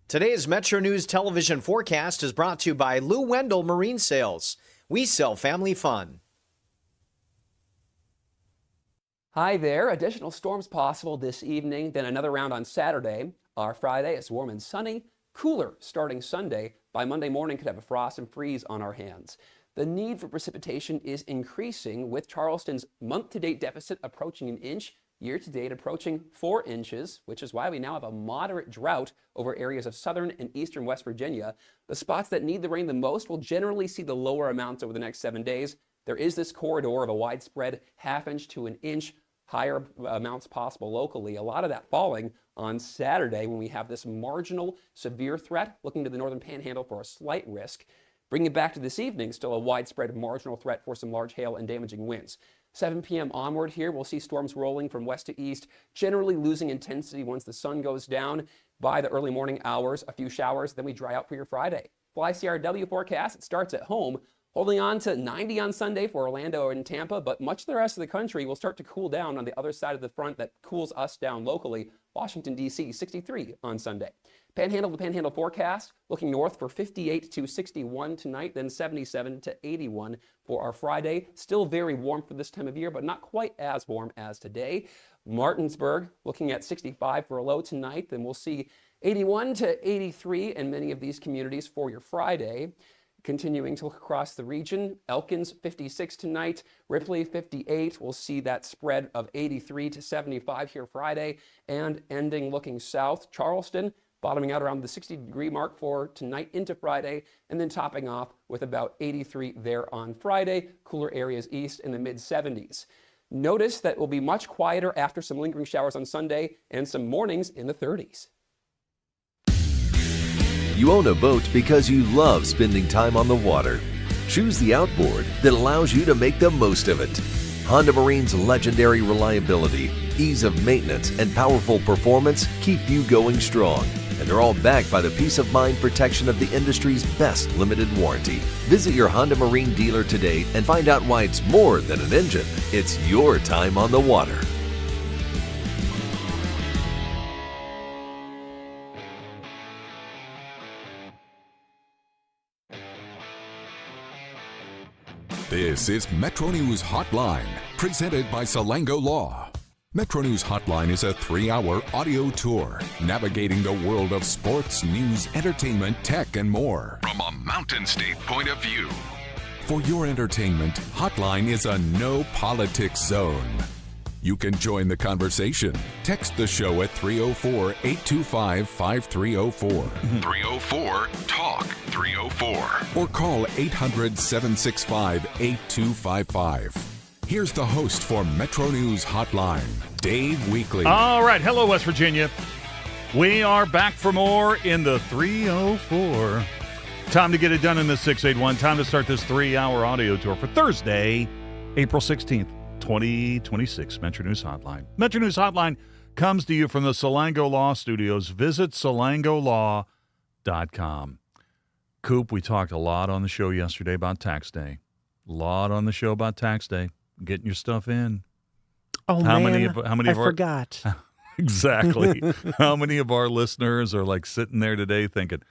Today's Metro News television forecast is brought to you by Lou Wendell Marine Sales. We sell family fun. Hi there. Additional storms possible this evening, then another round on Saturday. Our Friday is warm and sunny, cooler starting Sunday. By Monday morning, could have a frost and freeze on our hands. The need for precipitation is increasing, with Charleston's month-to-date deficit approaching an inch, year-to-date approaching 4 inches, which is why we now have a moderate drought over areas of southern and eastern West Virginia. The spots that need the rain the most will generally see the lower amounts over the next 7 days. There is this corridor of a widespread ½ inch to an inch, higher amounts possible locally. A lot of that falling on Saturday when we have this marginal severe threat looking to the northern panhandle for a slight risk. Bringing it back to this evening, still a widespread marginal threat for some large hail and damaging winds. 7 p.m. onward here, we'll see storms rolling from west to east, generally losing intensity once the sun goes down. By the early morning hours, a few showers, then we dry out for your Friday. Fly CRW forecast, it starts at home, holding on to 90 on Sunday for Orlando and Tampa, but much of the rest of the country will start to cool down on the other side of the front that cools us down locally. Washington, D.C., 63 on Sunday. Panhandle to panhandle forecast, looking north for 58 to 61 tonight, then 77 to 81 for our Friday. Still very warm for this time of year, but not quite as warm as today. Martinsburg looking at 65 for a low tonight, then we'll see 81 to 83 in many of these communities for your Friday. Continuing to look across the region, Elkins 56 tonight, Ripley 58. We'll see that spread of 83 to 75 here Friday, and ending looking south, Charleston bottoming out around the 60-degree mark for tonight into Friday, and then topping off with about 83 there on Friday. Cooler areas east in the mid-70s. Notice that it will be much quieter after some lingering showers on Sunday and some mornings in the 30s. You own a boat because you love spending time on the water. Choose the outboard that allows you to make the most of it. Honda Marine's legendary reliability, ease of maintenance, and powerful performance keep you going strong. And they're all backed by the peace of mind protection of the industry's best limited warranty. Visit your Honda Marine dealer today and find out why it's more than an engine. It's your time on the water. This is Metro News Hotline, presented by Salango Law. Metro News Hotline is a 3-hour audio tour navigating the world of sports, news, entertainment, tech, and more from a Mountain State point of view. For your entertainment, Hotline is a no politics zone. You can join the conversation. Text the show at 304-825-5304. 304-TALK-304. Or call 800-765-8255. Here's the host for Metro News Hotline, Dave Weekley. All right. Hello, West Virginia. We are back for more in the 304. Time to get it done in the 681. Time to start this 3-hour audio tour for Thursday, April 16th, 2026. Metro News Hotline. Metro News Hotline comes to you from the Salango Law Studios. Visit salangolaw.com. Coop, we talked a lot on the show yesterday about tax day. A lot on the show about tax day. Getting your stuff in. Oh, how man, many I forgot. Exactly. How many of our listeners are like sitting there today thinking,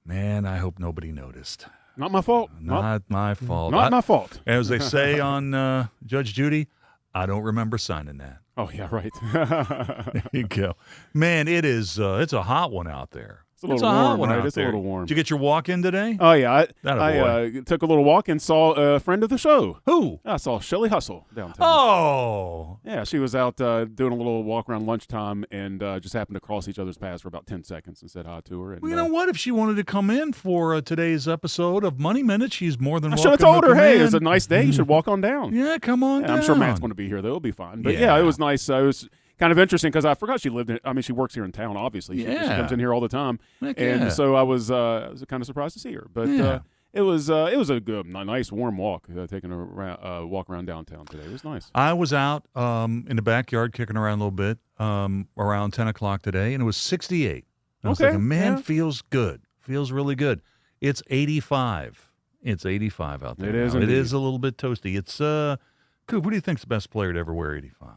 man, I hope nobody noticed. Not my fault. Not my fault. Not my fault. As they say on Judge Judy, I don't remember signing that. Oh, yeah, right. There you go. Man, it's a hot one out there. It's a little hot warm, one right? out It's there. a little warm. Did you get your walk in today? Oh, yeah. Attaboy. I took a little walk and saw a friend of the show. Who? I saw Shelly Hustle downtown. Oh. Yeah, she was out doing a little walk around lunchtime and just happened to cross each other's paths for about 10 seconds and said hi to her. And, Well, you know what? If she wanted to come in for today's episode of Money Minute, she's more than I welcome should have told to her, come hey, in. it's a nice day. You should walk on down. Yeah, come on down. I'm sure Matt's going to be here, though. It'll be fine. But, Yeah. it was nice. It was kind of interesting because I forgot she lived in – I mean, she works here in town, obviously. She comes in here all the time. Heck and yeah. so I was kind of surprised to see her. But Yeah. it was a good, nice, warm walk, taking a walk around downtown today. It was nice. I was out in the backyard kicking around a little bit around 10 o'clock today, and it was 68. I was thinking, man, feels good. Feels really good. It's 85. It's 85 out there. It is now. It indeed. is a little bit toasty. It's Coop, who do you think's the best player to ever wear 85?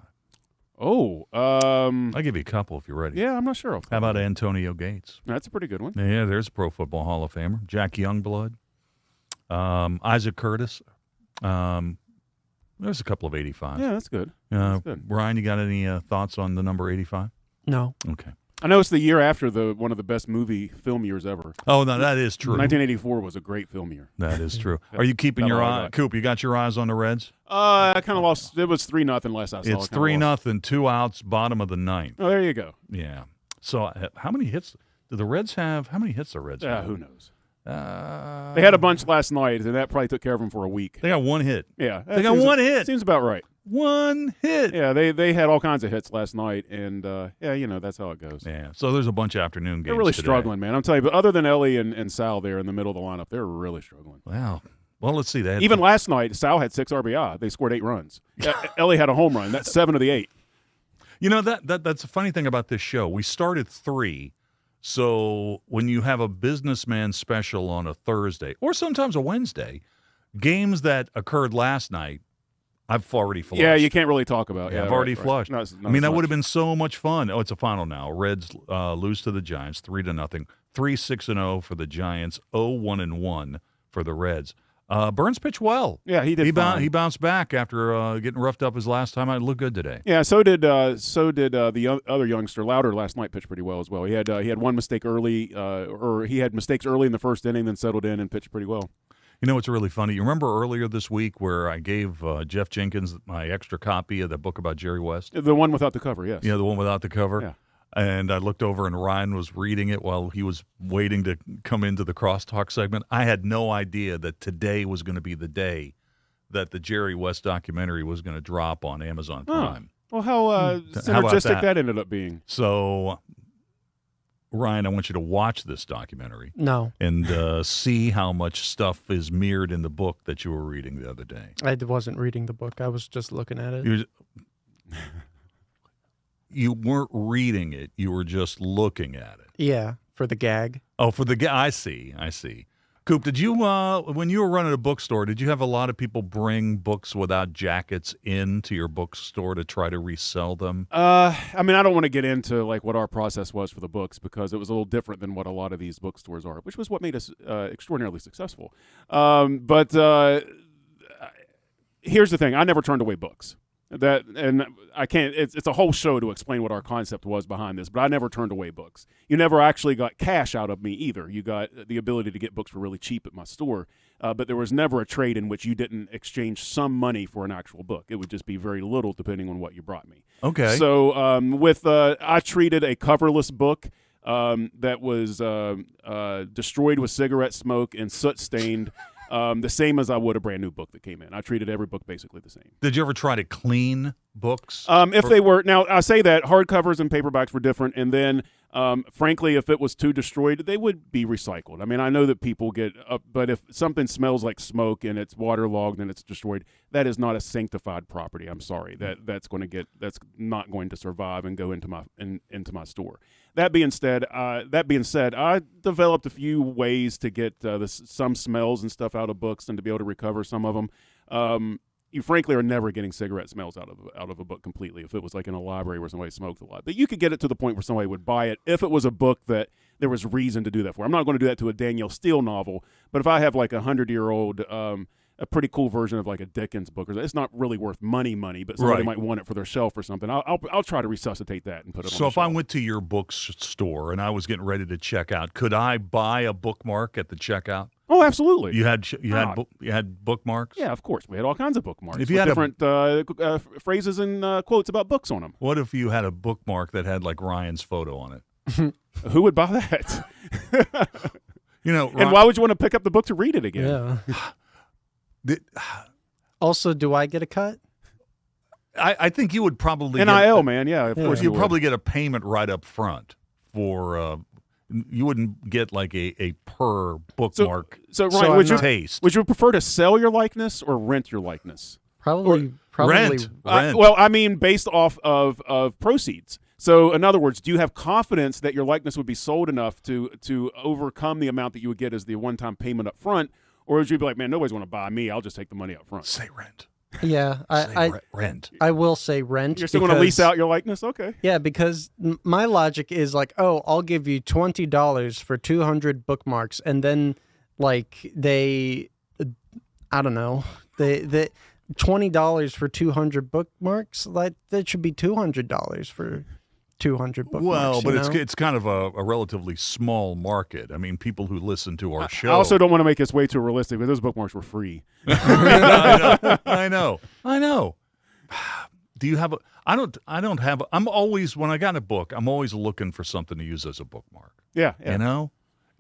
I'll give you a couple if you're ready. Yeah, I'm not sure. How about Antonio Gates? That's a pretty good one. Yeah, there's a Pro Football Hall of Famer. Jack Youngblood. Isaac Curtis. There's a couple of 85s. Yeah, that's good. That's good. Ryan, you got any thoughts on the number 85? No. Okay. I know it's the year after one of the best film years ever. Oh, no, that is true. 1984 was a great film year. That is true. Are you keeping your eye? Coop, you got your eyes on the Reds? I kind of lost. It was 3-0 last I saw. It's 3-0, 2 outs, bottom of the ninth. Oh, there you go. Yeah. So how many hits do the Reds have? How many hits the Reds have? Who knows? They had a bunch last night, and that probably took care of them for a week. They got one hit. Yeah. They got one hit. Seems about right. One hit. Yeah, they had all kinds of hits last night, and, that's how it goes. Yeah, so there's a bunch of afternoon games They're really today. struggling, man. I'm telling you, but other than Ellie and Sal there in the middle of the lineup, they're really struggling. Wow. Well, let's see. Even last night, Sal had 6 RBI. They scored 8 runs. Ellie had a home run. That's 7 of the 8. You know, that's a funny thing about this show. We start at 3, so when you have a businessman special on a Thursday or sometimes a Wednesday, games that occurred last night, I've already flushed. Yeah, you can't really talk about. Yeah, I've already flushed. Not I mean, that much. would have been so much fun. Oh, it's a final now. Reds lose to the Giants 3-0. 3-6-0 for the Giants. 0-1-1 for the Reds. Burns pitched well. Yeah, he did. He bounced back after getting roughed up his last time. I looked good today. Yeah, so did the other youngster Louder last night. Pitched pretty well as well. He had one mistake early, or he had mistakes early in the first inning, then settled in and pitched pretty well. You know what's really funny? You remember earlier this week where I gave Jeff Jenkins my extra copy of the book about Jerry West? The one without the cover, yes. Yeah, the one without the cover. Yeah. And I looked over and Ryan was reading it while he was waiting to come into the crosstalk segment. I had no idea that today was going to be the day that the Jerry West documentary was going to drop on Amazon Prime. Well, how synergistic that ended up being. So, Ryan, I want you to watch this documentary. No. And see how much stuff is mirrored in the book that you were reading the other day. I wasn't reading the book. I was just looking at it. You weren't reading it. You were just looking at it. Yeah, for the gag. Oh, for the gag. I see. Coop, did you, when you were running a bookstore, did you have a lot of people bring books without jackets into your bookstore to try to resell them? I mean, I don't want to get into like what our process was for the books because it was a little different than what a lot of these bookstores are, which was what made us extraordinarily successful. But here's the thing: I never turned away books. And I can't. It's a whole show to explain what our concept was behind this, but I never turned away books. You never actually got cash out of me either. You got the ability to get books for really cheap at my store, but there was never a trade in which you didn't exchange some money for an actual book. It would just be very little depending on what you brought me. Okay. So I treated a coverless book that was destroyed with cigarette smoke and soot stained. The same as I would a brand new book that came in. I treated every book basically the same. Did you ever try to clean books? They were, now I say that hardcovers and paperbacks were different, and then frankly, if it was too destroyed, they would be recycled. I mean, I know that people get up, but if something smells like smoke and it's waterlogged and it's destroyed, that is not a sanctified property. I'm sorry, that's not going to survive and go into my store. That being said, I developed a few ways to get some smells and stuff out of books and to be able to recover some of them. You frankly are never getting cigarette smells out of a book completely if it was like in a library where somebody smoked a lot. But you could get it to the point where somebody would buy it if it was a book that there was reason to do that for. I'm not going to do that to a Danielle Steele novel, but if I have like 100-year-old a pretty cool version of like a Dickens book, or it's not really worth money, but somebody might want it for their shelf or something. I'll try to resuscitate that and put it on the if shelf. I went to your bookstore and I was getting ready to check out, could I buy a bookmark at the checkout? Oh, absolutely. You had bookmarks? Yeah, of course. We had all kinds of bookmarks If you with had different phrases and quotes about books on them. What if you had a bookmark that had like Ryan's photo on it? Who would buy that? And why would you want to pick up the book to read it again? Yeah. Also, do I get a cut? I think you would probably NIL, man. Yeah, of course. You'd probably get a payment right up front for. You wouldn't get like a per bookmark. So Ryan, taste. Would you prefer to sell your likeness or rent your likeness? Probably rent. Well, I mean, based off of proceeds. So, in other words, do you have confidence that your likeness would be sold enough to overcome the amount that you would get as the one-time payment up front, or would you be like, man, nobody's going to buy me. I'll just take the money up front. Say rent. Yeah, Rent. I will say rent. You're still going to lease out your likeness? Okay. Yeah, because my logic is like, oh, I'll give you $20 for 200 bookmarks, and then like I don't know, they $20 for 200 bookmarks. Like that should be $200 for 200 bookmarks. Well, but you know? it's kind of a relatively small market. I mean, people who listen to our show. I also don't want to make this way too realistic, but those bookmarks were free. I know. Do you have I don't have. I'm always, when I got a book, I'm always looking for something to use as a bookmark. Yeah. You know?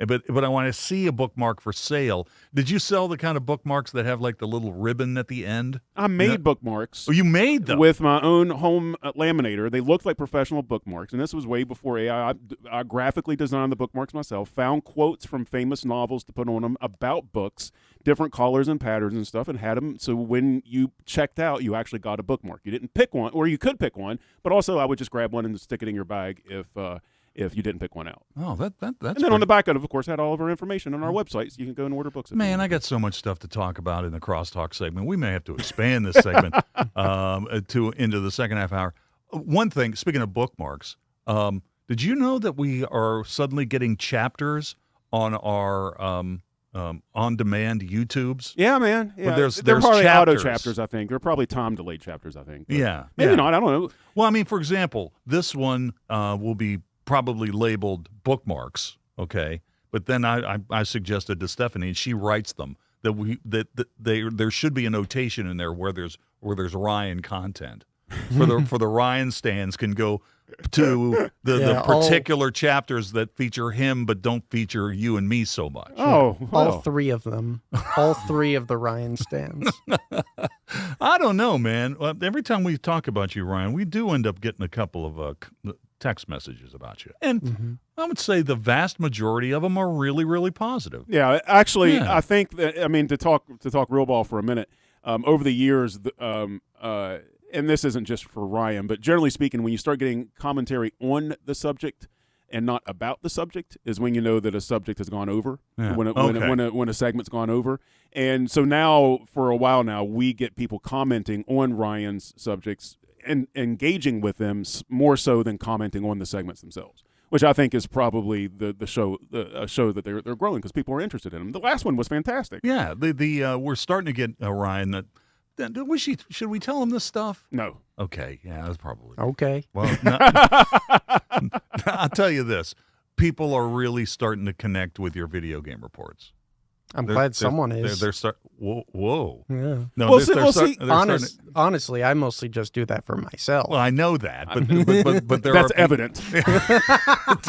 But I want to see a bookmark for sale. Did you sell the kind of bookmarks that have like the little ribbon at the end? I made bookmarks. Oh, you made them? With my own home laminator. They looked like professional bookmarks, and this was way before AI. I graphically designed the bookmarks myself, found quotes from famous novels to put on them about books, different colors and patterns and stuff, and had them so when you checked out, you actually got a bookmark. You didn't pick one, or you could pick one, but also I would just grab one and stick it in your bag if you didn't pick one out. Oh, that's and then on the back of course, had all of our information on our website, so you can go and order books. Man, I got so much stuff to talk about in the crosstalk segment. We may have to expand this segment into the second half hour. One thing, speaking of bookmarks, did you know that we are suddenly getting chapters on our on-demand YouTubes? Yeah, man. Yeah. They're probably chapters. auto chapters, I think. They're probably time-delayed chapters, I think. But Yeah. maybe yeah. not. I don't know. Well, I mean, for example, this one will be probably labeled bookmarks, okay? But then I suggested to Stephanie, and she writes them, that there should be a notation in there where there's Ryan content. For the Ryan stands can go to the particular chapters that feature him but don't feature you and me so much. Oh, well. All three of them. All three of the Ryan stands. I don't know, man. Every time we talk about you, Ryan, we do end up getting a couple of text messages about you. And I would say the vast majority of them are really, really positive. Yeah, actually, Yeah. I think that, I mean, to talk real ball for a minute, over the years, and this isn't just for Ryan, but generally speaking, when you start getting commentary on the subject and not about the subject is when you know that a subject has gone over, Yeah. when a segment's gone over. And so now, for a while now, we get people commenting on Ryan's subjects and engaging with them more so than commenting on the segments themselves, which I think is probably a show that they're growing because people are interested in them. The last one was fantastic. Yeah, we're starting to get Ryan that. Should we tell him this stuff? No. Okay, yeah, that's probably Okay. Well, I'll tell you this: people are really starting to connect with your video game reports. I'm glad someone is. They're whoa. Yeah. No, Well, they're see, Honestly, I mostly just do that for myself. Well, I know that, but there that's are evident.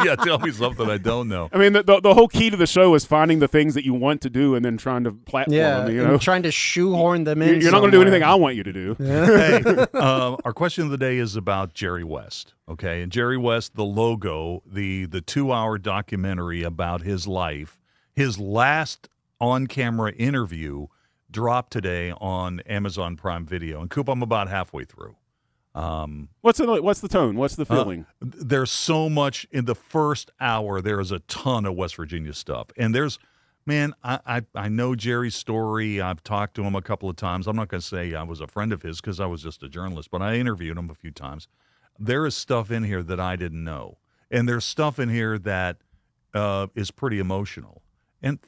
Yeah, tell me something I don't know. I mean, the whole key to the show is finding the things that you want to do and then trying to platform them. You know, and trying to shoehorn them in. you're not going to do anything I want you to do. Hey, our question of the day is about Jerry West. Okay, and Jerry West, the logo, the 2-hour documentary about his life, his last on-camera interview dropped today on Amazon Prime Video. And Coop, I'm about halfway through. What's the tone? What's the feeling? There's so much in the first hour. There is a ton of West Virginia stuff, and I know Jerry's story. I've talked to him a couple of times. I'm not going to say I was a friend of his because I was just a journalist, but I interviewed him a few times. There is stuff in here that I didn't know, and there's stuff in here that is pretty emotional. And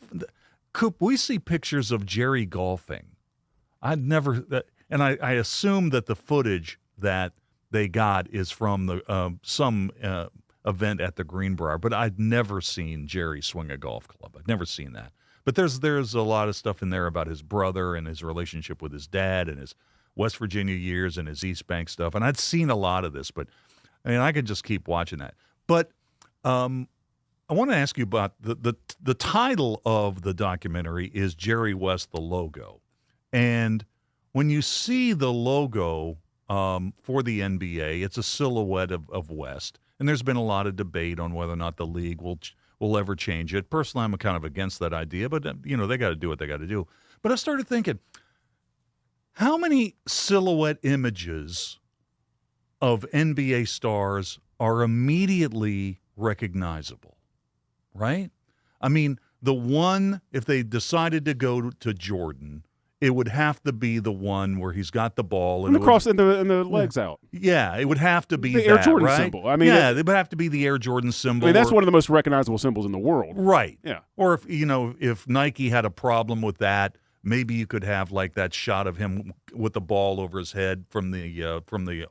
Coop, we see pictures of Jerry golfing. I'd never, and I assume that the footage that they got is from some event at the Greenbrier, but I'd never seen Jerry swing a golf club. I'd never seen that. But there's a lot of stuff in there about his brother and his relationship with his dad and his West Virginia years and his East Bank stuff. And I'd seen a lot of this, but I mean, I could just keep watching that. But I want to ask you about the title of the documentary is Jerry West, the logo. And when you see the logo for the NBA, it's a silhouette of West. And there's been a lot of debate on whether or not the league will ever change it. Personally, I'm kind of against that idea, but they got to do what they got to do. But I started thinking, how many silhouette images of NBA stars are immediately recognizable? Right? I mean, the one, if they decided to go to Jordan, it would have to be the one where he's got the ball And and the cross and the legs out. Yeah, it would have to be The Air that, Jordan right? symbol. I mean, yeah, it would have to be the Air Jordan symbol. I mean, that's one of the most recognizable symbols in the world. Right. Yeah. Or if Nike had a problem with that, maybe you could have like that shot of him with the ball over his head from the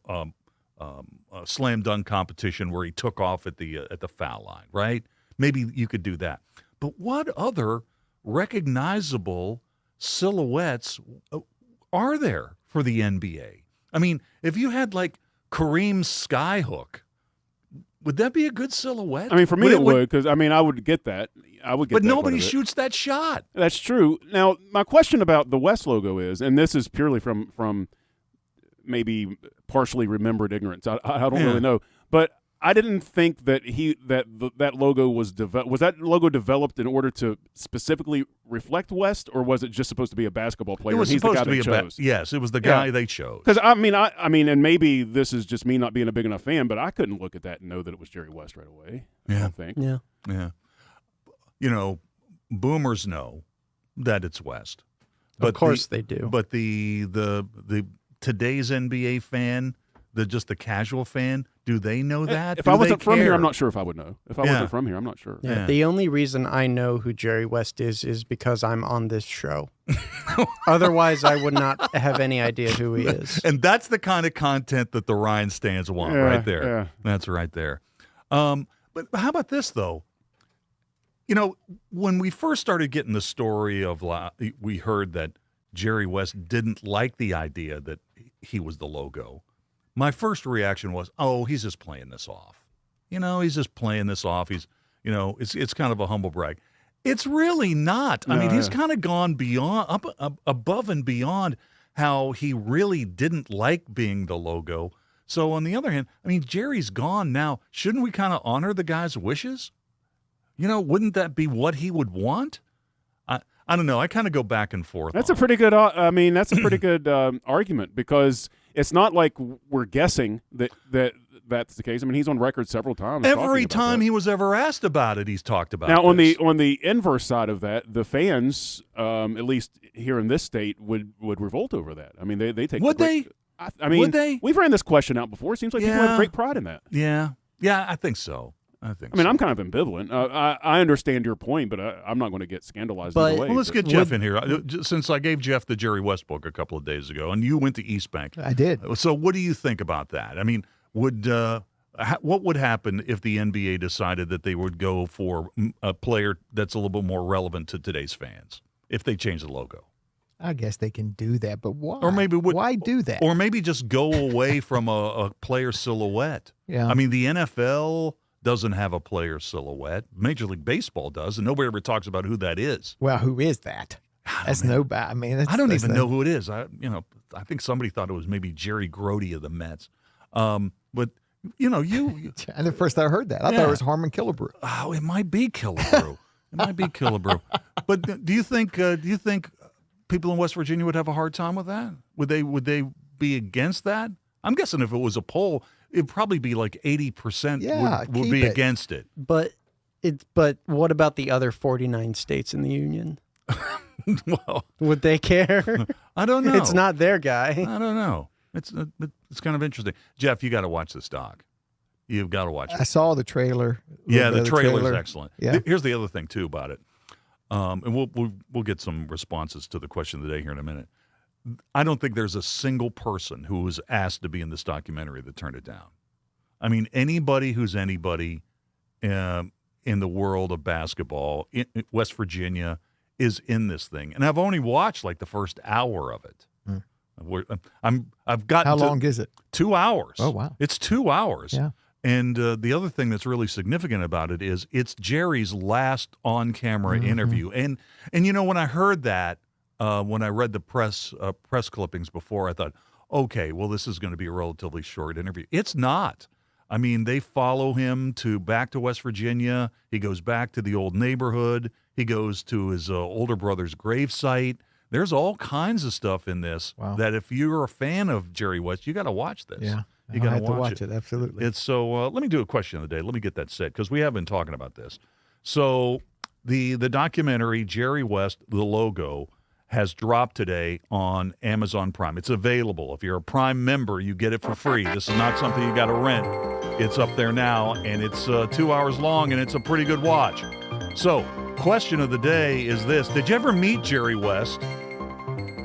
slam dunk competition where he took off at the foul line, right? Maybe you could do that. But what other recognizable silhouettes are there for the NBA? I mean, if you had like Kareem's skyhook, would that be a good silhouette? I mean, for me it would, because I would get that. I would get but that nobody quite a bit. shoots that shot. That's true. Now, my question about the West logo is, and this is purely from maybe partially remembered ignorance. I don't really know, but I didn't think that that logo was that logo developed in order to specifically reflect West, or was it just supposed to be a basketball player? It was and he's supposed the guy to be they chose? yes, it was the guy they chose. Because I mean, and maybe this is just me not being a big enough fan, but I couldn't look at that and know that it was Jerry West right away. I don't think. Yeah. Boomers know that it's West. But of course they do. But the today's NBA fan, the casual fan, do they know that? If Do I they wasn't from here, care? I'm not sure if I would know. If I Yeah. wasn't from here, I'm not sure. Yeah. The only reason I know who Jerry West is because I'm on this show. Otherwise, I would not have any idea who he is. And that's the kind of content that the Ryan stands want right there. Yeah. That's right there. But how about this, though? When we first started getting the story of we heard that Jerry West didn't like the idea that he was the logo. My first reaction was, oh, he's just playing this off. He's just playing this off. He's, it's kind of a humble brag. It's really not. I mean, he's kind of gone beyond, above and beyond how he really didn't like being the logo. So on the other hand, I mean, Jerry's gone now. Shouldn't we kind of honor the guy's wishes? Wouldn't that be what he would want? I don't know. I kind of go back and forth. That's a pretty good. That's a pretty good argument, because it's not like we're guessing that's the case. I mean, he's on record several times. Every time he was ever asked about it, he's talked about. Now, this. on the inverse side of that, the fans, at least here in this state, would revolt over that. I mean, they take. Would they? I mean, Would they? We've ran this question out before. It seems like people have great pride in that. Yeah, I think so. I mean, I'm kind of ambivalent. I understand your point, but I'm not going to get scandalized either way. Well, let's get Jeff in here. Since I gave Jeff the Jerry West book a couple of days ago, and you went to East Bank. I did. So what do you think about that? I mean, what would happen if the NBA decided that they would go for a player that's a little bit more relevant to today's fans if they change the logo? I guess they can do that, but why? Or maybe why do that? Or maybe just go away from a player silhouette. Yeah. I mean, the NFL doesn't have a player silhouette. Major League Baseball does, and nobody ever talks about who that is. Well, who is that? That's nobody. I mean, I don't even know who it is. I think somebody thought it was maybe Jerry Groce of the Mets. But you. And the first I heard that, I thought it was Harmon Killebrew. Oh, it might be Killebrew. But do you think people in West Virginia would have a hard time with that? Would they be against that? I'm guessing if it was a poll, it'd probably be like 80% would be against it. But what about the other 49 states in the union? Well, would they care? I don't know. It's not their guy. I don't know. It's kind of interesting. Jeff, you got to watch this doc. You've got to watch it. I saw the trailer. Yeah, the trailer's excellent. Yeah. Here's the other thing too about it, and we'll get some responses to the question of the day here in a minute. I don't think there's a single person who was asked to be in this documentary that turned it down. I mean, anybody who's anybody in the world of basketball, in West Virginia, is in this thing. And I've only watched like the first hour of it. I've gotten. How long is it? 2 hours. Oh, wow. It's 2 hours. Yeah. And the other thing that's really significant about it is it's Jerry's last on-camera interview. And when I heard that, when I read the press clippings before, I thought, okay, well, this is going to be a relatively short interview. It's not. I mean, they follow him back to West Virginia. He goes back to the old neighborhood. He goes to his older brother's gravesite. There's all kinds of stuff in this that if you're a fan of Jerry West, you got to watch this. Yeah, you got to watch it. Absolutely. It's so. Let me do a question of the day. Let me get that set because we have been talking about this. So the documentary Jerry West, the logo, has dropped today on Amazon Prime. It's available. If you're a Prime member, you get it for free. This is not something you got to rent. It's up there now, and it's 2 hours long, and it's a pretty good watch. So, question of the day is this. Did you ever meet Jerry West?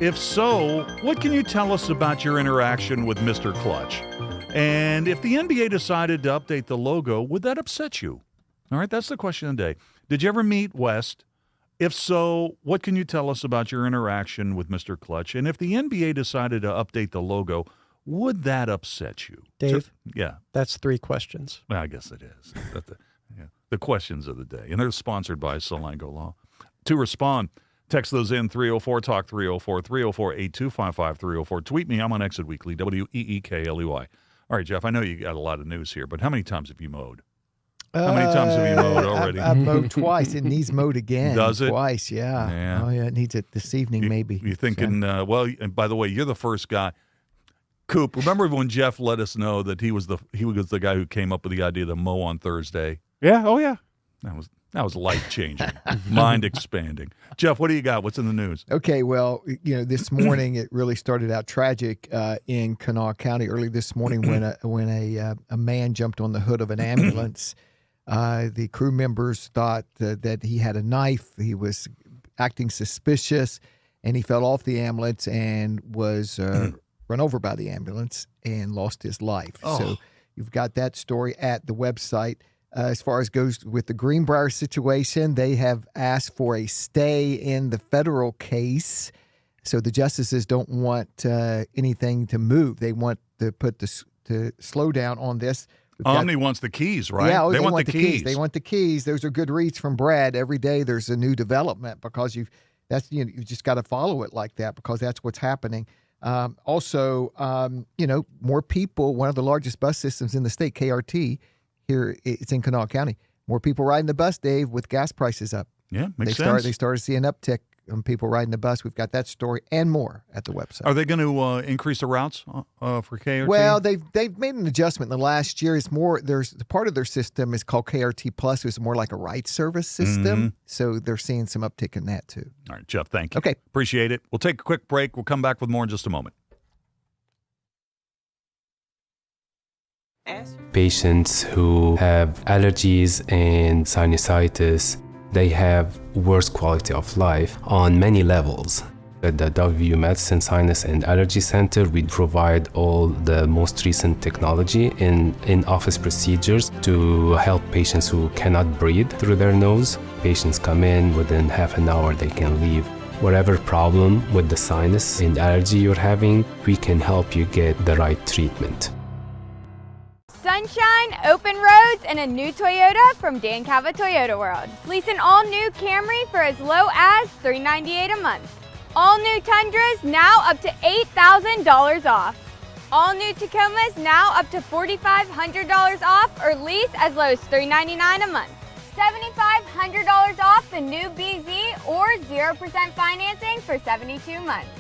If so, what can you tell us about your interaction with Mr. Clutch? And if the NBA decided to update the logo, would that upset you? All right, that's the question of the day. Did you ever meet West? If so, what can you tell us about your interaction with Mr. Clutch? And if the NBA decided to update the logo, would that upset you? Dave? Yeah. That's 3 questions. Well, I guess it is. The questions of the day. And they're sponsored by Salango Law. To respond, text those in 304-TALK 304, 304-8255-304. Tweet me. I'm on Exit Weekly, WEEKLEY. All right, Jeff, I know you got a lot of news here, but how many times have you mowed? How many times have you mowed already? I've mowed twice. It needs mowed again. Does it? Twice, yeah. Oh, yeah, it needs it this evening, maybe. You're thinking, well, and by the way, you're the first guy. Coop, remember when Jeff let us know that he was the guy who came up with the idea to mow on Thursday? Yeah, oh yeah. That was life-changing, mind-expanding. Jeff, what do you got? What's in the news? Okay, well, this morning it really started out tragic in Kanawha County early this morning when a man jumped on the hood of an ambulance. The crew members thought that he had a knife. He was acting suspicious, and he fell off the ambulance and was run over by the ambulance and lost his life. Oh. So you've got that story at the website. As far as goes with the Greenbrier situation, they have asked for a stay in the federal case. So the justices don't want anything to move. They want to to slow down on this. Omni wants the keys, right? Yeah, they want the keys. They want the keys. Those are good reads from Brad. Every day there's a new development because you just got to follow it like that because that's what's happening. Also, more people. One of the largest bus systems in the state, KRT. Here, it's in Kanawha County. More people riding the bus, Dave, with gas prices up. Yeah, makes sense. They started seeing an uptick on people riding the bus. We've got that story and more at the website. Are they going to increase the routes for KRT? Well, they've made an adjustment in the last year. It's more there's part of their system is called KRT Plus. It's more like a ride service system. Mm-hmm. So they're seeing some uptick in that too. All right, Jeff, thank you. Okay, appreciate it. We'll take a quick break. We'll come back with more in just a moment. Patients who have allergies and sinusitis, they have worse quality of life on many levels. At the WVU Medicine Sinus and Allergy Center, we provide all the most recent technology in office procedures to help patients who cannot breathe through their nose. Patients come in, within half an hour they can leave. Whatever problem with the sinus and allergy you're having, we can help you get the right treatment. Sunshine, open roads, and a new Toyota from Dan Calva Toyota World. Lease an all-new Camry for as low as $398 a month. All new Tundras now up to $8,000 off. All new Tacomas now up to $4,500 off or lease as low as $399 a month. $7,500 off the new BZ or 0% financing for 72 months.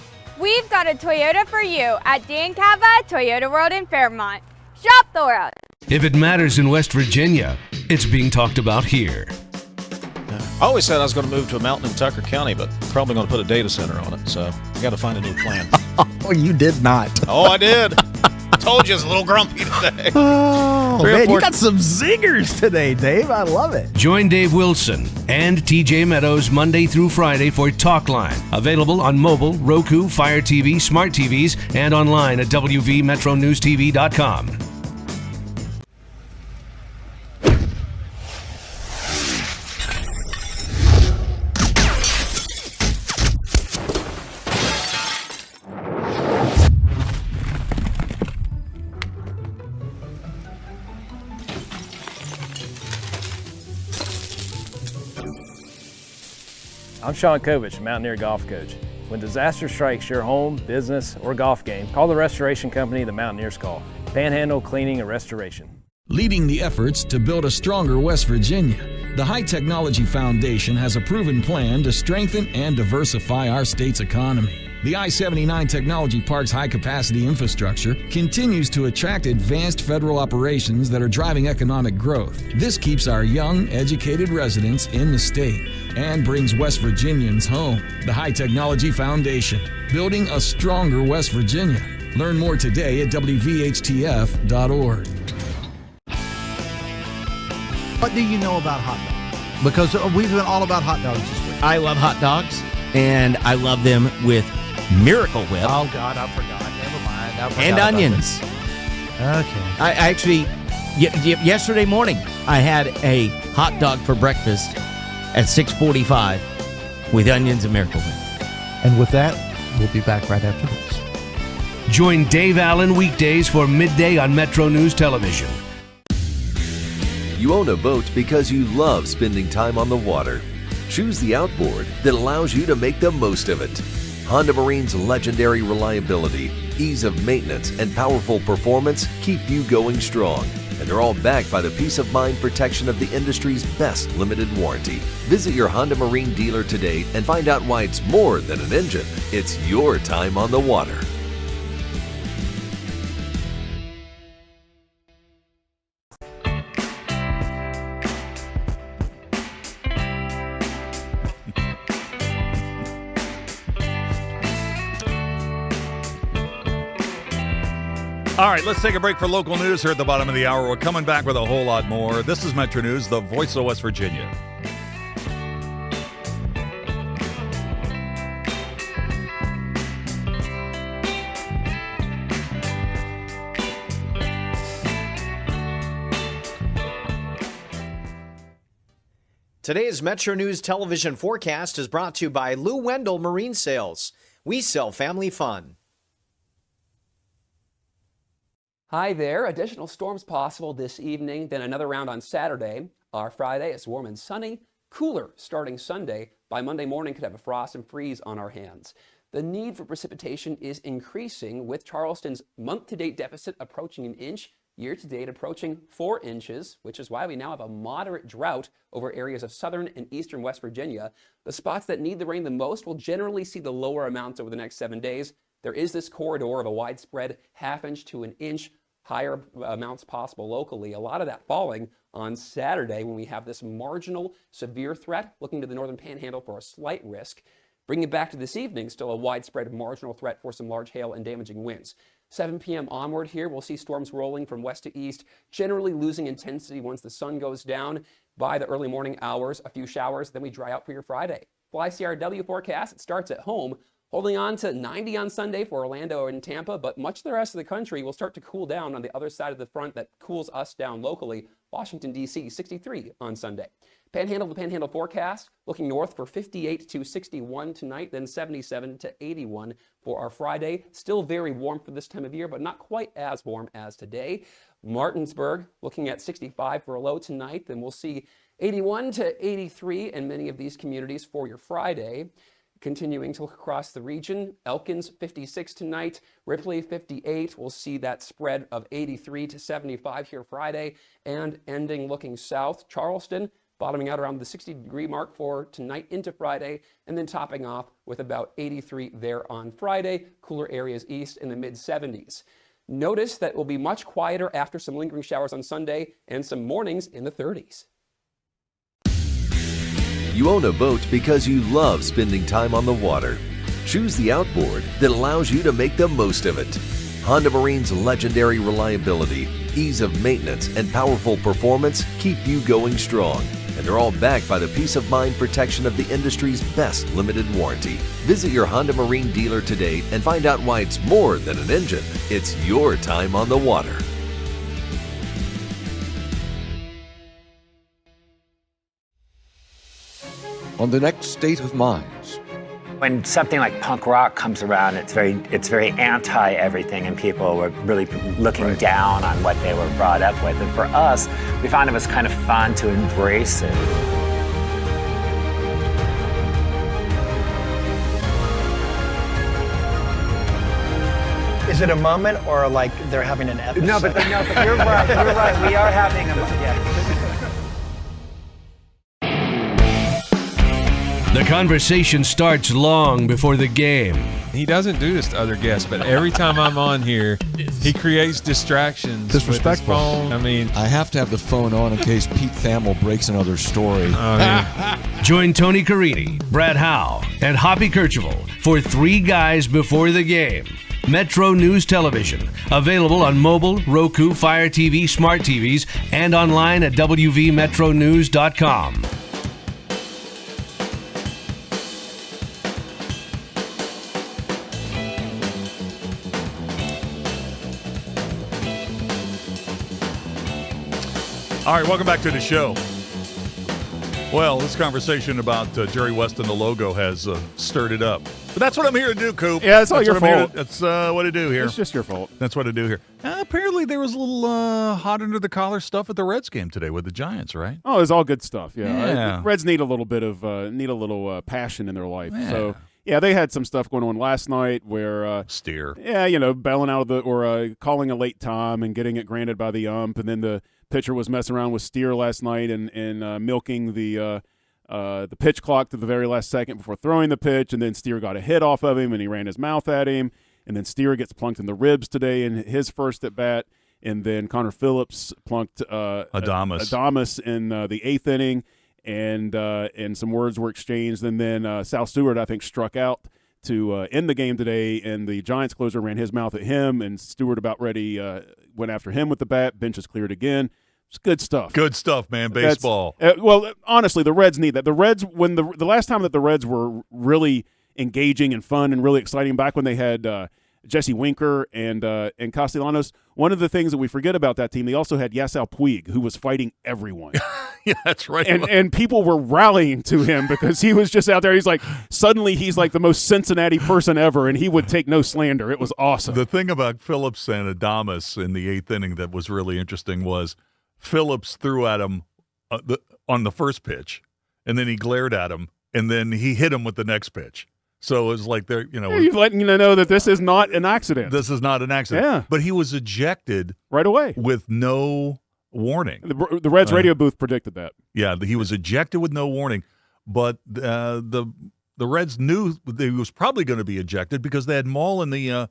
We've got a Toyota for you at Dan Calva Toyota World in Fairmont. Shop the world. If it matters in West Virginia, it's being talked about here. I always said I was going to move to a mountain in Tucker County, but probably going to put a data center on it, so I got to find a new plan. Oh, you did not. Oh, I did. Told you I was a little grumpy today. Oh, man, you got some zingers today, Dave. I love it. Join Dave Wilson and TJ Meadows Monday through Friday for Talkline. Available on mobile, Roku, Fire TV, smart TVs, and online at WVMetroNewsTV.com. I'm Sean Kovich, Mountaineer Golf Coach. When disaster strikes your home, business, or golf game, call the restoration company the Mountaineers call. Panhandle Cleaning and Restoration. Leading the efforts to build a stronger West Virginia, the High Technology Foundation has a proven plan to strengthen and diversify our state's economy. The I-79 Technology Park's high-capacity infrastructure continues to attract advanced federal operations that are driving economic growth. This keeps our young, educated residents in the state and brings West Virginians home. The High Technology Foundation, building a stronger West Virginia. Learn more today at WVHTF.org. What do you know about hot dogs? Because we've been all about hot dogs this week. I love hot dogs, and I love them with Miracle Whip. Oh, God, I forgot. Never mind. I forgot and about onions. this. Okay. I actually, yesterday morning, I had a hot dog for breakfast at 6:45 with onions and Miracle Whip. And with that, we'll be back right after this. Join Dave Allen weekdays for midday on Metro News Television. You own a boat because you love spending time on the water. Choose the outboard that allows you to make the most of it. Honda Marine's legendary reliability, ease of maintenance, and powerful performance keep you going strong. And they're all backed by the peace of mind protection of the industry's best limited warranty. Visit your Honda Marine dealer today and find out why it's more than an engine. It's your time on the water. All right, let's take a break for local news here at the bottom of the hour. We're coming back with a whole lot more. This is Metro News, the voice of West Virginia. Today's Metro News television forecast is brought to you by Lou Wendell Marine Sales. We sell family fun. Hi there. Additional storms possible this evening, then another round on Saturday. Our Friday is warm and sunny, cooler starting Sunday. By Monday morning, could have a frost and freeze on our hands. The need for precipitation is increasing, with Charleston's month-to-date deficit approaching an inch, year-to-date approaching 4 inches, which is why we now have a moderate drought over areas of southern and eastern West Virginia. The spots that need the rain the most will generally see the lower amounts over the next 7 days. There is this corridor of a widespread ½ inch to an inch, higher amounts possible locally. A lot of that falling on Saturday when we have this marginal severe threat looking to the northern panhandle for a slight risk. Bringing it back to this evening, still a widespread marginal threat for some large hail and damaging winds. 7 p.m. onward here, we'll see storms rolling from west to east, generally losing intensity once the sun goes down. By the early morning hours, a few showers, then we dry out for your Friday. Fly CRW forecast, it starts at home. Holding on to 90 on Sunday for Orlando and Tampa, but much of the rest of the country will start to cool down on the other side of the front that cools us down locally. Washington, D.C., 63 on Sunday. Panhandle to panhandle forecast, looking north for 58 to 61 tonight, then 77 to 81 for our Friday. Still very warm for this time of year, but not quite as warm as today. Martinsburg, looking at 65 for a low tonight, then we'll see 81 to 83 in many of these communities for your Friday. Continuing to look across the region, Elkins 56 tonight, Ripley 58. We'll see that spread of 83 to 75 here Friday, and ending looking south, Charleston bottoming out around the 60-degree mark for tonight into Friday, and then topping off with about 83 there on Friday. Cooler areas east in the mid-70s. Notice that it will be much quieter after some lingering showers on Sunday and some mornings in the 30s. You own a boat because you love spending time on the water. Choose the outboard that allows you to make the most of it. Honda Marine's legendary reliability, ease of maintenance, and powerful performance keep you going strong. And they're all backed by the peace of mind protection of the industry's best limited warranty. Visit your Honda Marine dealer today and find out why it's more than an engine. It's your time on the water. On the next State of Minds. When something like punk rock comes around, it's very anti everything, and people were really looking down on what they were brought up with. And for us, we found it was kind of fun to embrace it. Is it a moment or like they're having an episode? No, but you're right. You're right. We are having a moment. Yeah. The conversation starts long before the game. He doesn't do this to other guests, but every time I'm on here, he creates distractions. Disrespectful. With his phone. I mean, I have to have the phone on in case Pete Thamel breaks another story. Join Tony Carini, Brad Howe, and Hoppy Kercheval for Three Guys Before the Game. Metro News Television, available on mobile, Roku, Fire TV, smart TVs, and online at wvmetronews.com. All right, welcome back to the show. Well, this conversation about Jerry West and the logo has stirred it up. But that's what I'm here to do, Coop. Yeah, it's all your fault. That's what I do here. It's just your fault. That's what I do here. Apparently, there was a little hot under the collar stuff at the Reds game today with the Giants, right? Oh, it's all good stuff. Yeah. Reds need a little bit of passion in their life. Yeah. So yeah, they had some stuff going on last night where Steer. Yeah, bailing out of or calling a late time and getting it granted by the ump, and then the pitcher was messing around with Steer last night and milking the pitch clock to the very last second before throwing the pitch, and then Steer got a hit off of him and he ran his mouth at him, and then Steer gets plunked in the ribs today in his first at bat, and then Connor Phillips plunked Adames in the eighth inning, and some words were exchanged, and then Sal Stewart I think struck out to end the game today, and the Giants closer ran his mouth at him, and Stewart about ready went after him with the bat. Bench is cleared again. It's good stuff. Good stuff, man. Baseball. Well, honestly, the Reds need that. The Reds, when the last time that the Reds were really engaging and fun and really exciting, back when they had Jesse Winker and Castellanos, one of the things that we forget about that team, they also had Yasser Puig, who was fighting everyone. Yeah, that's right. And people were rallying to him because he was just out there. He's like the most Cincinnati person ever, and he would take no slander. It was awesome. The thing about Phillips and Adames in the eighth inning that was really interesting was Phillips threw at him on the first pitch, and then he glared at him, and then he hit him with the next pitch. So it was like he's letting you know that this is not an accident. This is not an accident. Yeah. But he was ejected right away with no warning. The Reds radio booth predicted that. Yeah, he was ejected with no warning, but the Reds knew that he was probably going to be ejected because they had Maul in the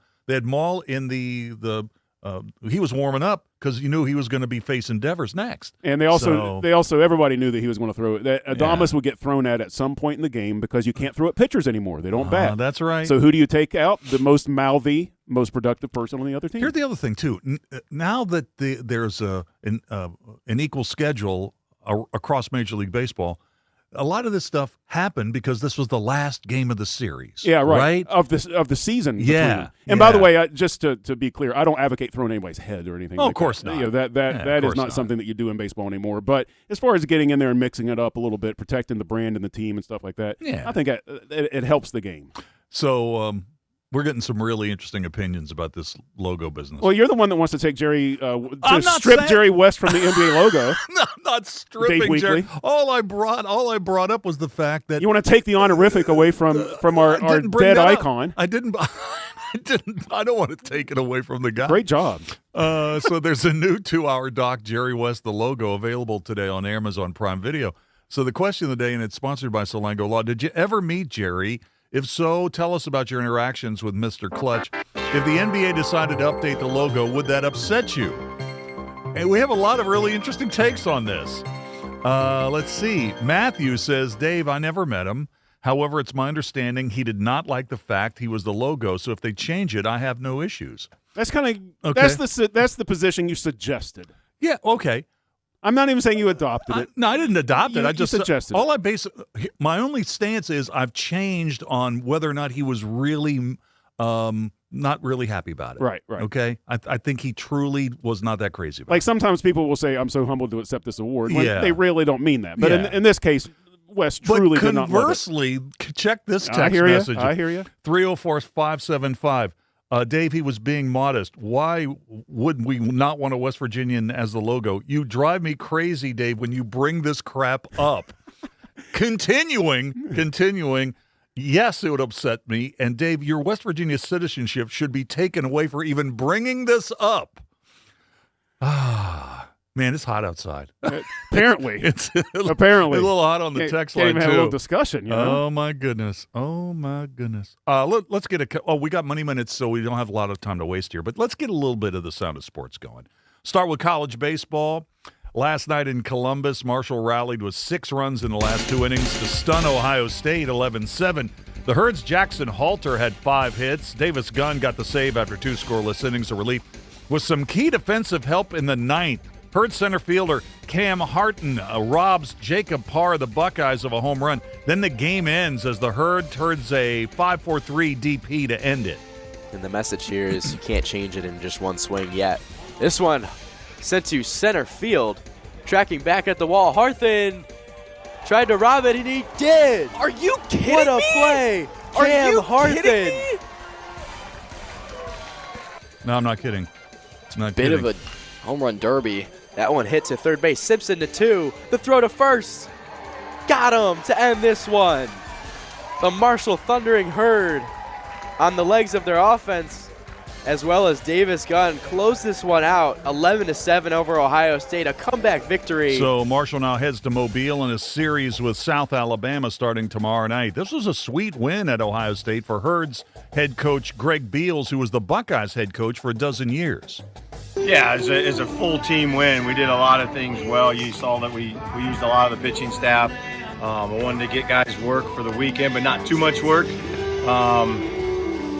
he was warming up because you knew he was going to be facing Devers next. And they also everybody knew that he was going to throw it. That Adames would get thrown at some point in the game because you can't throw at pitchers anymore. They don't bat. That's right. So who do you take out? The most mouthy, most productive person on the other team. Here's the other thing too. Now that there's an equal schedule across Major League Baseball, a lot of this stuff happened because this was the last game of the series. Yeah, right. Of the season. Yeah. Between. And by the way, just to be clear, I don't advocate throwing anybody's head or anything. Oh, like of course that. not. That is not something that you do in baseball anymore. But as far as getting in there and mixing it up a little bit, protecting the brand and the team and stuff like that, I think it helps the game. So we're getting some really interesting opinions about this logo business. Well, you're the one that wants to take Jerry strip Jerry West from the NBA logo. No, I'm not stripping Jerry. All I brought up was the fact that you want to take the honorific away from our dead icon. I didn't. I don't want to take it away from the guy. Great job. So there's a new 2-hour doc, Jerry West, the logo, available today on Amazon Prime Video. So the question of the day, and it's sponsored by Salango Law. Did you ever meet Jerry? If so, tell us about your interactions with Mr. Clutch. If the NBA decided to update the logo, would that upset you? And we have a lot of really interesting takes on this. Let's see. Matthew says, Dave, I never met him. However, it's my understanding he did not like the fact he was the logo, so if they change it, I have no issues. That's kind of that's the position you suggested. Yeah, okay. I'm not even saying you adopted it. No, I didn't adopt it. I just suggested my only stance is I've changed on whether or not he was really not really happy about it. Right. Okay? I think he truly was not that crazy about it. Like sometimes people will say, I'm so humbled to accept this award. When Yeah. They really don't mean that. But in this case, West truly did not love it. Conversely, check this text message. I hear you. 304-575. Dave, he was being modest. Why would we not want a West Virginian as the logo? You drive me crazy, Dave, when you bring this crap up. Continuing, yes, it would upset me. And, Dave, your West Virginia citizenship should be taken away for even bringing this up. Man, it's hot outside. Apparently. It's apparently a little hot on the text line, even too. have a little discussion, you know? Oh, my goodness. Let's get we got money minutes, so we don't have a lot of time to waste here. But let's get a little bit of the sound of sports going. Start with college baseball. Last night in Columbus, Marshall rallied with 6 runs in the last 2 innings to stun Ohio State 11-7. The Herd's Jackson Halter had 5 hits. Davis Gunn got the save after 2 scoreless innings of relief with some key defensive help in the 9th. Herd center fielder Cam Harton robs Jacob Parr of the Buckeyes of a home run. Then the game ends as the Herd turns a 5-4-3 DP to end it. And the message here is you can't change it in just one swing yet. This one sent to center field, tracking back at the wall. Harthen tried to rob it, and he did. Are you kidding me? What a play. Cam Harthen. No, I'm not kidding. It's not Bit kidding. of a home run derby. That one hit to third base. Simpson to 2. The throw to first. Got him to end this one. The Marshall Thundering Herd on the legs of their offense, as well as Davis Gunn, close this one out 11-7 over Ohio State. A comeback victory. So Marshall now heads to Mobile in a series with South Alabama starting tomorrow night. This was a sweet win at Ohio State for Herd's head coach Greg Beals, who was the Buckeyes head coach for a dozen years. Yeah, it's a full team win. We did a lot of things well. You saw that we used a lot of the pitching staff. I wanted to get guys work for the weekend, but not too much work.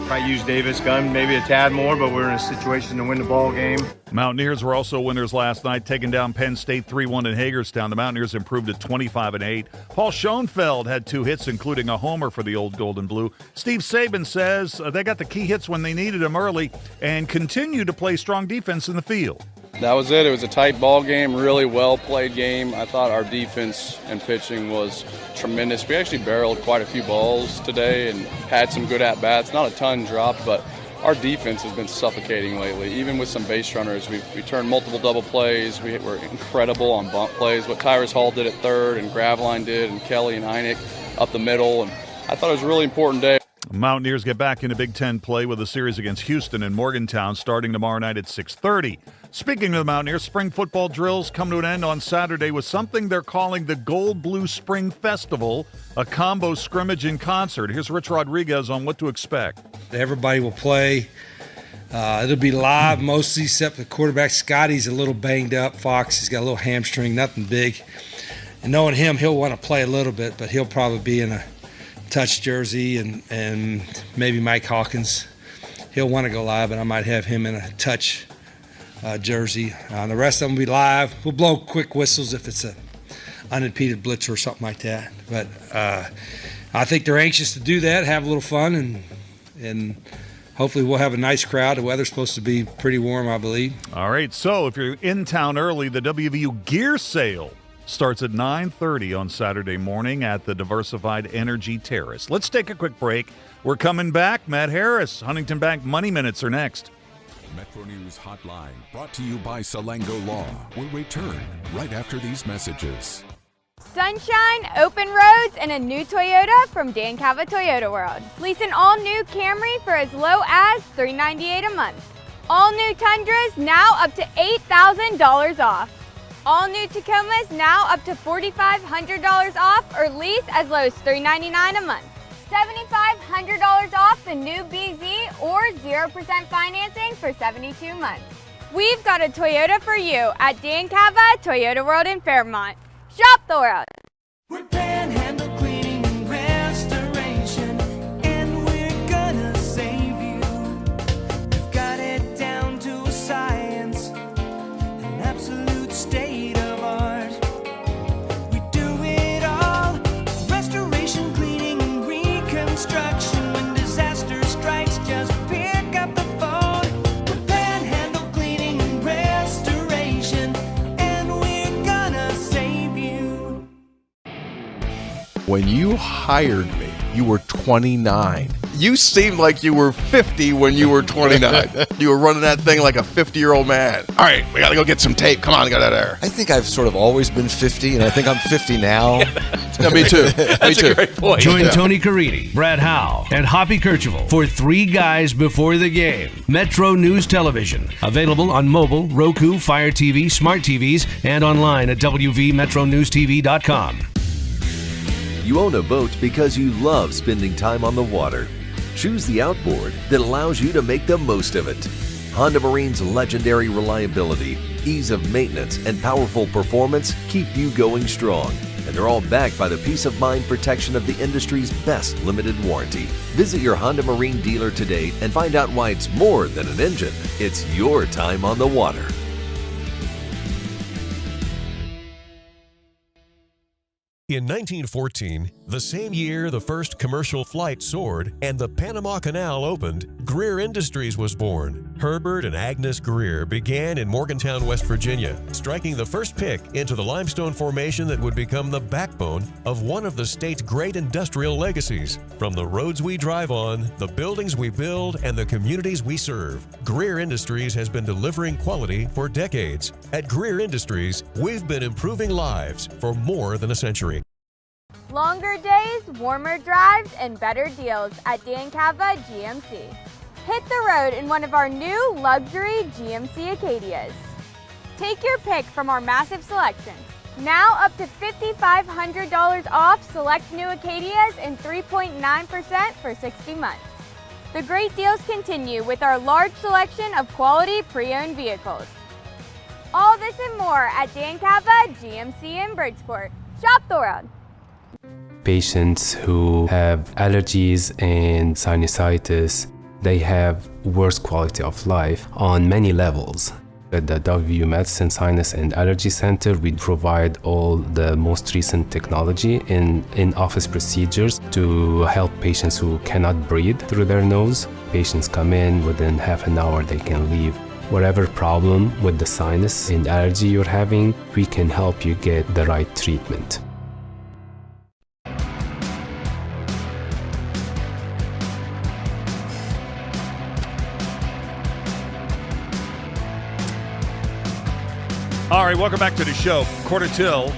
Probably use Davis Gunn maybe a tad more, but we're in a situation to win the ball game. Mountaineers were also winners last night, taking down Penn State 3-1 in Hagerstown. The Mountaineers improved to 25-8. Paul Schoenfeld had 2 hits, including a homer for the old Gold and Blue. Steve Saban says they got the key hits when they needed them early and continue to play strong defense in the field. That was it. It was a tight ball game, really well-played game. I thought our defense and pitching was tremendous. We actually barreled quite a few balls today and had some good at-bats. Not a ton dropped, but our defense has been suffocating lately. Even with some base runners, we turned multiple double plays. We were incredible on bunt plays. What Tyrus Hall did at third and Graveline did and Kelly and Heineck up the middle. And I thought it was a really important day. Mountaineers get back into Big Ten play with a series against Houston and Morgantown starting tomorrow night at 6:30. Speaking of the Mountaineers, spring football drills come to an end on Saturday with something they're calling the Gold Blue Spring Festival, a combo scrimmage in concert. Here's Rich Rodriguez on what to expect. Everybody will play. It'll be live mostly, except the quarterback. Scotty's a little banged up. Fox, he's got a little hamstring, nothing big. And knowing him, he'll want to play a little bit, but he'll probably be in a touch jersey, and maybe Mike Hawkins. He'll want to go live, but I might have him in a touch jersey. The rest of them will be live. We'll blow quick whistles if it's a unimpeded blitzer or something like that. But I think they're anxious to do that, have a little fun, and hopefully we'll have a nice crowd. The weather's supposed to be pretty warm, I believe. All right, so if you're in town early, the WVU Gear Sale starts at 9:30 on Saturday morning at the Diversified Energy Terrace. Let's take a quick break. We're coming back. Matt Harris, Huntington Bank Money Minutes are next. Metro News Hotline, brought to you by Salango Law, will return right after these messages. Sunshine, open roads, and a new Toyota from Dan Cava Toyota World. Lease an all-new Camry for as low as $398 a month. All new Tundras now up to $8,000 off. All new Tacomas now up to $4,500 off, or lease as low as $399 a month. $7,500 off the new BZ or 0% financing for 72 months. We've got a Toyota for you at Dan Cava Toyota World in Fairmont. Shop the world. We're Panhandle Cleaning and Restoration, and we're gonna save you. We've got it down to a science, an absolute state of art. We do it all, restoration, cleaning, and reconstruction. When disaster strikes, just pick up the phone. We're Panhandle Cleaning and Restoration, and we're gonna save you. When you hired me, you were 29. You seemed like you were 50 when you were 29. You were running that thing like a 50-year-old man. All right, we got to go get some tape. Come on, get out of there. I think I've sort of always been 50, and I think I'm 50 now. Yeah, me too. That's a great point. Join Tony Carini, Brad Howe, and Hoppy Kercheval for Three Guys Before the Game. Metro News Television. Available on mobile, Roku, Fire TV, smart TVs, and online at WVMetroNewsTV.com. You own a boat because you love spending time on the water. Choose the outboard that allows you to make the most of it. Honda Marine's legendary reliability, ease of maintenance, and powerful performance keep you going strong. And they're all backed by the peace of mind protection of the industry's best limited warranty. Visit your Honda Marine dealer today and find out why it's more than an engine. It's your time on the water. In 1914, the same year the first commercial flight soared and the Panama Canal opened, Greer Industries was born. Herbert and Agnes Greer began in Morgantown, West Virginia, striking the first pick into the limestone formation that would become the backbone of one of the state's great industrial legacies. From the roads we drive on, the buildings we build, and the communities we serve, Greer Industries has been delivering quality for decades. At Greer Industries, we've been improving lives for more than a century. Longer days, warmer drives, and better deals at Dan Cava GMC. Hit the road in one of our new luxury GMC Acadias. Take your pick from our massive selection. Now up to $5,500 off select new Acadias and 3.9% for 60 months. The great deals continue with our large selection of quality pre-owned vehicles. All this and more at Dan Cava GMC in Bridgeport. Shop the world. Patients who have allergies and sinusitis, they have worse quality of life on many levels. At the WVU Medicine Sinus and Allergy Center, we provide all the most recent technology in office procedures to help patients who cannot breathe through their nose. Patients come in, within half an hour they can leave. Whatever problem with the sinus and allergy you're having, we can help you get the right treatment. All right, welcome back to the show. Quarter till.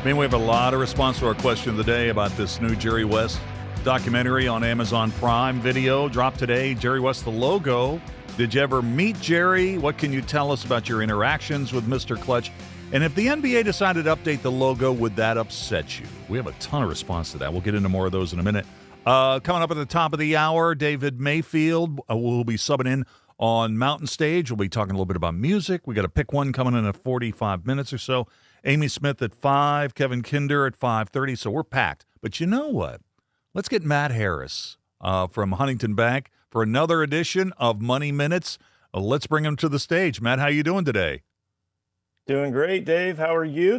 We have a lot of response to our question of the day about this new Jerry West documentary on Amazon Prime Video. Dropped today. Jerry West, the logo. Did you ever meet Jerry? What can you tell us about your interactions with Mr. Clutch? And if the NBA decided to update the logo, would that upset you? We have a ton of response to that. We'll get into more of those in a minute. Coming up at the top of the hour, David Mayfield will be subbing in on Mountain Stage. We'll be talking a little bit about music. We got a pick one coming in at 45 minutes or so. Amy Smith at 5, Kevin Kinder at 5:30. So we're packed. But you know what? Let's get Matt Harris from Huntington Bank for another edition of Money Minutes. Let's bring him to the stage. Matt, how you doing today? Doing great, Dave. How are you?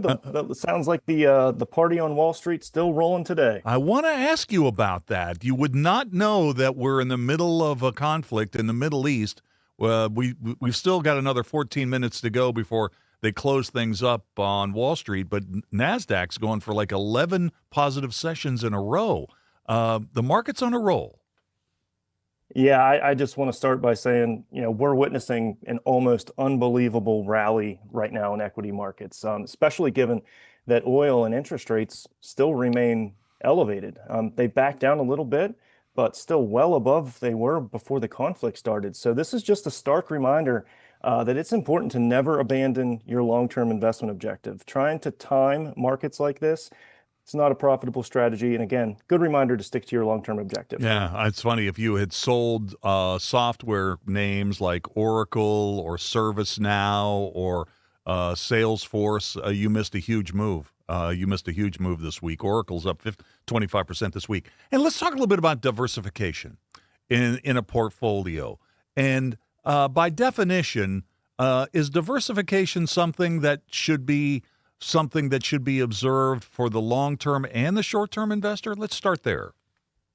Sounds like the party on Wall Street still rolling today. I want to ask you about that. You would not know that we're in the middle of a conflict in the Middle East. We've still got another 14 minutes to go before they close things up on Wall Street, but NASDAQ's going for like 11 positive sessions in a row. The market's on a roll. Yeah, I just want to start by saying, we're witnessing an almost unbelievable rally right now in equity markets, especially given that oil and interest rates still remain elevated. They backed down a little bit, but still well above they were before the conflict started. So this is just a stark reminder that it's important to never abandon your long-term investment objective. Trying to time markets like this, it's not a profitable strategy. And again, good reminder to stick to your long-term objective. Yeah, it's funny. If you had sold software names like Oracle or ServiceNow or Salesforce, you missed a huge move. You missed a huge move this week. Oracle's up 25% this week. And let's talk a little bit about diversification in a portfolio. And by definition, is diversification something that should be observed for the long-term and the short-term investor? Let's start there.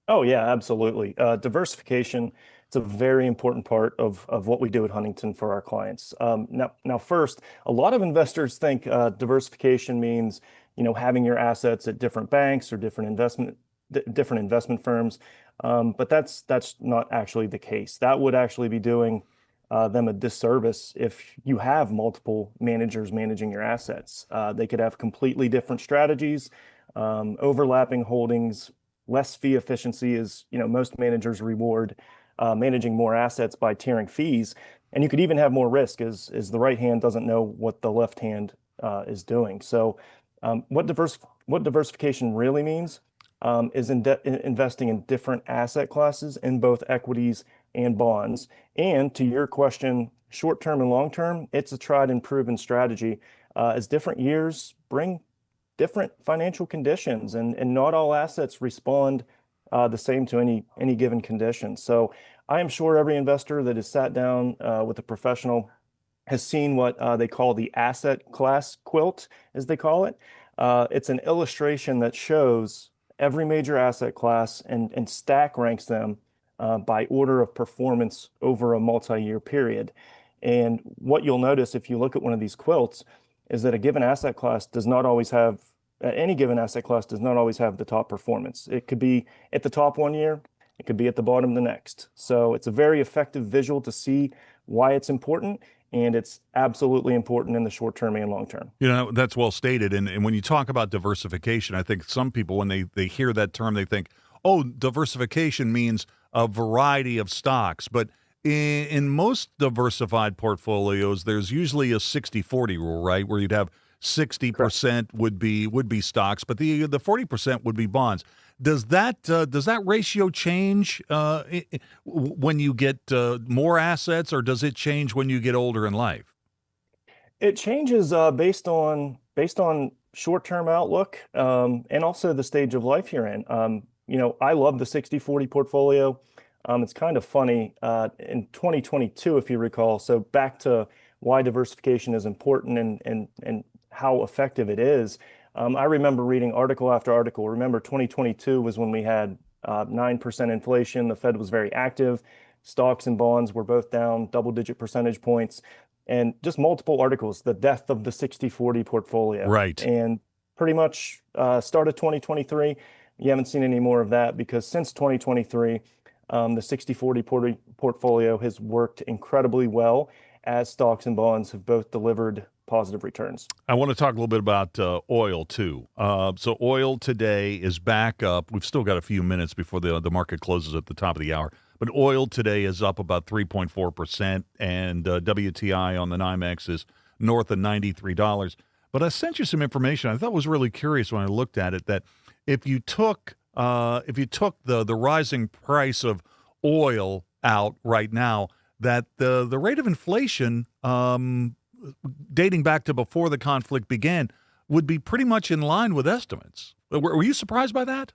Oh, yeah, absolutely. Diversification, it's a very important part of what we do at Huntington for our clients. Now, first, a lot of investors think diversification means, having your assets at different banks or different investment firms, but that's not actually the case. That would actually be doing them a disservice if you have multiple managers managing your assets. They could have completely different strategies. overlapping holdings, less fee efficiency is, most managers reward managing more assets by tiering fees. And you could even have more risk as the right hand doesn't know what the left hand is doing. So what diversification really means is investing in different asset classes in both equities and bonds. And to your question, short-term and long-term, it's a tried and proven strategy as different years bring different financial conditions, and not all assets respond the same to any given condition. So I am sure every investor that has sat down with a professional has seen what they call the asset class quilt, as they call it. It's an illustration that shows every major asset class and stack ranks them by order of performance over a multi-year period. And what you'll notice if you look at one of these quilts is that a given asset class does not always have any given asset class does not always have the top performance. It could be at the top one year, it could be at the bottom the next. So it's a very effective visual to see why it's important, and it's absolutely important in the short term and long term. That's well stated. And when you talk about diversification, I think some people, when they hear that term, they think, oh, diversification means a variety of stocks. But in most diversified portfolios, there's usually a 60-40 rule, right, where you'd have 60% would be stocks, but the 40% would be bonds. Does that ratio change when you get more assets, or does it change when you get older in life? It changes based on short-term outlook and also the stage of life you're in. I love the 60-40 portfolio. It's kind of funny in 2022, if you recall. So back to why diversification is important and how effective it is. I remember reading article after article. Remember, 2022 was when we had 9% inflation. The Fed was very active. Stocks and bonds were both down double-digit percentage points. And just multiple articles, the death of the 60-40 portfolio. Right. And pretty much start of 2023, you haven't seen any more of that, because since 2023, the 60-40 portfolio has worked incredibly well as stocks and bonds have both delivered positive returns. I want to talk a little bit about oil, too. So oil today is back up. We've still got a few minutes before the market closes at the top of the hour. But oil today is up about 3.4%, and WTI on the NYMEX is north of $93. But I sent you some information I thought was really curious when I looked at it, that if you took the rising price of oil out right now, that the rate of inflation dating back to before the conflict began would be pretty much in line with estimates. Were you surprised by that?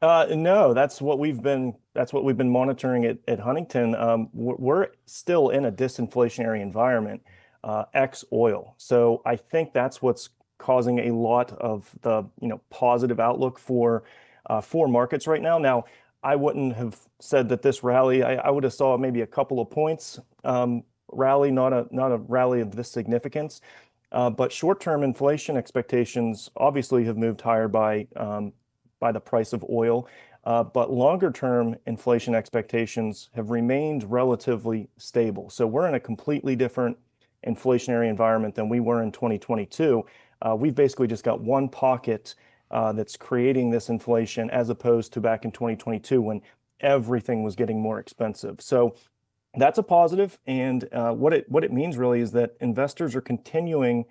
No, that's what we've been monitoring at Huntington. We're still in a disinflationary environment, ex oil. So I think that's what's causing a lot of the positive outlook for markets right now. Now, I wouldn't have said that this rally. I would have saw maybe a couple of points rally, not a rally of this significance. But short-term inflation expectations obviously have moved higher by the price of oil. But longer-term inflation expectations have remained relatively stable. So we're in a completely different inflationary environment than we were in 2022. We've basically just got one pocket that's creating this inflation, as opposed to back in 2022 when everything was getting more expensive. So that's a positive. And what it means really is that investors are continuing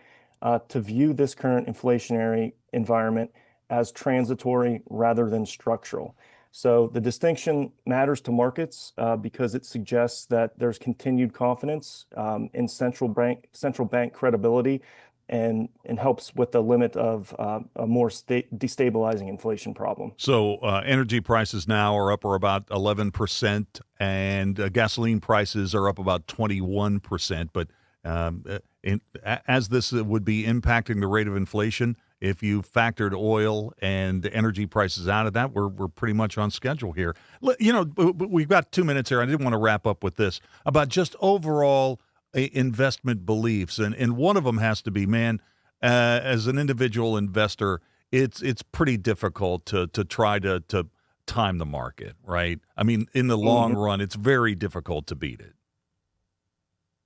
to view this current inflationary environment as transitory rather than structural. So the distinction matters to markets because it suggests that there's continued confidence in central bank credibility, and helps with the limit of a more destabilizing inflation problem. So energy prices now are up or about 11%, and gasoline prices are up about 21%. But as this would be impacting the rate of inflation, if you factored oil and energy prices out of that, we're pretty much on schedule here. We've got 2 minutes here. I didn't want to wrap up with this about just overall investment beliefs, and one of them has to be, as an individual investor, it's pretty difficult to try to time the market, right? I mean, in the long run, it's very difficult to beat it.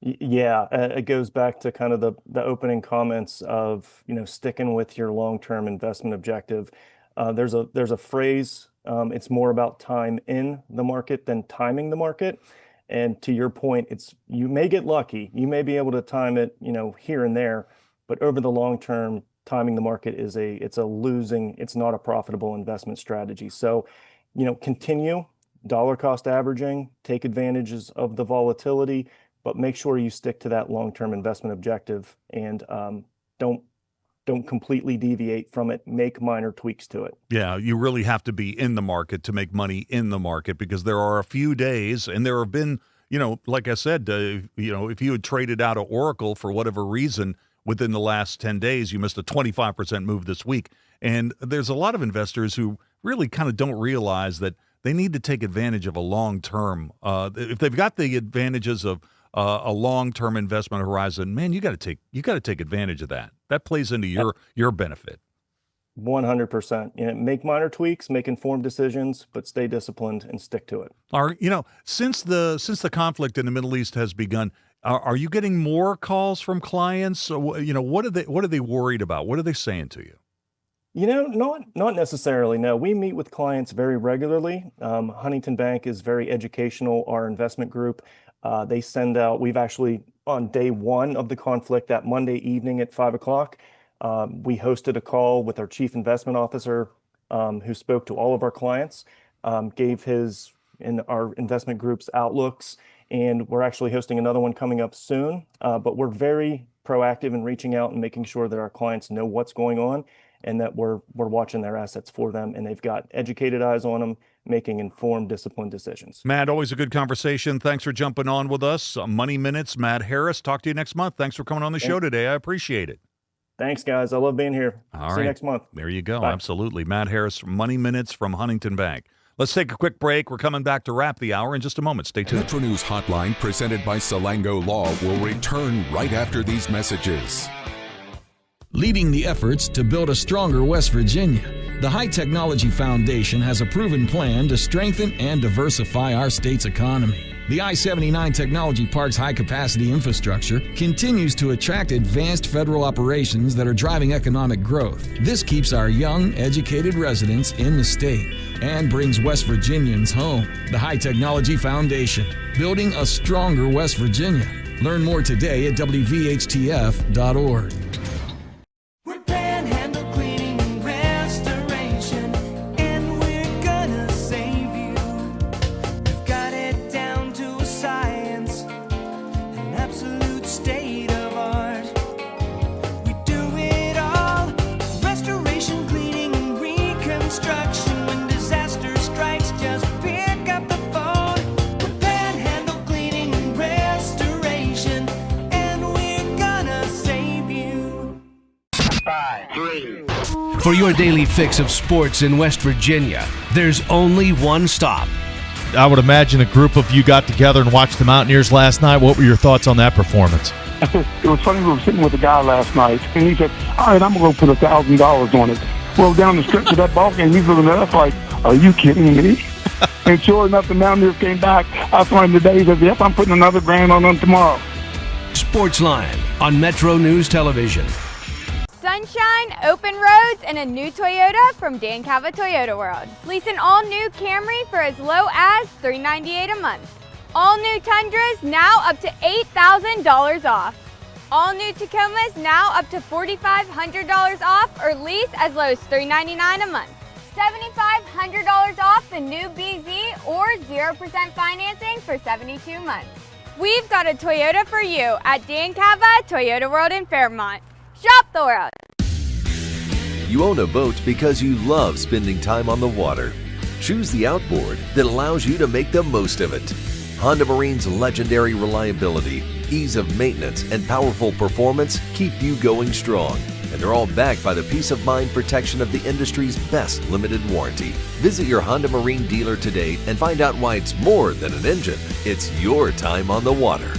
Yeah, it goes back to kind of the opening comments of, sticking with your long-term investment objective. There's a phrase, it's more about time in the market than timing the market. And to your point, you may get lucky. You may be able to time it, here and there, but over the long term, timing the market it's not a profitable investment strategy. So, continue dollar cost averaging, take advantages of the volatility, but make sure you stick to that long-term investment objective and don't completely deviate from it. Make minor tweaks to it. Yeah, you really have to be in the market to make money in the market, because there are a few days, and there have been, like I said, if you had traded out of Oracle for whatever reason within the last 10 days, you missed a 25% move this week. And there's a lot of investors who really kind of don't realize that they need to take advantage of a long-term. If they've got the advantages of a long-term investment horizon, man, you got to take advantage of that. That plays into your benefit. 100%. Make minor tweaks, make informed decisions, but stay disciplined and stick to it. Since the conflict in the Middle East has begun, are you getting more calls from clients? What are they worried about? What are they saying to you? Not necessarily. No, we meet with clients very regularly. Huntington Bank is very educational. Our investment group, they send out. We've actually, on day one of the conflict, that Monday evening at 5:00, we hosted a call with our chief investment officer, who spoke to all of our clients, gave his and our investment group's outlooks, and we're actually hosting another one coming up soon. But we're very proactive in reaching out and making sure that our clients know what's going on, and that we're watching their assets for them, and they've got educated eyes on them, making informed, disciplined decisions. Matt, always a good conversation. Thanks for jumping on with us. Money Minutes, Matt Harris. Talk to you next month. Thanks for coming on the show today. I appreciate it. Thanks, guys. I love being here. See you next month. There you go. Bye. Absolutely. Matt Harris, Money Minutes from Huntington Bank. Let's take a quick break. We're coming back to wrap the hour in just a moment. Stay tuned. Metro News Hotline, presented by Salango Law, will return right after these messages. Leading the efforts to build a stronger West Virginia, the High Technology Foundation has a proven plan to strengthen and diversify our state's economy. The I-79 Technology Park's high-capacity infrastructure continues to attract advanced federal operations that are driving economic growth. This keeps our young, educated residents in the state and brings West Virginians home. The High Technology Foundation, building a stronger West Virginia. Learn more today at WVHTF.org. For your daily fix of sports in West Virginia, there's only one stop. I would imagine a group of you got together and watched the Mountaineers last night. What were your thoughts on that performance? It was funny, we were sitting with a guy last night, and he said, all right, I'm going to go put $1,000 on it. Well, down the stretch of that ball game, he's looking at us like, are you kidding me? And sure enough, the Mountaineers came back. I saw him today. He said, yep, I'm putting another $1,000 on them tomorrow. Sportsline on Metro News Television. Sunshine, open roads, and a new Toyota from Dan Cava Toyota World. Lease an all-new Camry for as low as $398 a month. All new Tundras now up to $8,000 off. All new Tacomas now up to $4,500 off, or lease as low as $399 a month. $7,500 off the new BZ or 0% financing for 72 months. We've got a Toyota for you at Dan Cava Toyota World in Fairmont. Shop the world. You own a boat because you love spending time on the water. Choose the outboard that allows you to make the most of it. Honda Marine's legendary reliability, ease of maintenance, and powerful performance keep you going strong. And they're all backed by the peace of mind protection of the industry's best limited warranty. Visit your Honda Marine dealer today and find out why it's more than an engine. It's your time on the water.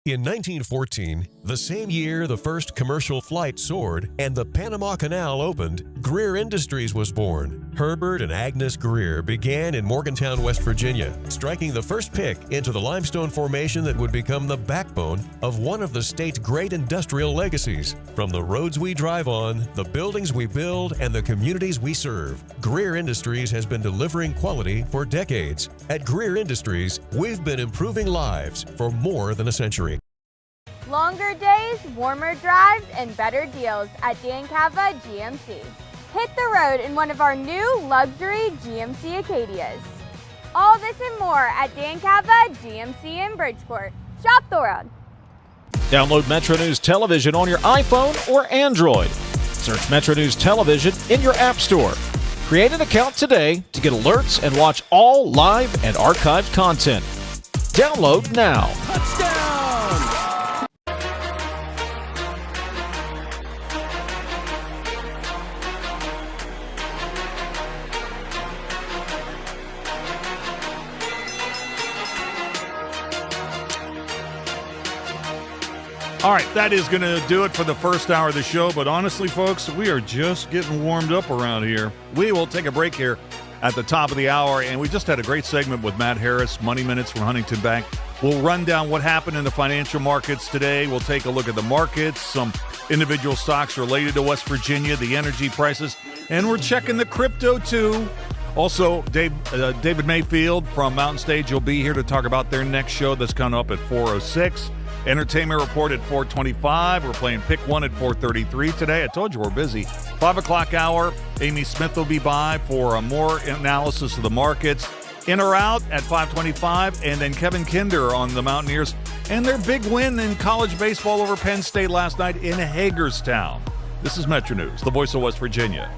In 1914, the same year the first commercial flight soared and the Panama Canal opened, Greer Industries was born. Herbert and Agnes Greer began in Morgantown, West Virginia, striking the first pick into the limestone formation that would become the backbone of one of the state's great industrial legacies. From the roads we drive on, the buildings we build, and the communities we serve, Greer Industries has been delivering quality for decades. At Greer Industries, we've been improving lives for more than a century. Longer days, warmer drives, and better deals at Dan Cava GMC. Hit the road in one of our new luxury GMC Acadias. All this and more at Dan Cava GMC in Bridgeport. Shop the world. Download Metro News Television on your iPhone or Android. Search Metro News Television in your app store. Create an account today to get alerts and watch all live and archived content. Download now. All right, that is going to do it for the first hour of the show. But honestly, folks, we are just getting warmed up around here. We will take a break here at the top of the hour. And we just had a great segment with Matt Harris, Money Minutes from Huntington Bank. We'll run down what happened in the financial markets today. We'll take a look at the markets, some individual stocks related to West Virginia, the energy prices. And we're checking the crypto, too. Also, David Mayfield from Mountain Stage will be here to talk about their next show that's coming up at 4:06. Entertainment Report at 4:25. We're playing Pick One at 4:33 today. I told you we're busy. 5 o'clock hour, Amy Smith will be by for more analysis of the markets. In or out at 5:25, and then Kevin Kinder on the Mountaineers and their big win in college baseball over Penn State last night in Hagerstown. This is Metro News, the voice of West Virginia.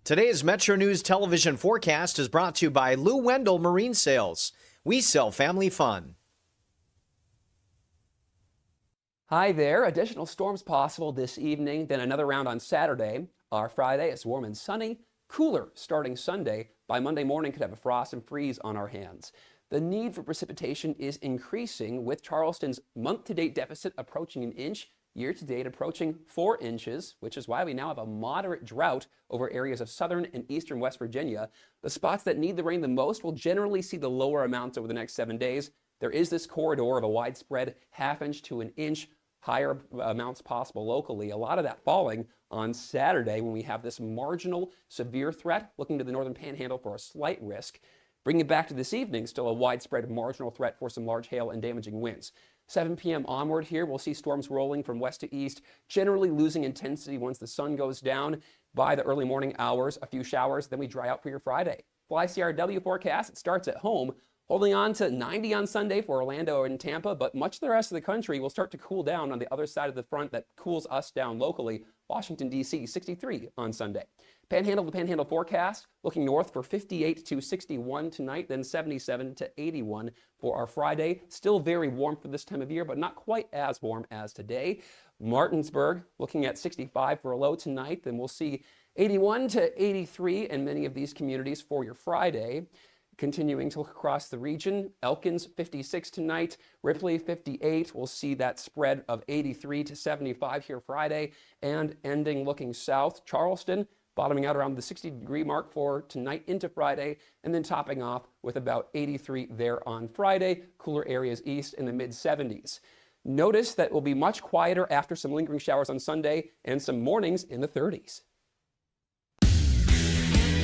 Today's Metro News television forecast is brought to you by Lou Wendell Marine Sales. We sell family fun. Hi there. Additional storms possible this evening, then another round on Saturday. Our Friday is warm and sunny, cooler starting Sunday. By Monday morning, could have a frost and freeze on our hands. The need for precipitation is increasing, with Charleston's month-to-date deficit approaching an inch, year-to-date approaching 4 inches, which is why we now have a moderate drought over areas of southern and eastern West Virginia. The spots that need the rain the most will generally see the lower amounts over the next 7 days. There is this corridor of a widespread ½ inch to an inch, higher amounts possible locally. A lot of that falling on Saturday when we have this marginal severe threat looking to the northern panhandle for a slight risk. Bringing it back to this evening, still a widespread marginal threat for some large hail and damaging winds. 7 p.m. onward here, we'll see storms rolling from west to east, generally losing intensity once the sun goes down. By the early morning hours, a few showers, then we dry out for your Friday. Fly CRW forecast, it starts at home, holding on to 90 on Sunday for Orlando and Tampa, but much of the rest of the country will start to cool down on the other side of the front that cools us down locally. Washington, D.C., 63 on Sunday. Panhandle to panhandle forecast, looking north for 58 to 61 tonight, then 77 to 81 for our Friday. Still very warm for this time of year, but not quite as warm as today. Martinsburg, looking at 65 for a low tonight, then we'll see 81 to 83 in many of these communities for your Friday. Continuing to look across the region, Elkins 56 tonight, Ripley 58. We'll see that spread of 83 to 75 here Friday, and ending looking south, Charleston bottoming out around the 60-degree mark for tonight into Friday, and then topping off with about 83 there on Friday. Cooler areas east in the mid-70s. Notice that it will be much quieter after some lingering showers on Sunday and some mornings in the 30s.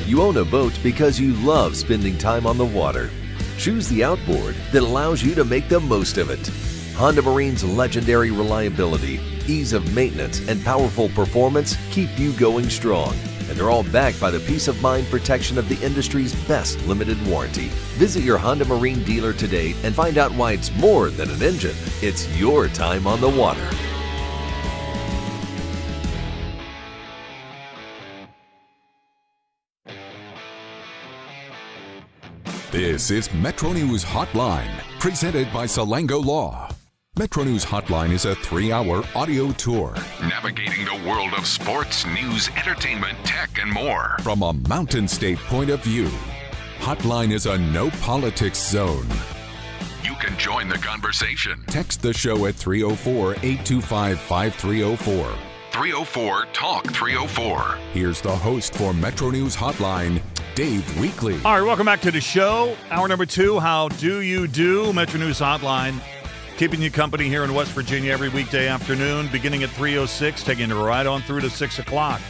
You own a boat because you love spending time on the water. Choose the outboard that allows you to make the most of it. Honda Marine's legendary reliability, ease of maintenance, and powerful performance keep you going strong. And they're all backed by the peace of mind protection of the industry's best limited warranty. Visit your Honda Marine dealer today and find out why it's more than an engine. It's your time on the water. This is Metro News Hotline, presented by Salango Law. Metro News Hotline is a 3-hour audio tour navigating the world of sports, news, entertainment, tech, and more from a Mountain State point of view. Hotline is a no politics zone. You can join the conversation. Text the show at 304-825-5304. 304-TALK-304. Here's the host for Metro News Hotline, Dave Weekley. All right, welcome back to the show. Hour number 2, How Do You Do? Metro News Hotline, keeping you company here in West Virginia every weekday afternoon, beginning at 3:06, taking you right on through to 6 o'clock.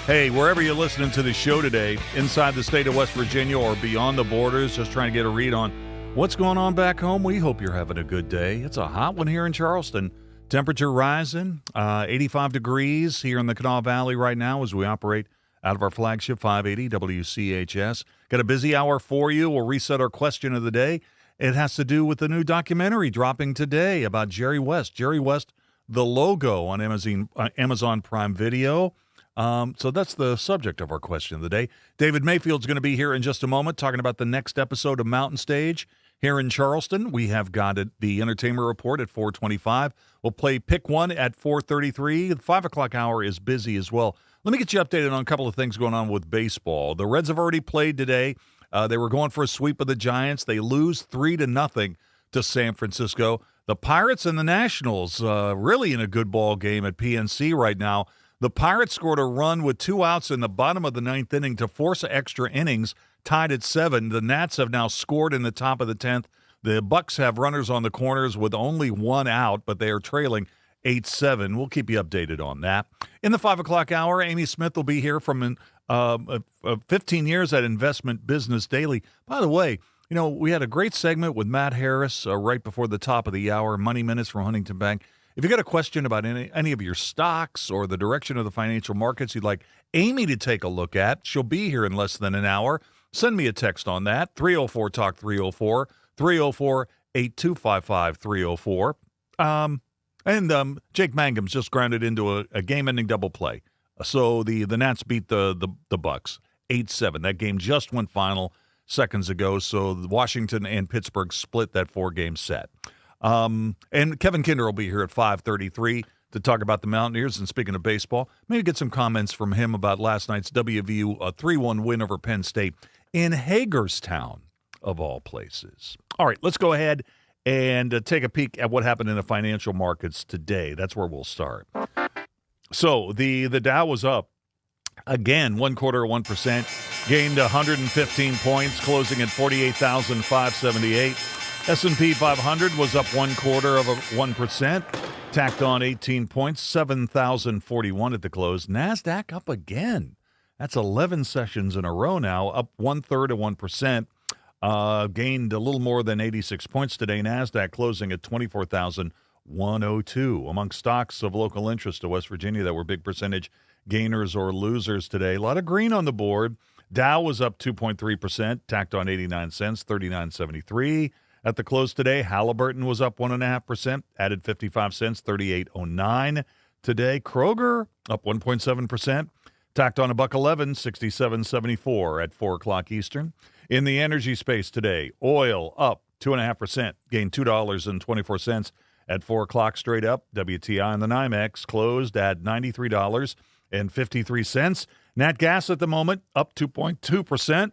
Hey, wherever you're listening to the show today, inside the state of West Virginia or beyond the borders, just trying to get a read on what's going on back home, we hope you're having a good day. It's a hot one here in Charleston. Temperature rising, 85 degrees here in the Kanawha Valley right now as we operate out of our flagship 580 WCHS. Got a busy hour for you. We'll reset our question of the day. It has to do with the new documentary dropping today about Jerry West. Jerry West, the logo on Amazon Prime Video. So that's the subject of our question of the day. David Mayfield's going to be here in just a moment talking about the next episode of Mountain Stage. Here in Charleston, we have got the Entertainment Report at 4:25. We'll play Pick One at 4:33. The 5 o'clock hour is busy as well. Let me get you updated on a couple of things going on with baseball. The Reds have already played today. They were going for a sweep of the Giants. They lose 3-0 to San Francisco. The Pirates and the Nationals really in a good ball game at PNC right now. The Pirates scored a run with 2 outs in the bottom of the 9th inning to force extra innings, tied at 7. The Nats have now scored in the top of the 10th. The Bucks have runners on the corners with only 1 out, but they are trailing 8-7. We'll keep you updated on that. In the 5 o'clock hour, Amy Smith will be here from 15 years at Investment Business Daily. By the way, you know, we had a great segment with Matt Harris right before the top of the hour, Money Minutes from Huntington Bank. If you got a question about any of your stocks or the direction of the financial markets you'd like Amy to take a look at, she'll be here in less than an hour. Send me a text on that, 304-TALK-304, 304-8255-304. Jake Mangum's just grounded into a game-ending double play. So the Nats beat the Bucks 8-7. That game just went final seconds ago, so Washington and Pittsburgh split that 4-game set. And Kevin Kinder will be here at 5:33 to talk about the Mountaineers. And speaking of baseball, maybe get some comments from him about last night's WVU 3-1 win over Penn State in Hagerstown, of all places. All right, let's go ahead and take a peek at what happened in the financial markets today. That's where we'll start. So the Dow was up again, 1/4% of 1%, gained 115 points, closing at 48,578. S&P 500 was up 1/4%, tacked on 18 points, 7,041 at the close. NASDAQ up again. That's 11 sessions in a row now, up 1/3 of 1%. Gained a little more than 86 points today. NASDAQ closing at 24,102. Among stocks of local interest to West Virginia that were big percentage gainers or losers today. A lot of green on the board. Dow was up 2.3%, tacked on 89 cents, 39.73. At the close today, Halliburton was up 1.5%, added 55 cents, 38.09. Today, Kroger up 1.7%, tacked on $1.11, 67.74 at 4 o'clock Eastern. In the energy space today, oil up 2.5%, gained $2.24 at 4 o'clock straight up. WTI and the NYMEX closed at $93.53. Nat gas at the moment up 2.2%,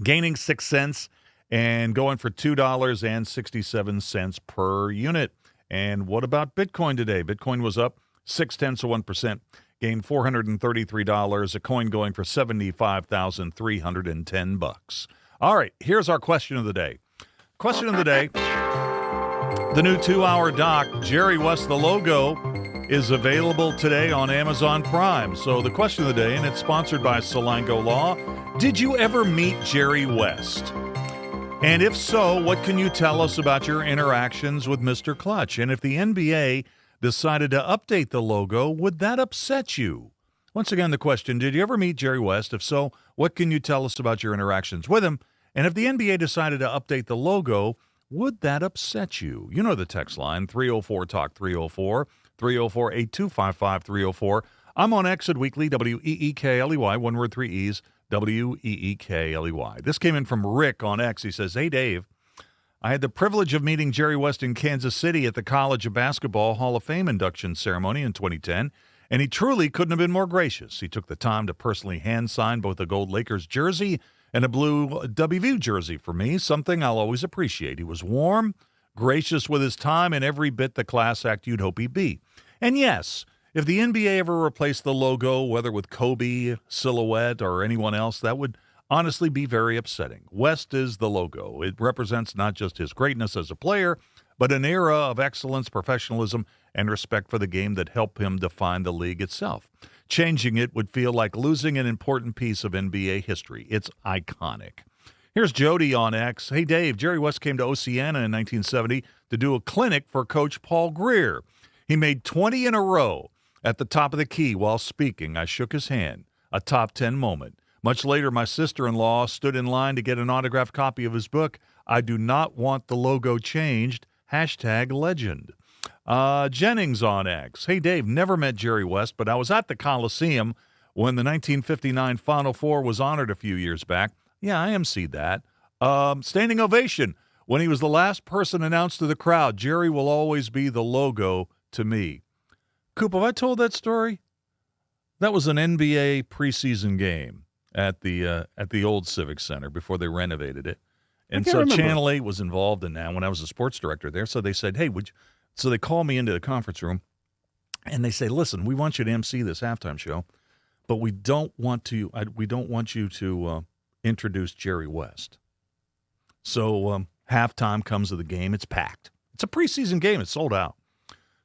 gaining 6 cents and going for $2.67 per unit. And what about Bitcoin today? Bitcoin was up 0.6 of 1%. Gained $433, a coin going for $75,310. All right, here's our question of the day. Question of the day, the new 2-hour doc, Jerry West, the logo, is available today on Amazon Prime. So the question of the day, and it's sponsored by Salango Law, did you ever meet Jerry West? And if so, what can you tell us about your interactions with Mr. Clutch? And if the NBA decided to update the logo, would that upset you? Once again, the question, did you ever meet Jerry West? If so, what can you tell us about your interactions with him? And if the NBA decided to update the logo, would that upset you? You know the text line, 304-TALK, 304-304-8255, 304. I'm on X at Weekly, WEEKLEY, one word, 3 E's, WEEKLEY. This came in from Rick on X. He says, hey, Dave, I had the privilege of meeting Jerry West in Kansas City at the College of Basketball Hall of Fame induction ceremony in 2010, and he truly couldn't have been more gracious. He took the time to personally hand-sign both a gold Lakers jersey and a blue WVU jersey for me, something I'll always appreciate. He was warm, gracious with his time, and every bit the class act you'd hope he'd be. And yes, if the NBA ever replaced the logo, whether with Kobe, Silhouette, or anyone else, that would honestly be very upsetting. West is the logo. It represents not just his greatness as a player, but an era of excellence, professionalism, and respect for the game that helped him define the league itself. Changing it would feel like losing an important piece of NBA history. It's iconic. Here's Jody on X. Hey, Dave, Jerry West came to Oceana in 1970 to do a clinic for Coach Paul Greer. He made 20 in a row at the top of the key while speaking. I shook his hand, a top 10 moment. Much later, my sister-in-law stood in line to get an autographed copy of his book, I Do Not Want the Logo Changed, #legend. Jennings on X. Hey, Dave, never met Jerry West, but I was at the Coliseum when the 1959 Final Four was honored a few years back. Yeah, I emceed that. Standing ovation when he was the last person announced to the crowd, Jerry will always be the logo to me. Coop, have I told that story? That was an NBA preseason game at the old Civic Center before they renovated it. And so remember. Channel 8 was involved in that when I was a sports director there. So they said, hey, so they called me into the conference room and they say, listen, we want you to MC this halftime show, but we don't want you to introduce Jerry West. So halftime comes of the game. It's packed. It's a preseason game. It's sold out.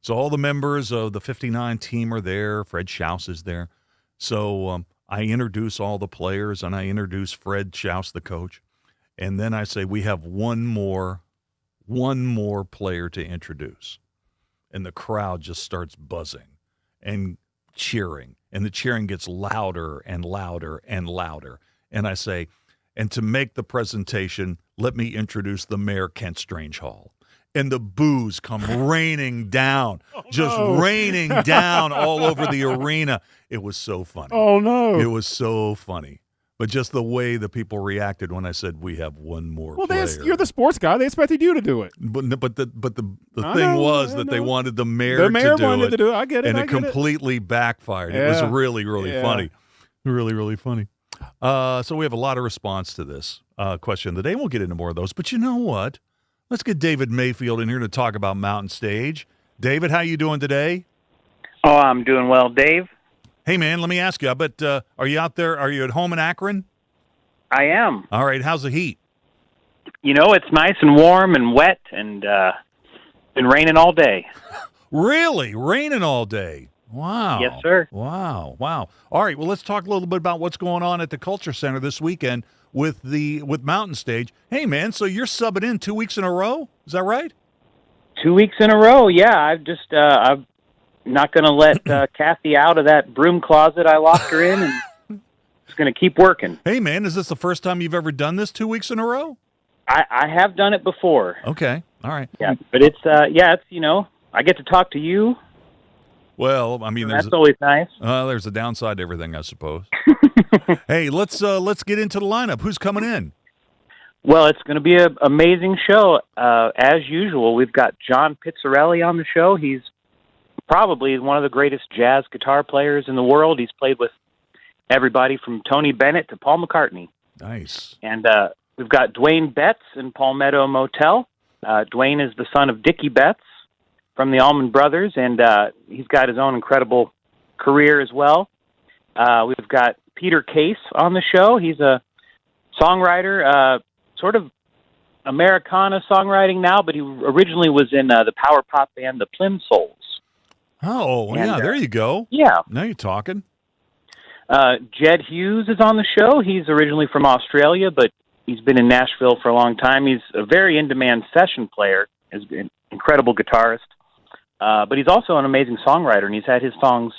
So all the members of the 59 team are there. Fred Schaus is there. So I introduce all the players, and I introduce Fred Schaus, the coach. And then I say, we have one more player to introduce. And the crowd just starts buzzing and cheering. And the cheering gets louder and louder and louder. And I say, and to make the presentation, let me introduce the Mayor, Kent Strangehall. and the boos come raining down, raining down all over the arena. It was so funny. Oh, no. It was so funny. But just the way the people reacted when I said we have one more player. You're the sports guy. They expected you to do it. But the thing was that they wanted the mayor to do it. The mayor wanted to do it. I get it. And I it get completely backfired. Yeah. It was really, really Yeah. funny. Really, really funny. So we have a lot of response to this question of the day. We'll get into more of those. But you know what? Let's get David Mayfield in here to talk about Mountain Stage. David, how you doing today? Oh, I'm doing well, Dave. Hey, man, let me ask you. I bet, are you out there? Are you at home in Akron? I am. All right. How's the heat? You know, it's nice and warm and wet, and been raining all day. Really? Raining all day? Wow. Yes, sir. Wow. All right. Well, let's talk a little bit about what's going on at the Culture Center this weekend with Mountain Stage. Hey, man, so you're subbing in 2 weeks in a row? Is that right? 2 weeks in a row, yeah. I'm not going to let Kathy out of that broom closet I locked her in, and just going to keep working. Hey, man, is this the first time you've ever done this 2 weeks in a row? I have done it before. Okay. All right. Yeah, but it's I get to talk to you. Well, I mean, that's always nice. There's a downside to everything, I suppose. Hey, let's get into the lineup. Who's coming in? Well, it's going to be an amazing show. As usual, we've got John Pizzarelli on the show. He's probably one of the greatest jazz guitar players in the world. He's played with everybody from Tony Bennett to Paul McCartney. Nice. And we've got Dwayne Betts in Palmetto Motel. Dwayne is the son of Dickie Betts from the Allman Brothers, and he's got his own incredible career as well. We've got Peter Case on the show. He's a songwriter, sort of Americana songwriting now, but he originally was in the power pop band the Plimsouls. Oh, and, yeah, there you go. Yeah. Now you're talking. Jed Hughes is on the show. He's originally from Australia, but he's been in Nashville for a long time. He's a very in-demand session player, is an incredible guitarist, but he's also an amazing songwriter, and he's had his songs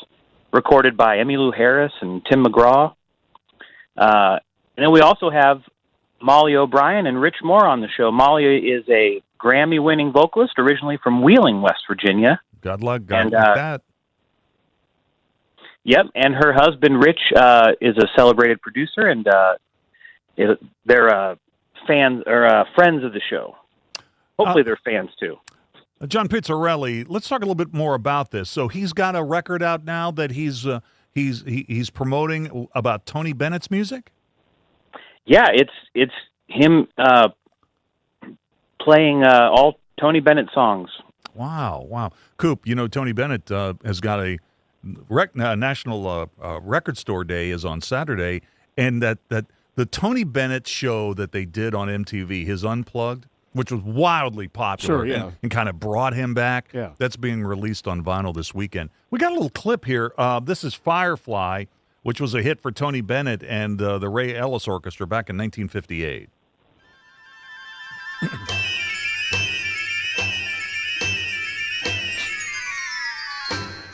recorded by Emmylou Harris and Tim McGraw. And then we also have Molly O'Brien and Rich Moore on the show. Molly is a Grammy-winning vocalist, originally from Wheeling, West Virginia. God luck that. Yep, and her husband, Rich, is a celebrated producer, and they're fans or friends of the show. Hopefully they're fans, too. John Pizzarelli, let's talk a little bit more about this. So he's got a record out now that he's promoting about Tony Bennett's music? Yeah, it's him playing all Tony Bennett songs. Wow. Coop, you know, Tony Bennett has got a National Record Store Day is on Saturday, and that the Tony Bennett show that they did on MTV, his Unplugged, which was wildly popular and kind of brought him back, that's being released on vinyl this weekend. We got a little clip here. This is Firefly, which was a hit for Tony Bennett and the Ray Ellis Orchestra back in 1958.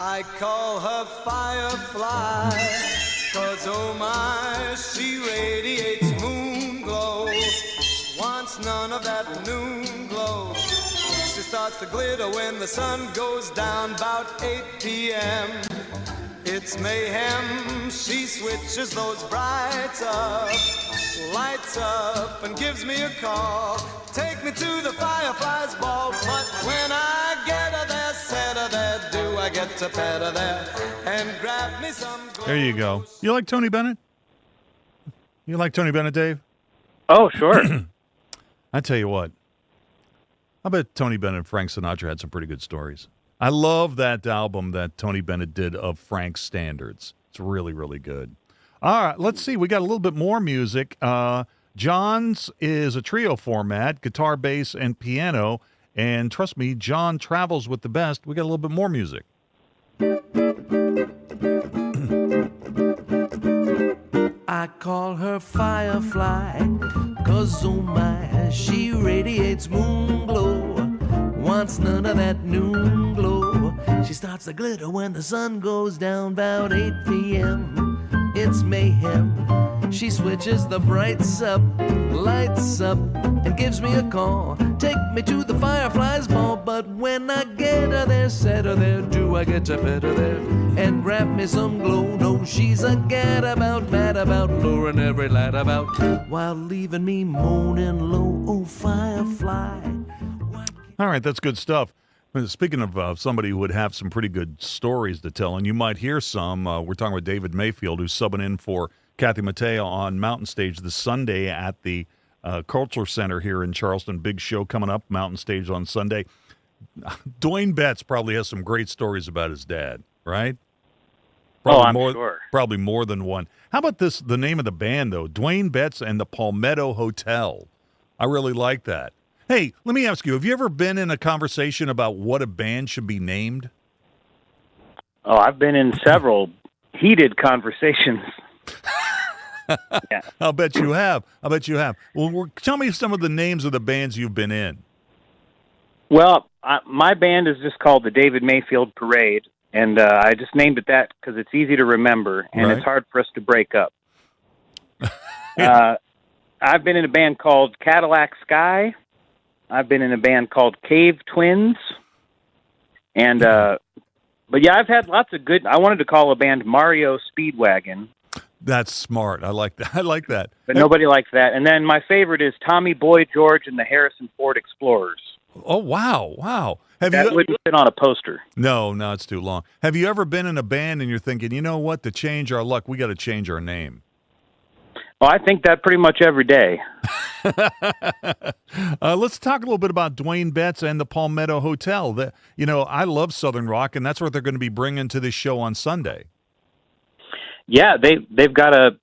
I call her Firefly, 'cause oh my, she radiates moon glow. Wants none of that noon glow. She starts to glitter when the sun goes down about 8 p.m. It's mayhem, she switches those brights up, lights up and gives me a call. Take me to the Firefly's ball, but when I get her there, set her there, do I get to pet her there and grab me some gold. There you go. You like Tony Bennett? You like Tony Bennett, Dave? Oh, sure. I tell you what, I bet Tony Bennett and Frank Sinatra had some pretty good stories. I love that album that Tony Bennett did of Frank's Standards. It's really, really good. All right, let's see. We got a little bit more music. John's is a trio format, guitar, bass, and piano. And trust me, John travels with the best. We got a little bit more music. I call her Firefly, 'cause oh my, she radiates moon glow. Wants none of that noon glow. She starts to glitter when the sun goes down about 8 p.m. It's mayhem. She switches the brights up, lights up, and gives me a call. Take me to the Fireflies Ball, but when I get her there, set her there, do I get to pet her there and grab me some glow? No, she's a gadabout, mad about, luring every lad about, while leaving me moaning low. Oh, Firefly. All right, that's good stuff. Speaking of somebody who would have some pretty good stories to tell, and you might hear some, we're talking with David Mayfield, who's subbing in for Kathy Mattea on Mountain Stage this Sunday at the Culture Center here in Charleston. Big show coming up, Mountain Stage on Sunday. Dwayne Betts probably has some great stories about his dad, right? Probably sure. Probably more than one. How about this? The name of the band, though, Dwayne Betts and the Palmetto Hotel. I really like that. Hey, let me ask you, have you ever been in a conversation about what a band should be named? Oh, I've been in several heated conversations. Yeah. I'll bet you have. Well, tell me some of the names of the bands you've been in. Well, my band is just called the David Mayfield Parade, and I just named it that because it's easy to remember, and It's hard for us to break up. I've been in a band called Cadillac Sky. I've been in a band called Cave Twins. And, but yeah, I've had lots of good, I wanted to call a band Mario Speedwagon. That's smart. I like that. But nobody likes that. And then my favorite is Tommy Boy George and the Harrison Ford Explorers. Oh, wow. That wouldn't fit on a poster. No, it's too long. Have you ever been in a band and you're thinking, you know what, to change our luck, we got to change our name? Well, I think that pretty much every day. Let's talk a little bit about Dwayne Betts and the Palmetto Hotel. I love Southern rock, and that's what they're going to be bringing to this show on Sunday. Yeah, they've got a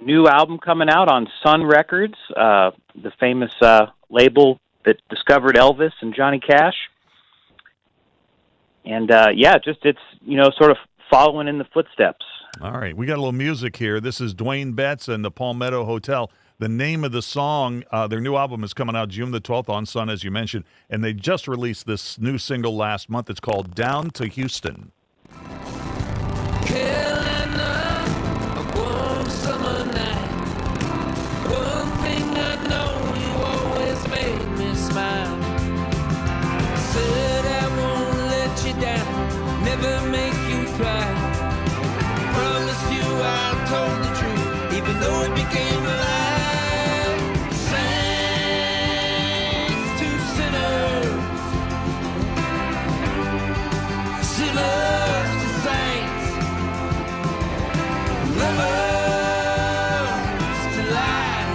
new album coming out on Sun Records, the famous label that discovered Elvis and Johnny Cash. And it's sort of following in the footsteps. All right, we got a little music here. This is Dwayne Betts and the Palmetto Hotel. The name of the song, their new album is coming out June the 12th on Sun, as you mentioned, and they just released this new single last month. It's called Down to Houston. Never make you cry. Promise you I'll tell the truth, even though it became a lie. Saints to sinners, sinners to saints, lovers to lie.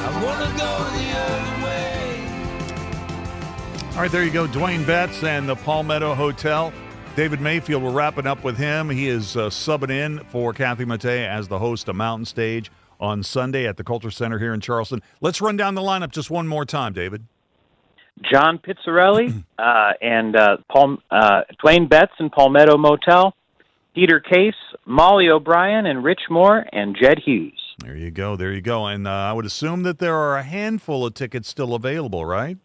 I wanna go the other way. All right, there you go. Dwayne Betts and the Palmetto Hotel. David Mayfield, we're wrapping up with him. He is subbing in for Kathy Mattea as the host of Mountain Stage on Sunday at the Culture Center here in Charleston. Let's run down the lineup just one more time, David. John Pizzarelli and Dwayne Betts and Palmetto Motel, Peter Case, Molly O'Brien, and Rich Moore, and Jed Hughes. There you go. And I would assume that there are a handful of tickets still available, right?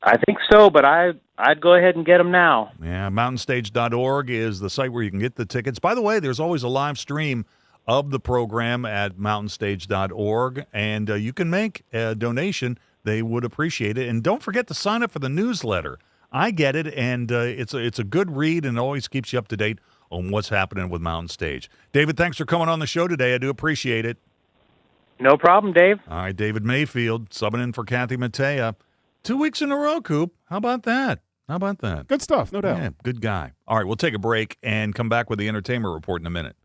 I think so, but I'd go ahead and get them now. Yeah, mountainstage.org is the site where you can get the tickets. By the way, there's always a live stream of the program at mountainstage.org, and you can make a donation. They would appreciate it. And don't forget to sign up for the newsletter. I get it, and it's a good read, and it always keeps you up to date on what's happening with Mountain Stage. David, thanks for coming on the show today. I do appreciate it. No problem, Dave. All right, David Mayfield, subbing in for Kathy Mattea. 2 weeks in a row, Coop. How about that? Good stuff, no doubt. Yeah, good guy. All right, we'll take a break and come back with the entertainment report in a minute.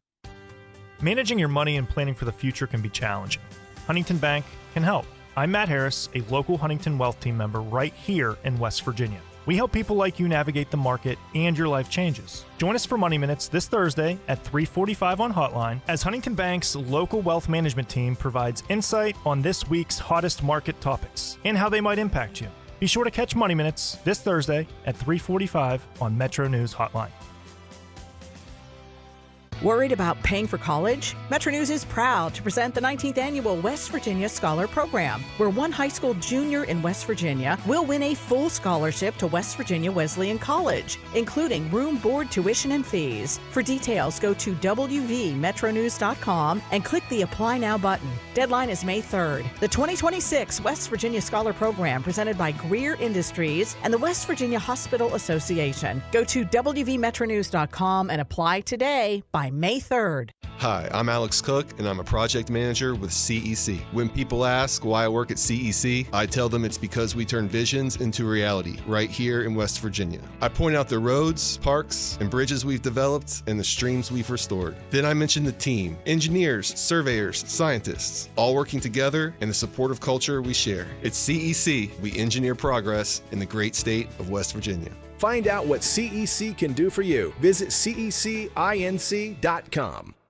Managing your money and planning for the future can be challenging. Huntington Bank can help. I'm Matt Harris, a local Huntington Wealth Team member right here in West Virginia. We help people like you navigate the market and your life changes. Join us for Money Minutes this Thursday at 3:45 on Hotline as Huntington Bank's local wealth management team provides insight on this week's hottest market topics and how they might impact you. Be sure to catch Money Minutes this Thursday at 3:45 on Metro News Hotline. Worried about paying for college? Metro News is proud to present the 19th Annual West Virginia Scholar Program, where one high school junior in West Virginia will win a full scholarship to West Virginia Wesleyan College, including room, board, tuition, and fees. For details, go to WVMetroNews.com and click the Apply Now button. Deadline is May 3rd. The 2026 West Virginia Scholar Program, presented by Greer Industries and the West Virginia Hospital Association. Go to WVMetroNews.com and apply today by May 3rd. Hi, I'm Alex Cook, and I'm a project manager with CEC. When people ask why I work at CEC, I tell them it's because we turn visions into reality right here in West Virginia. I point out the roads, parks, and bridges we've developed and the streams we've restored. Then I mention the team, engineers, surveyors, scientists, all working together and the supportive culture we share. It's CEC, we engineer progress in the great state of West Virginia. Find out what CEC can do for you. Visit cecinc.com.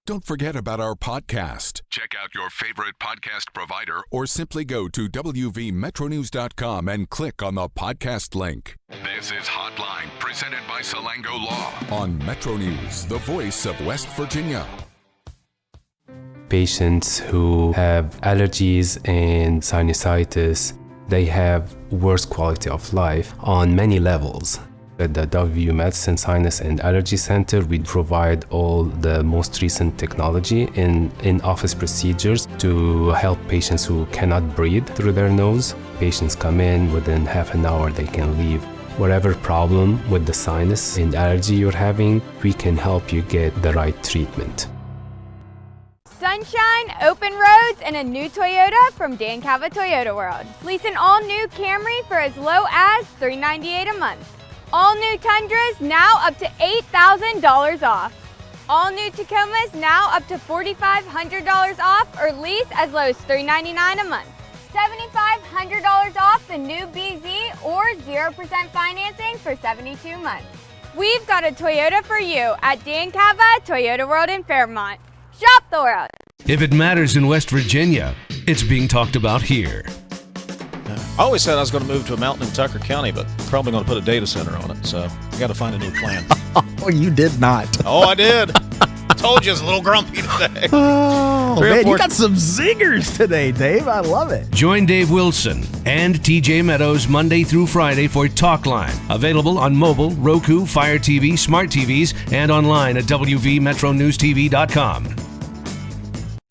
Don't forget about our podcast. Check out your favorite podcast provider or simply go to WVMetroNews.com and click on the podcast link. This is Hotline, presented by Salango Law on Metro News, the voice of West Virginia. Patients who have allergies and sinusitis, they have worse quality of life on many levels. At the WVU Medicine Sinus and Allergy Center, we provide all the most recent technology in office procedures to help patients who cannot breathe through their nose. Patients come in, within half an hour they can leave. Whatever problem with the sinus and allergy you're having, we can help you get the right treatment. Sunshine, open roads, and a new Toyota from Dan Cava Toyota World. Lease an all-new Camry for as low as $398 a month. All new Tundras now up to $8,000 off. All new Tacomas now up to $4,500 off, or lease as low as $399 a month. $7,500 off the new BZ or 0% financing for 72 months. We've got a Toyota for you at Dan Cava Toyota World in Fairmont. Shop the world. If it matters in West Virginia, it's being talked about here. I always said I was going to move to a mountain in Tucker County, but probably going to put a data center on it, so I got to find a new plan. Oh, you did not. Oh, I did. Told you I was a little grumpy today. Oh, man, you got some zingers today, Dave. I love it. Join Dave Wilson and TJ Meadows Monday through Friday for Talkline. Available on mobile, Roku, Fire TV, smart TVs, and online at WVMetroNewsTV.com.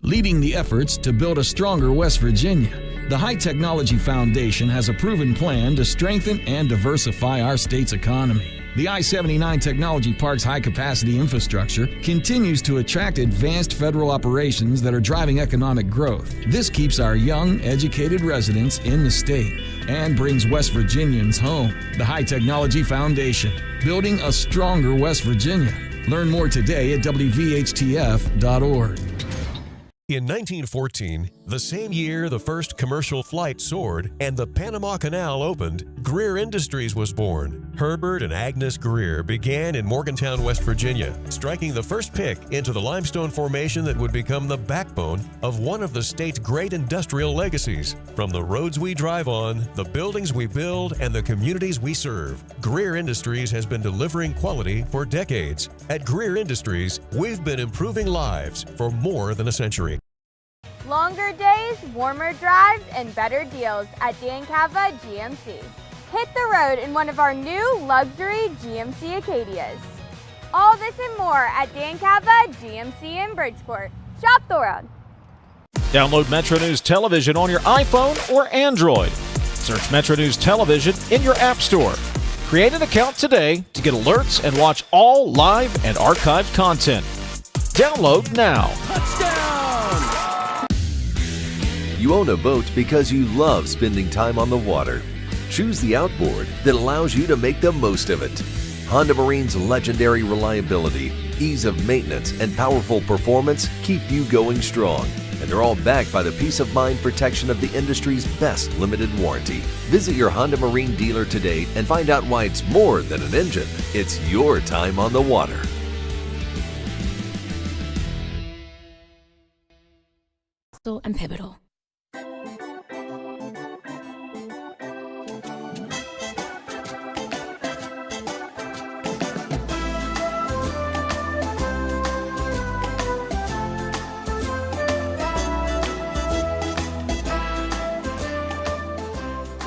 Leading the efforts to build a stronger West Virginia, the High Technology Foundation has a proven plan to strengthen and diversify our state's economy. The I-79 Technology Park's high-capacity infrastructure continues to attract advanced federal operations that are driving economic growth. This keeps our young, educated residents in the state and brings West Virginians home. The High Technology Foundation, building a stronger West Virginia. Learn more today at WVHTF.org. In 1914, the same year the first commercial flight soared and the Panama Canal opened, Greer Industries was born. Herbert and Agnes Greer began in Morgantown, West Virginia, striking the first pick into the limestone formation that would become the backbone of one of the state's great industrial legacies. From the roads we drive on, the buildings we build, and the communities we serve, Greer Industries has been delivering quality for decades. At Greer Industries, we've been improving lives for more than a century. Longer days, warmer drives, and better deals at Dan Cava GMC. Hit the road in one of our new luxury GMC Acadias. All this and more at Dan Cava GMC in Bridgeport. Shop the world. Download Metro News Television on your iPhone or Android. Search Metro News Television in your App Store. Create an account today to get alerts and watch all live and archived content. Download now. You own a boat because you love spending time on the water. Choose the outboard that allows you to make the most of it. Honda Marine's legendary reliability, ease of maintenance, and powerful performance keep you going strong. And they're all backed by the peace of mind protection of the industry's best limited warranty. Visit your Honda Marine dealer today and find out why it's more than an engine. It's your time on the water. And pivotal.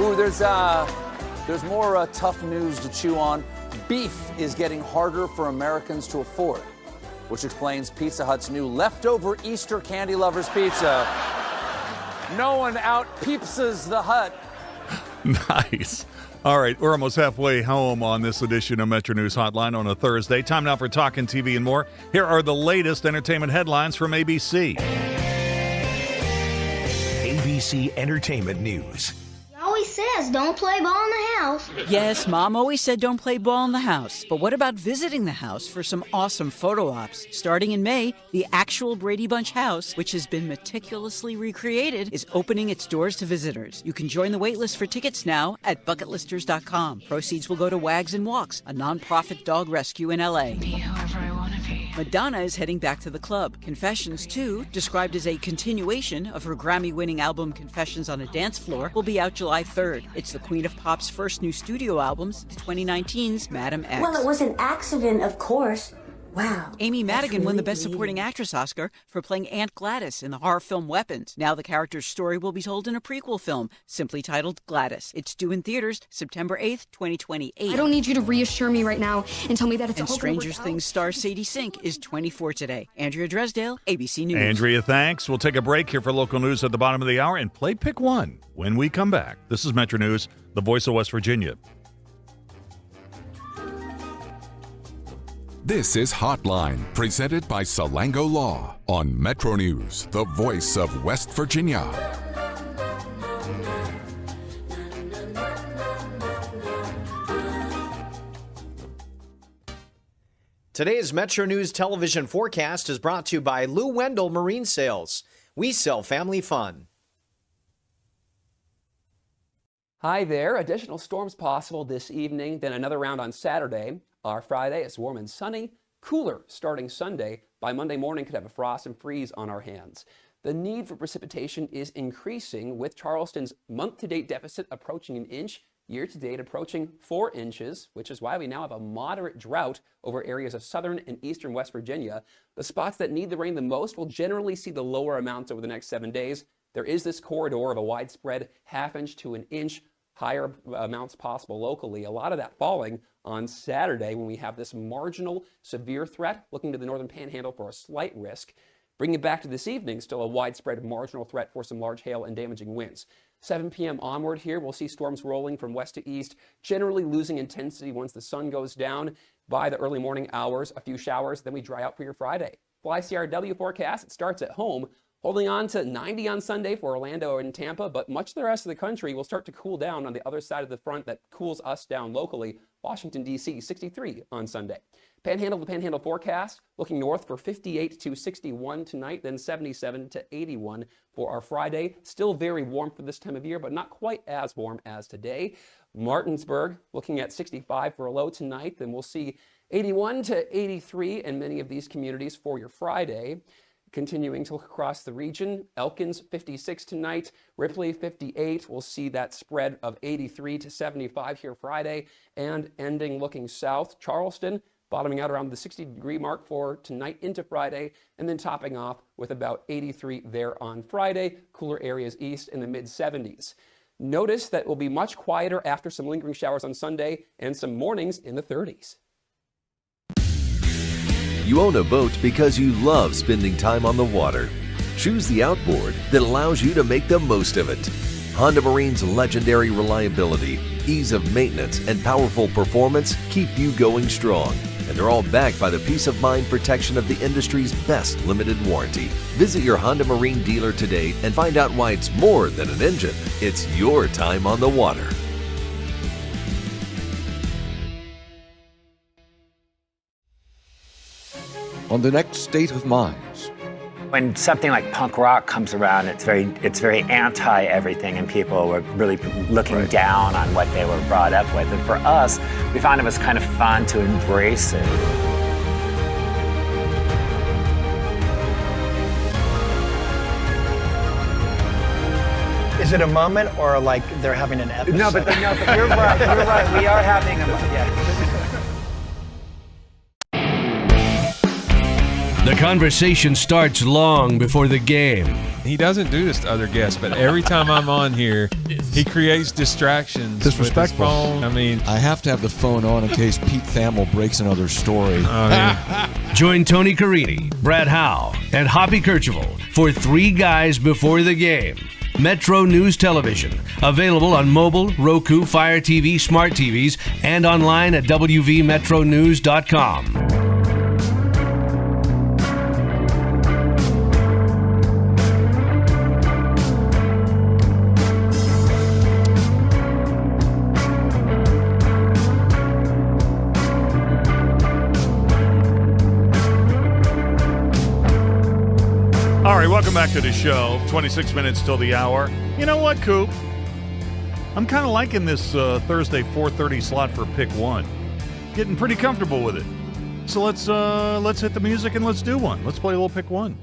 Ooh, there's more tough news to chew on. Beef is getting harder for Americans to afford, which explains Pizza Hut's new leftover Easter candy lovers pizza. No one out-peepses the Hut. Nice. All right, we're almost halfway home on this edition of Metro News Hotline on a Thursday. Time now for Talkin' TV and more. Here are the latest entertainment headlines from ABC. ABC Entertainment News. Always says don't play ball in the house. Yes, Mom always said don't play ball in the house. But what about visiting the house for some awesome photo ops? Starting in May, the actual Brady Bunch house, which has been meticulously recreated, is opening its doors to visitors. You can join the waitlist for tickets now at bucketlisters.com. Proceeds will go to Wags and Walks, a nonprofit dog rescue in L.A. Be whoever I want to be. Madonna is heading back to the club. Confessions 2, described as a continuation of her Grammy-winning album Confessions on a Dance Floor, will be out July 3rd. It's the Queen of Pop's first new studio album, 2019's Madam X. Well, it was an accident, of course. Wow. Amy Madigan won the Best really Supporting Actress Oscar for playing Aunt Gladys in the horror film Weapons. Now the character's story will be told in a prequel film, simply titled Gladys. It's due in theaters September 8th, 2028. I don't need you to reassure me right now and tell me that it's And all Stranger gonna work Things star Sadie Sink is 24 today. Andrea Dresdale, ABC News. Andrea, thanks. We'll take a break here for local news at the bottom of the hour and play Pick One when we come back. This is Metro News, the voice of West Virginia. This is Hotline, presented by Salango Law on Metro News, the voice of West Virginia. Today's Metro News television forecast is brought to you by Lou Wendell Marine Sales. We sell family fun. Hi there. Additional storms possible this evening, then another round on Saturday. Our Friday is warm and sunny, cooler starting Sunday. By Monday morning, could have a frost and freeze on our hands. The need for precipitation is increasing, with Charleston's month-to-date deficit approaching an inch, year-to-date approaching 4 inches, which is why we now have a moderate drought over areas of southern and eastern West Virginia. The spots that need the rain the most will generally see the lower amounts over the next 7 days. There is this corridor of a widespread half-inch to an inch, higher amounts possible locally. A lot of that falling on Saturday when we have this marginal severe threat looking to the northern panhandle for a slight risk. Bringing it back to this evening, still a widespread marginal threat for some large hail and damaging winds. 7 p.m. onward here, we'll see storms rolling from west to east, generally losing intensity once the sun goes down. By the early morning hours, a few showers, then we dry out for your Friday. Fly CRW forecast, it starts at home. Holding on to 90 on Sunday for Orlando and Tampa, but much of the rest of the country will start to cool down on the other side of the front that cools us down locally. Washington, D.C., 63 on Sunday. Panhandle to panhandle forecast, looking north for 58 to 61 tonight, then 77 to 81 for our Friday. Still very warm for this time of year, but not quite as warm as today. Martinsburg, looking at 65 for a low tonight, then we'll see 81 to 83 in many of these communities for your Friday. Continuing to look across the region, Elkins 56 tonight, Ripley 58. We'll see that spread of 83 to 75 here Friday, and ending looking south, Charleston bottoming out around the 60-degree mark for tonight into Friday, and then topping off with about 83 there on Friday. Cooler areas east in the mid-70s. Notice that it will be much quieter after some lingering showers on Sunday and some mornings in the 30s. You own a boat because you love spending time on the water. Choose the outboard that allows you to make the most of it. Honda Marine's legendary reliability, ease of maintenance, and powerful performance keep you going strong. And they're all backed by the peace of mind protection of the industry's best limited warranty. Visit your Honda Marine dealer today and find out why it's more than an engine. It's your time on the water. On the next State of Minds. When something like punk rock comes around, it's very anti everything, and people were really looking down on what they were brought up with. And for us, we found it was kind of fun to embrace it. Is it a moment or like they're having an episode? No, but you're right. You're right. We are having a moment. Yeah. The Conversation starts long before the game. He doesn't do this to other guests, but every time I'm on here, he creates distractions. Disrespectful. With his phone. I mean, I have to have the phone on in case Pete Thamel breaks another story. Join Tony Carini, Brad Howe, and Hoppy Kercheval for Three Guys Before the Game. Metro News Television, available on mobile, Roku, Fire TV, smart TVs, and online at wvmetronews.com. All right, welcome back to the show. 26 minutes till the hour. You know what, Coop? I'm kind of liking this Thursday 4:30 slot for Pick One. Getting pretty comfortable with it. So let's hit the music and let's do one. Let's play a little Pick One.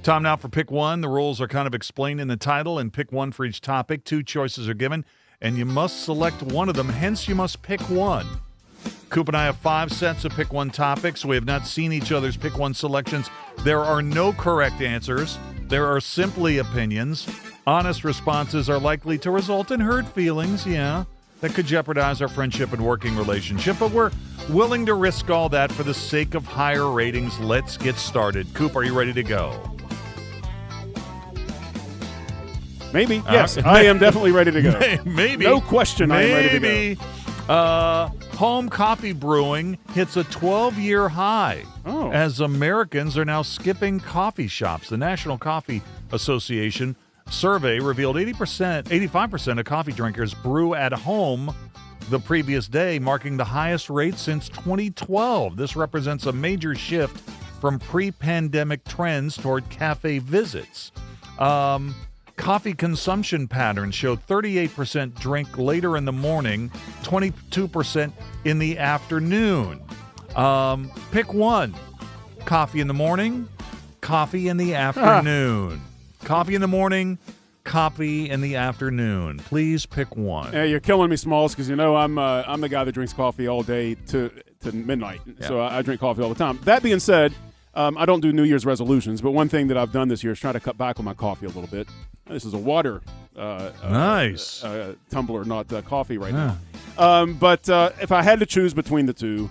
Time now for Pick One. The rules are kind of explained in the title, and pick one for each topic. 2 choices are given, and you must select one of them. Hence, you must pick one. Coop and I have 5 sets of Pick One topics. We have not seen each other's Pick One selections. There are no correct answers. There are simply opinions. Honest responses are likely to result in hurt feelings, that could jeopardize our friendship and working relationship, but we're willing to risk all that for the sake of higher ratings. Let's get started. Coop, are you ready to go? Maybe. Yes, I am definitely ready to go. Maybe. No question, I am ready to go. Home coffee brewing hits a 12-year high as Americans are now skipping coffee shops. The National Coffee Association survey revealed 85% of coffee drinkers brew at home the previous day, marking the highest rate since 2012. This represents a major shift from pre-pandemic trends toward cafe visits. Coffee consumption patterns show 38% drink later in the morning, 22% in the afternoon. Pick one. Coffee in the morning, coffee in the afternoon. Coffee in the morning, coffee in the afternoon. Please pick one. Yeah, you're killing me, Smalls, because I'm the guy that drinks coffee all day to midnight. Yeah. So I drink coffee all the time. That being said, I don't do New Year's resolutions, but one thing that I've done this year is try to cut back on my coffee a little bit. This is a water nice tumbler, not coffee right now. But if I had to choose between the two,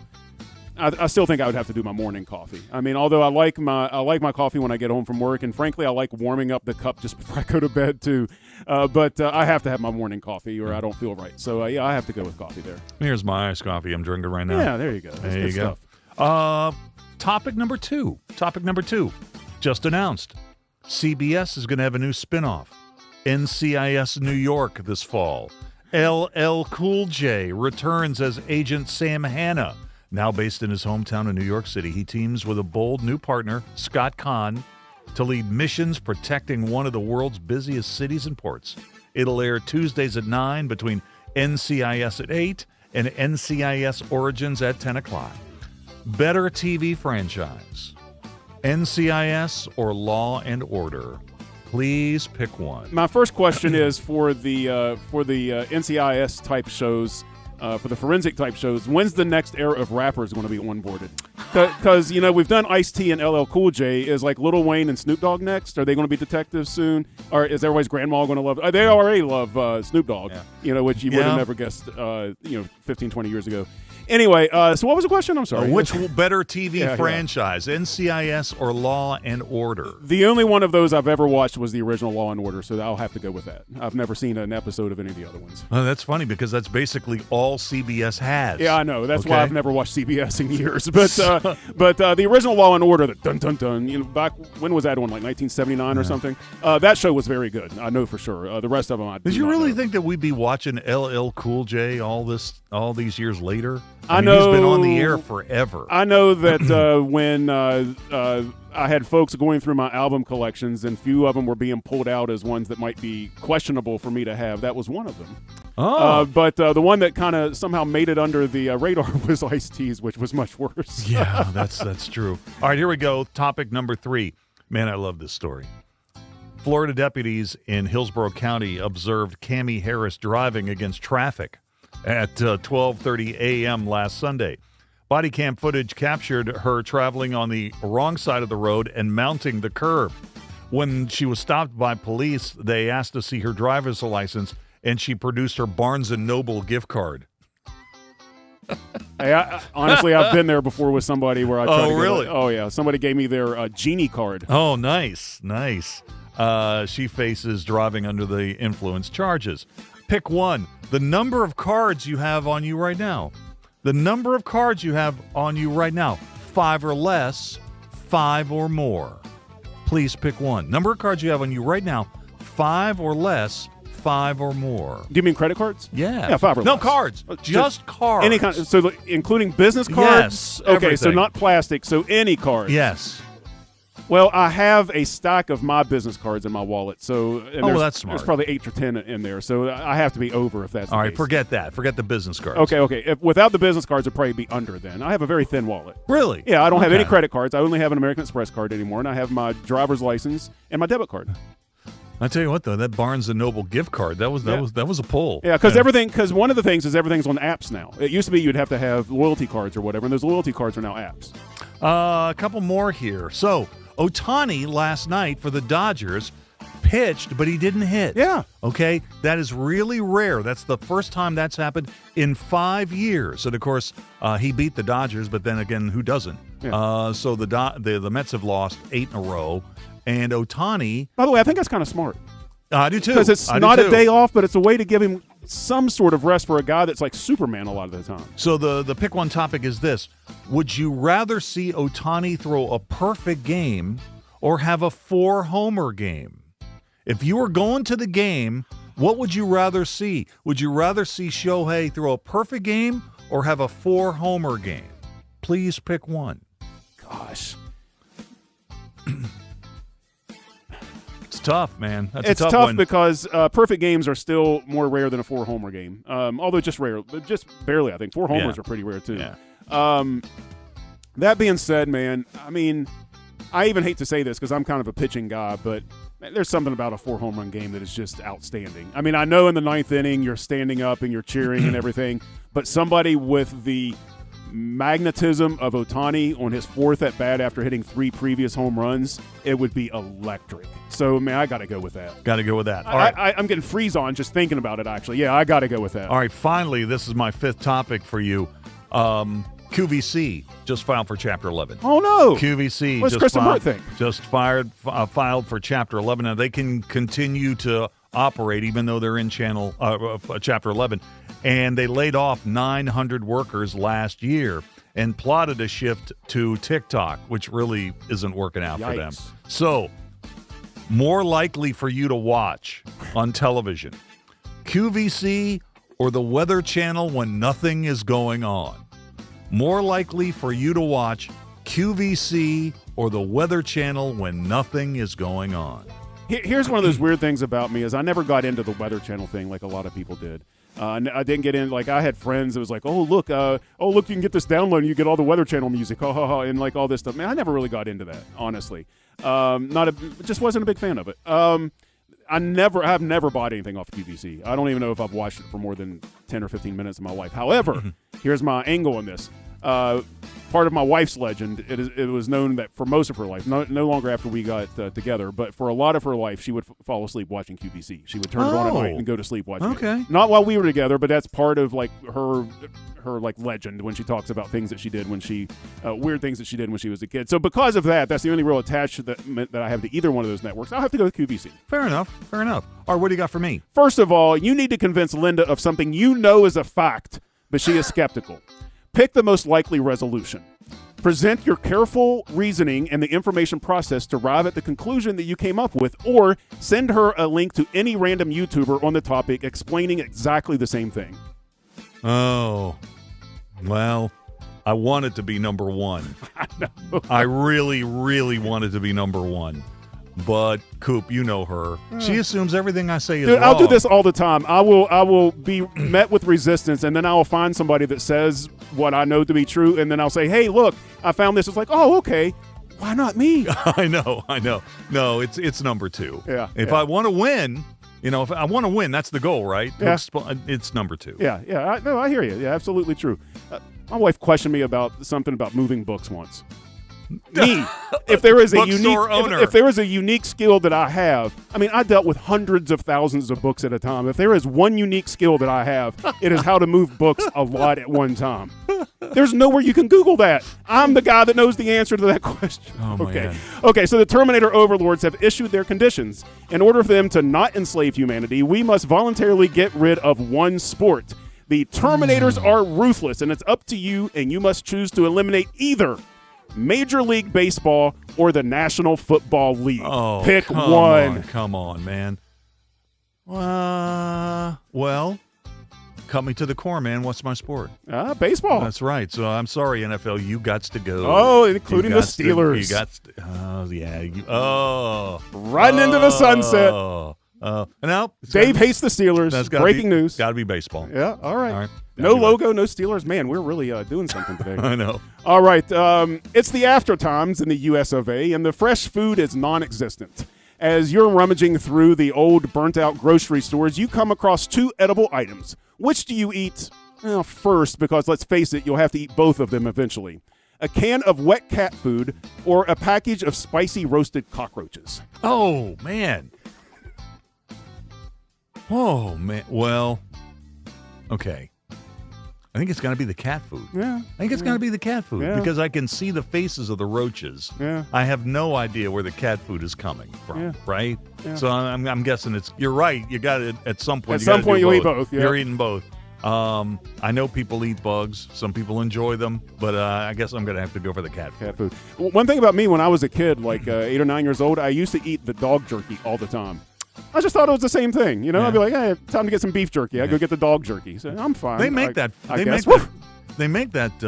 I still think I would have to do my morning coffee. I mean, although I like my coffee when I get home from work, and frankly, I like warming up the cup just before I go to bed too. But I have to have my morning coffee, or I don't feel right. So I have to go with coffee there. Here's my iced coffee I'm drinking right now. Yeah, there you go. That's there you go. Stuff. Topic number two, just announced. CBS is going to have a new spinoff. NCIS New York this fall. LL Cool J returns as Agent Sam Hanna. Now based in his hometown of New York City, he teams with a bold new partner, Scott Kahn, to lead missions protecting one of the world's busiest cities and ports. It'll air Tuesdays at 9 between NCIS at 8 and NCIS Origins at 10 o'clock. Better TV franchise, NCIS or Law and Order? Please pick one. My first question is for the NCIS type shows, for the forensic type shows. When's the next era of rappers going to be onboarded? Because we've done Ice-T and LL Cool J. Is like Lil Wayne and Snoop Dogg next? Are they going to be detectives soon? Or is everybody's grandma going to love? They already love Snoop Dogg. Yeah. Which you would have never guessed. 15, 20 years ago. Anyway, so what was the question? I'm sorry. Which better TV franchise, NCIS or Law and Order? The only one of those I've ever watched was the original Law and Order, so I'll have to go with that. I've never seen an episode of any of the other ones. Oh, that's funny because that's basically all CBS has. Yeah, I know. That's why I've never watched CBS in years. But the original Law and Order, the dun dun dun. Back when was that one? Like 1979 or something. That show was very good. I know for sure. The rest of them, Did you really think that we'd be watching LL Cool J all these years later? I know he's been on the air forever. I know that when I had folks going through my album collections, and few of them were being pulled out as ones that might be questionable for me to have. That was one of them. But the one that kind of somehow made it under the radar was Ice-T's, which was much worse. Yeah, that's true. All right, here we go. Topic number 3. Man, I love this story. Florida deputies in Hillsborough County observed Cammie Harris driving against traffic at 12:30 a.m. last Sunday. Body cam footage captured her traveling on the wrong side of the road and mounting the curb. When she was stopped by police, they asked to see her driver's license, and she produced her Barnes & Noble gift card. Hey, honestly, I've been there before with somebody where I tried to really? Oh, yeah. Somebody gave me their Genie card. Oh, nice. She faces driving under the influence charges. Pick one. The number of cards you have on you right now. The number of cards you have on you right now. 5 or less, 5 or more. Please pick one. Number of cards you have on you right now. 5 or less, 5 or more. Do you mean credit cards? Yeah. Yeah, 5 or less. No, cards. Just cards. Any kind. So including business cards? Yes. Okay, everything. so not plastic. So any cards. Yes. Well, I have a stack of my business cards in my wallet. So that's smart. There's probably 8 or 10 in there. So I have to be over if that's the All right, case. forget that. Forget the business cards. Okay. If, without the business cards, it'd probably be under then. I have a very thin wallet. Really? Yeah, I don't have Okay. any credit cards. I only have an American Express card anymore, and I have my driver's license and my debit card. I tell you what, though, that Barnes & Noble gift card, that was a pull. Yeah, because one of the things is everything's on apps now. It used to be you'd have to have loyalty cards or whatever, and those loyalty cards are now apps. A couple more here. So, Ohtani last night for the Dodgers pitched, but he didn't hit. Yeah. Okay? That is really rare. That's the first time that's happened in 5 years. And, of course, he beat the Dodgers, but then again, who doesn't? Yeah. So the Mets have lost 8 in a row. And Ohtani... By the way, I think that's kind of smart. I do, too. Because it's not a day off, but it's a way to give him some sort of rest for a guy that's like Superman a lot of the time. So the pick one topic is this. Would you rather see Ohtani throw a perfect game or have a 4-homer game? If you were going to the game, what would you rather see? Would you rather see Shohei throw a perfect game or have a 4-homer game? Please pick one. Gosh. It's tough, man. That's It's a tough tough one. because perfect games are still more rare than a 4-homer game. Although just rare, just barely, I think. 4 homers are pretty rare, too. Yeah. That being said, man, I mean, I even hate to say this because I'm kind of a pitching guy, but there's something about a 4-home run game that is just outstanding. I mean, I know in the 9th inning you're standing up and you're cheering and everything, but somebody with the magnetism of Ohtani on his 4th at bat after hitting 3 previous home runs, it would be electric. So, man, I got to go with that. Got to go with that. All right. I'm getting freeze on just thinking about it, actually. Yeah, I got to go with that. All right, finally, this is my 5th topic for you. QVC just filed for Chapter 11. Oh, no. QVC What's just Kristen Burt think? filed for Chapter 11. Now, they can continue to operate even though they're in Chapter 11. And they laid off 900 workers last year and plotted a shift to TikTok, which really isn't working out for them. So, more likely for you to watch on television, QVC or the Weather Channel when nothing is going on? More likely for you to watch QVC or the Weather Channel when nothing is going on? Here's one of those weird things about me is I never got into the Weather Channel thing like a lot of people did. I didn't get in. Like, I had friends that was like, oh, look, you can get this download and you get all the Weather Channel music, and like all this stuff. Man, I never really got into that, honestly. Just wasn't a big fan of it. I've never bought anything off QVC. I don't even know if I've watched it for more than 10 or 15 minutes of my life. However, here's my angle on this. Part of my wife's legend, it was known that for most of her life, no longer after we got together, but for a lot of her life, she would fall asleep watching QVC. She would turn it on at night and go to sleep watching it. Not while we were together, but that's part of like her like legend when she talks about things that she did when she weird things that she did when she was a kid. So because of that, that's the only real attachment that I have to either one of those networks. I'll have to go with QVC. Fair enough. All right, what do you got for me? First of all, you need to convince Linda of something you know is a fact, but she is skeptical. Pick the most likely resolution. Present your careful reasoning and the information process to arrive at the conclusion that you came up with, or send her a link to any random YouTuber on the topic explaining exactly the same thing. Oh, well, I want it to be number one. I know. I really, really want it to be number one. But Coop, you know her. She assumes everything I say is Dude, wrong. I'll do this all the time. I will be met with resistance, and then I will find somebody that says what I know to be true, and then I'll say, hey, look, I found this. It's like, oh, okay. Why not me? I know. No, it's number two. Yeah. If I want to win, if I want to win, that's the goal, right? Yeah. It's number two. Yeah. I hear you. Yeah, absolutely true. My wife questioned me about something about moving books once. Me, if there is a unique skill that I have, I mean, I dealt with hundreds of thousands of books at a time. If there is one unique skill that I have, it is how to move books a lot at one time. There's nowhere you can Google that. I'm the guy that knows the answer to that question. Okay, so the Terminator overlords have issued their conditions. In order for them to not enslave humanity, we must voluntarily get rid of one sport. The Terminators are ruthless, and it's up to you, and you must choose to eliminate either Major League Baseball or the National Football League. Pick one. Come on, man. Well, cut me to the core, man. What's my sport? Baseball. That's right. So I'm sorry, NFL. You got to go. Oh, including the Steelers. Riding into the sunset. No, Dave hates the Steelers. That's breaking news. Got to be baseball. Yeah, all right. No logo, no Steelers. Man, we're really doing something today. I know. All right. It's the after times in the US of A, and the fresh food is non-existent. As you're rummaging through the old, burnt-out grocery stores, you come across two edible items. Which do you eat first? Because let's face it, you'll have to eat both of them eventually. A can of wet cat food or a package of spicy roasted cockroaches. Oh, man. Well, okay. I think it's going to be the cat food. Yeah. I think it's going to be the cat food because I can see the faces of the roaches. Yeah. I have no idea where the cat food is coming from, right? Yeah. So I'm guessing you're right. You got it at some point. At some point you'll eat both. Yeah. You're eating both. I know people eat bugs. Some people enjoy them, but I guess I'm going to have to go for the cat food. One thing about me when I was a kid, like 8 or 9 years old, I used to eat the dog jerky all the time. I just thought it was the same thing, Yeah. I'd be like, "Hey, time to get some beef jerky." I go get the dog jerky. So I'm fine. They make that. They make that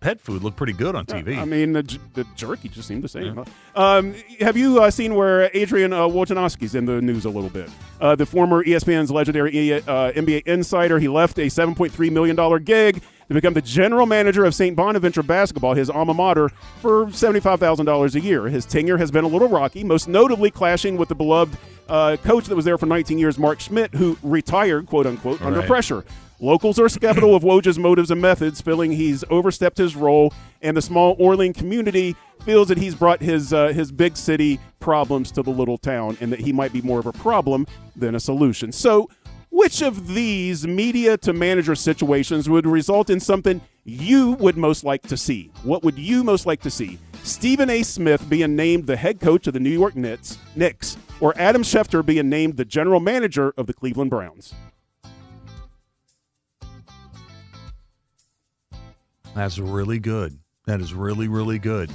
pet food look pretty good on TV. I mean, the jerky just seemed the same. Yeah. Have you seen where Adrian Wojnarowski's in the news a little bit? The former ESPN's legendary NBA insider. He left a $7.3 million gig to become the general manager of St. Bonaventure basketball, his alma mater, for $75,000 a year. His tenure has been a little rocky, most notably clashing with the beloved coach that was there for 19 years, Mark Schmidt, who retired, quote unquote, under pressure. Locals are skeptical of Woj's motives and methods, feeling he's overstepped his role, and the small Orleans community feels that he's brought his big city problems to the little town, and that he might be more of a problem than a solution. So, which of these media to manager situations would result in something you would most like to see? What would you most like to see? Stephen A. Smith being named the head coach of the New York Knicks, or Adam Schefter being named the general manager of the Cleveland Browns? That's really good. That is really, really good.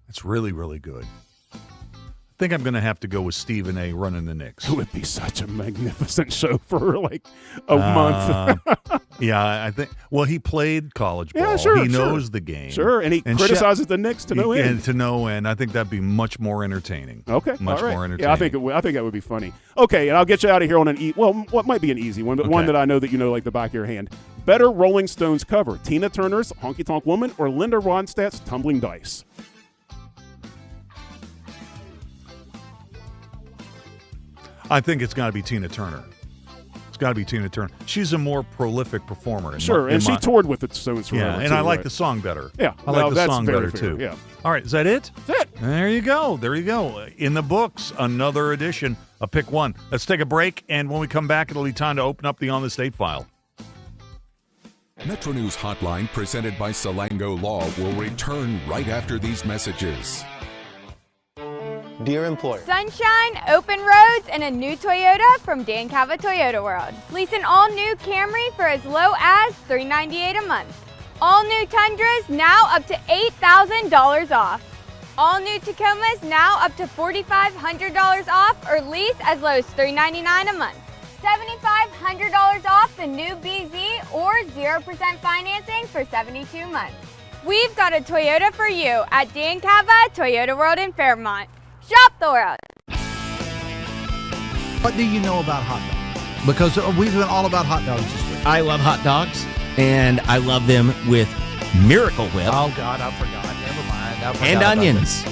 It's really, really good. I think I'm going to have to go with Stephen A. running the Knicks. It would be such a magnificent show for like a month. Yeah, I think. Well, he played college ball. Yeah, sure. He knows the game. Sure, and he criticizes the Knicks to no end. And to no end. I think that'd be much more entertaining. Okay, much all right. more entertaining. Yeah, I think that would be funny. Okay, and I'll get you out of here on what might be an easy one, but one that I know that you know like the back of your hand. Better Rolling Stones cover: Tina Turner's "Honky Tonk Woman" or Linda Ronstadt's "Tumbling Dice"? I think it's got to be Tina Turner. It's got to be Tina Turner. She's a more prolific performer. Sure, she toured with the Stones forever. Yeah, and too, I like the song better. Yeah, I like the song better too. Yeah. All right, is that it? That's it. There you go. There you go. In the books, another edition of Pick One. Let's take a break, and when we come back, it'll be time to open up the On the State file. Metro News Hotline, presented by Salango Law, will return right after these messages. Dear employer. Sunshine, open roads, and a new Toyota from Dan Cava Toyota World. Lease an all-new Camry for as low as $398 a month. All new Tundras now up to $8,000 off. All new Tacomas now up to $4,500 off, or lease as low as $399 a month. $7,500 off the new BZ or 0% financing for 72 months. We've got a Toyota for you at Dan Cava Toyota World in Fairmont. Shop the world. What do you know about hot dogs? Because we've been all about hot dogs this week. I love hot dogs, and I love them with Miracle Whip. Oh, God, I forgot. Never mind. And onions.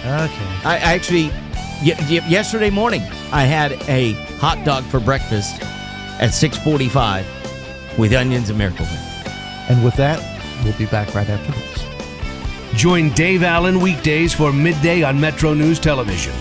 Okay. I actually, yesterday morning, I had a hot dog for breakfast at 6:45 with onions and Miracle Whip. And with that, we'll be back right after this. Join Dave Allen weekdays for midday on Metro News Television.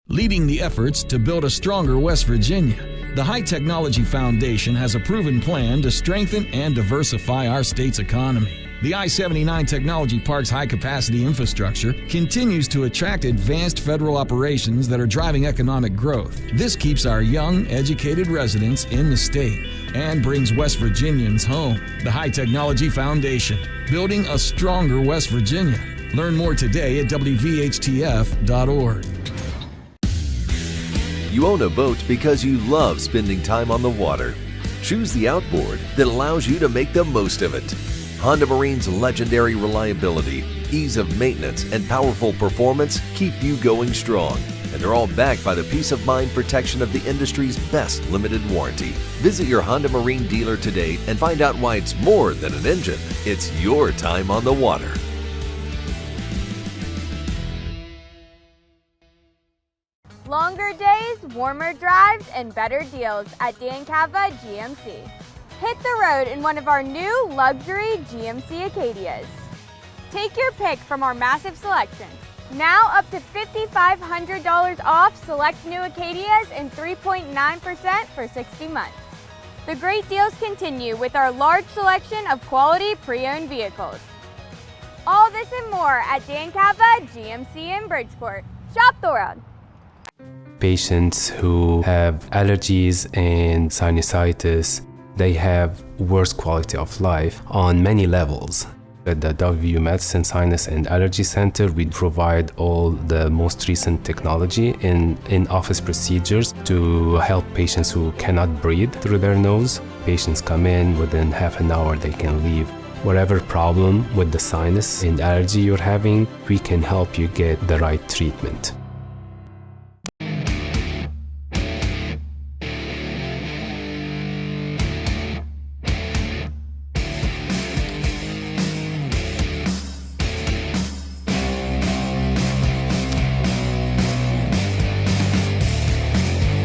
Leading the efforts to build a stronger West Virginia, the High Technology Foundation has a proven plan to strengthen and diversify our state's economy. The I-79 Technology Park's high-capacity infrastructure continues to attract advanced federal operations that are driving economic growth. This keeps our young, educated residents in the state and brings West Virginians home. The High Technology Foundation, building a stronger West Virginia. Learn more today at WVHTF.org. You own a boat because you love spending time on the water. Choose the outboard that allows you to make the most of it. Honda Marine's legendary reliability, ease of maintenance, and powerful performance keep you going strong. And they're all backed by the peace of mind protection of the industry's best limited warranty. Visit your Honda Marine dealer today and find out why it's more than an engine. It's your time on the water. Longer days, warmer drives, and better deals at Dan Cava GMC. Hit the road in one of our new luxury GMC Acadias. Take your pick from our massive selection. Now up to $5,500 off select new Acadias and 3.9% for 60 months. The great deals continue with our large selection of quality pre-owned vehicles. All this and more at Dan Cava GMC in Bridgeport. Shop the world. Patients who have allergies and sinusitis, they have worse quality of life on many levels. At the WVU Medicine Sinus and Allergy Center, we provide all the most recent technology in office procedures to help patients who cannot breathe through their nose. Patients come in, within half an hour they can leave. Whatever problem with the sinus and allergy you're having, we can help you get the right treatment.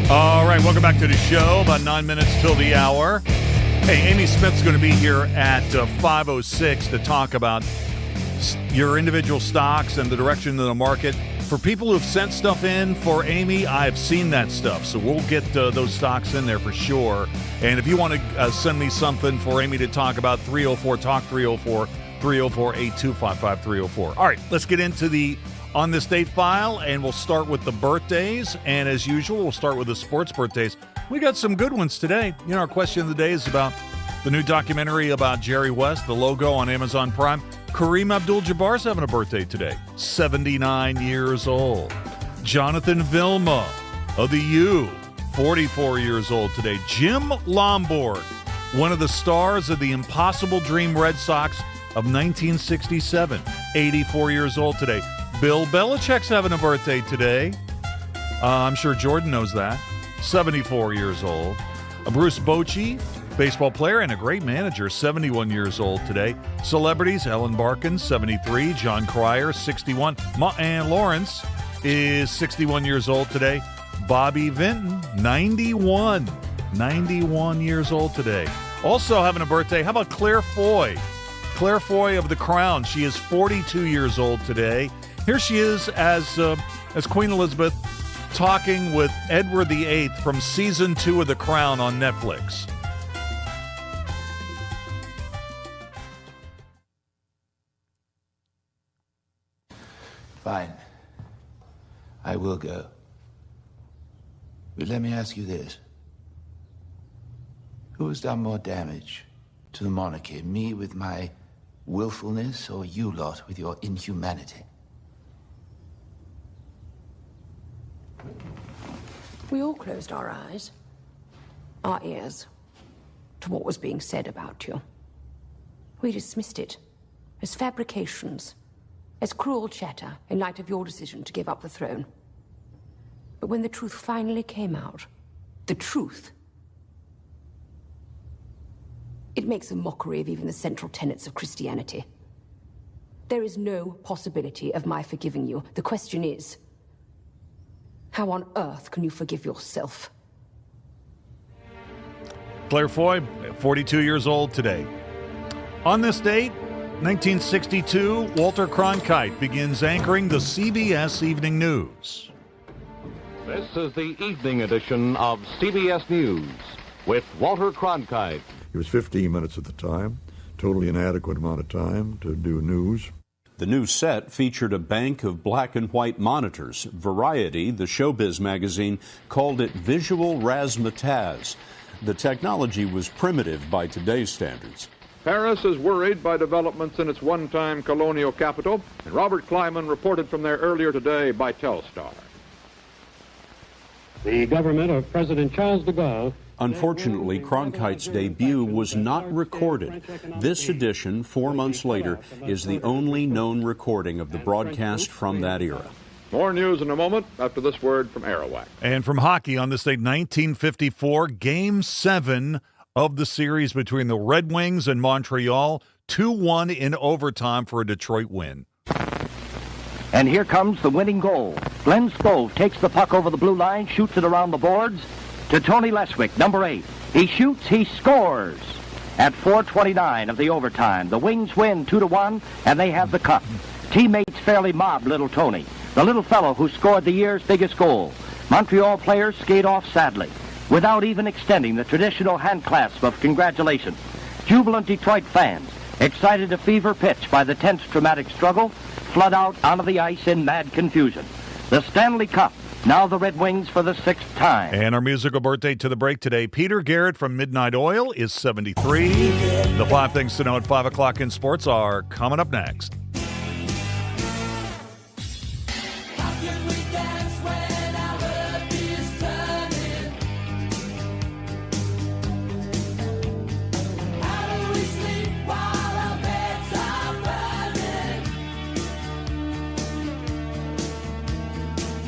All right, welcome back to the show. About 9 minutes till the hour. Hey, Amy Smith's going to be here at 5:06 to talk about your individual stocks and the direction of the market. For people who've sent stuff in for Amy, I've seen that stuff, so we'll get those stocks in there for sure. And if you want to send me something for Amy to talk about, 304-TALK, 304-825-5304. All right, let's get into the On This Date file, and we'll start with the birthdays. And as usual, we'll start with the sports birthdays. We got some good ones today. You know, our question of the day is about the new documentary about Jerry West, The Logo, on Amazon Prime. Kareem Abdul-Jabbar's having a birthday today, 79 years old. Jonathan Vilma of the U, 44 years old today. Jim Lombard, one of the stars of the Impossible Dream Red Sox of 1967, 84 years old today. Bill Belichick's having a birthday today. I'm sure Jordan knows that. 74 years old. Bruce Bochy, baseball player and a great manager, 71 years old today. Celebrities, Ellen Barkin, 73. John Cryer, 61. And Lawrence is 61 years old today. Bobby Vinton, 91. 91 years old today. Also having a birthday, how about Claire Foy? Claire Foy of The Crown. She is 42 years old today. Here she is as Queen Elizabeth talking with Edward VIII from Season 2 of The Crown on Netflix. Fine. I will go. But let me ask you this. Who has done more damage to the monarchy? Me with my willfulness, or you lot with your inhumanity? We all closed our eyes, our ears, to what was being said about you. We dismissed it as fabrications, as cruel chatter in light of your decision to give up the throne. But when the truth finally came out, the truth, it makes a mockery of even the central tenets of Christianity. There is no possibility of my forgiving you. The question is, how on earth can you forgive yourself? Claire Foy, 42 years old today. On this date, 1962, Walter Cronkite begins anchoring the CBS Evening News. This is the evening edition of CBS News with Walter Cronkite. It was 15 minutes at the time, totally inadequate amount of time to do news. The new set featured a bank of black and white monitors. Variety, the showbiz magazine, called it visual razzmatazz. The technology was primitive by today's standards. Paris is worried by developments in its one-time colonial capital, and Robert Kleiman reported from there earlier today by Telstar. The government of President Charles de Gaulle. Unfortunately, Cronkite's debut was not recorded. This edition, 4 months later, is the only known recording of the broadcast from that era. More news in a moment after this word from Arawak. And from hockey on this date, 1954, Game 7 of the series between the Red Wings and Montreal, 2-1 in overtime for a Detroit win. And here comes the winning goal. Glenn Stove takes the puck over the blue line, shoots it around the boards to Tony Leswick, number 8. He shoots, he scores. At 4:29 of the overtime, the Wings win 2-1, and they have the cup. Teammates fairly mobbed little Tony, the little fellow who scored the year's biggest goal. Montreal players skate off sadly, without even extending the traditional hand clasp of congratulations. Jubilant Detroit fans, excited to fever pitch by the tense, dramatic struggle, flood out onto the ice in mad confusion. The Stanley Cup, now the Red Wings for the 6th time. And our musical birthday to the break today, Peter Garrett from Midnight Oil is 73. The 5 things to know at 5 o'clock in sports are coming up next.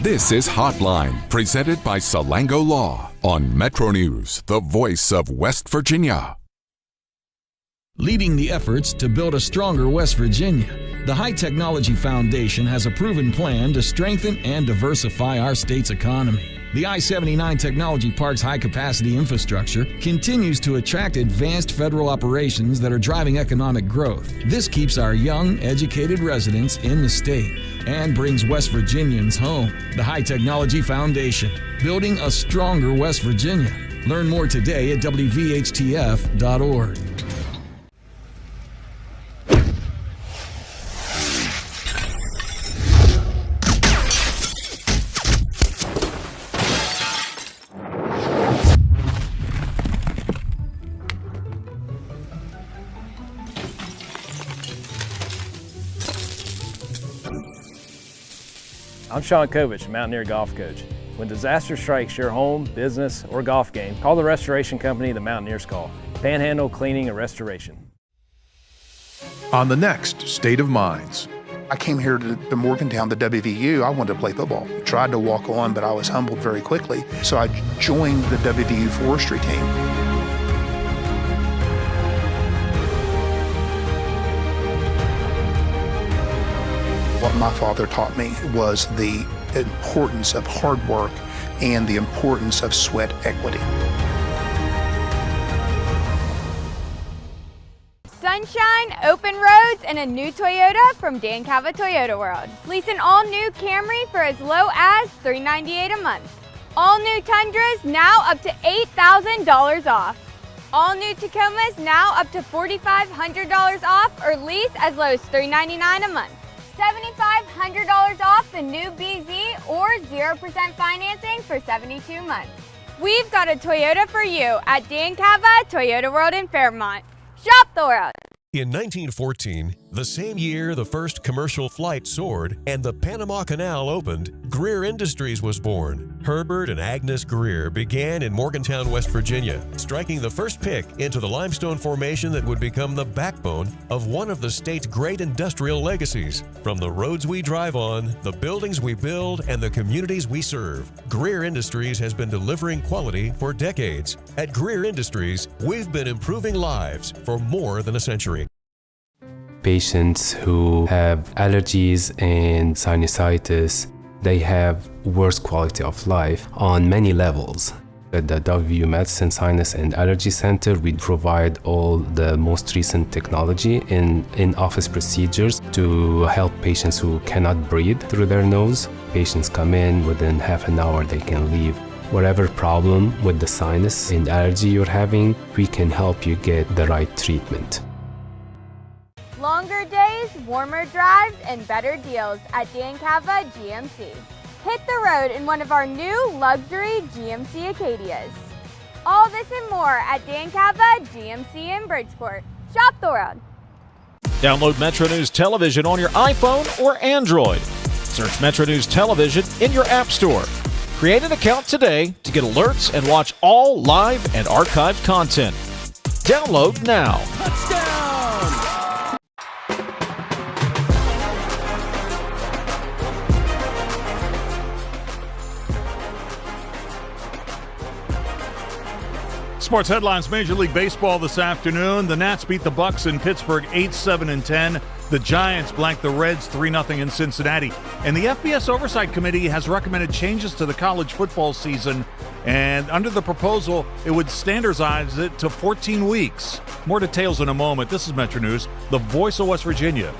This is Hotline, presented by Salango Law on Metro News, the voice of West Virginia. Leading the efforts to build a stronger West Virginia, the High Technology Foundation has a proven plan to strengthen and diversify our state's economy. The I-79 Technology Park's high-capacity infrastructure continues to attract advanced federal operations that are driving economic growth. This keeps our young, educated residents in the state and brings West Virginians home. The High Technology Foundation, building a stronger West Virginia. Learn more today at WVHTF.org. I'm Sean Kovich, Mountaineer Golf Coach. When disaster strikes your home, business, or golf game, call the restoration company the Mountaineers call. Panhandle Cleaning and Restoration. On the next State of Minds. I came here to Morgantown, the WVU. I wanted to play football. Tried to walk on, but I was humbled very quickly. So I joined the WVU forestry team. What my father taught me was the importance of hard work and the importance of sweat equity. Sunshine, open roads, and a new Toyota from Dan Cava Toyota World. Lease an all-new Camry for as low as $398 a month. All new Tundras now up to $8,000 off. All new Tacomas now up to $4,500 off, or lease as low as $399 a month. $7,500 off the new BZ or 0% financing for 72 months. We've got a Toyota for you at Dan Cava Toyota World in Fairmont. Shop the world. In 1914, The same year the first commercial flight soared and the Panama Canal opened, Greer Industries was born. Herbert and Agnes Greer began in Morgantown, West Virginia, striking the first pick into the limestone formation that would become the backbone of one of the state's great industrial legacies. From the roads we drive on, the buildings we build, and the communities we serve, Greer Industries has been delivering quality for decades. At Greer Industries, we've been improving lives for more than a century. Patients who have allergies and sinusitis, they have worse quality of life on many levels. At the WVU Medicine Sinus and Allergy Center, we provide all the most recent technology in office procedures to help patients who cannot breathe through their nose. Patients come in, within half an hour they can leave. Whatever problem with the sinus and allergy you're having, we can help you get the right treatment. Longer days, warmer drives, and better deals at Dan Cava GMC. Hit the road in one of our new luxury GMC Acadias. All this and more at Dan Cava GMC in Bridgeport. Shop the world. Download Metro News Television on your iPhone or Android. Search Metro News Television in your app store. Create an account today to get alerts and watch all live and archived content. Download now. Sports headlines: Major League Baseball this afternoon. The Nats beat the Bucks in Pittsburgh 8-7-10. The Giants blanked the Reds 3-0 in Cincinnati. And the FBS Oversight Committee has recommended changes to the college football season. And under the proposal, it would standardize it to 14 weeks. More details in a moment. This is Metro News, the voice of West Virginia.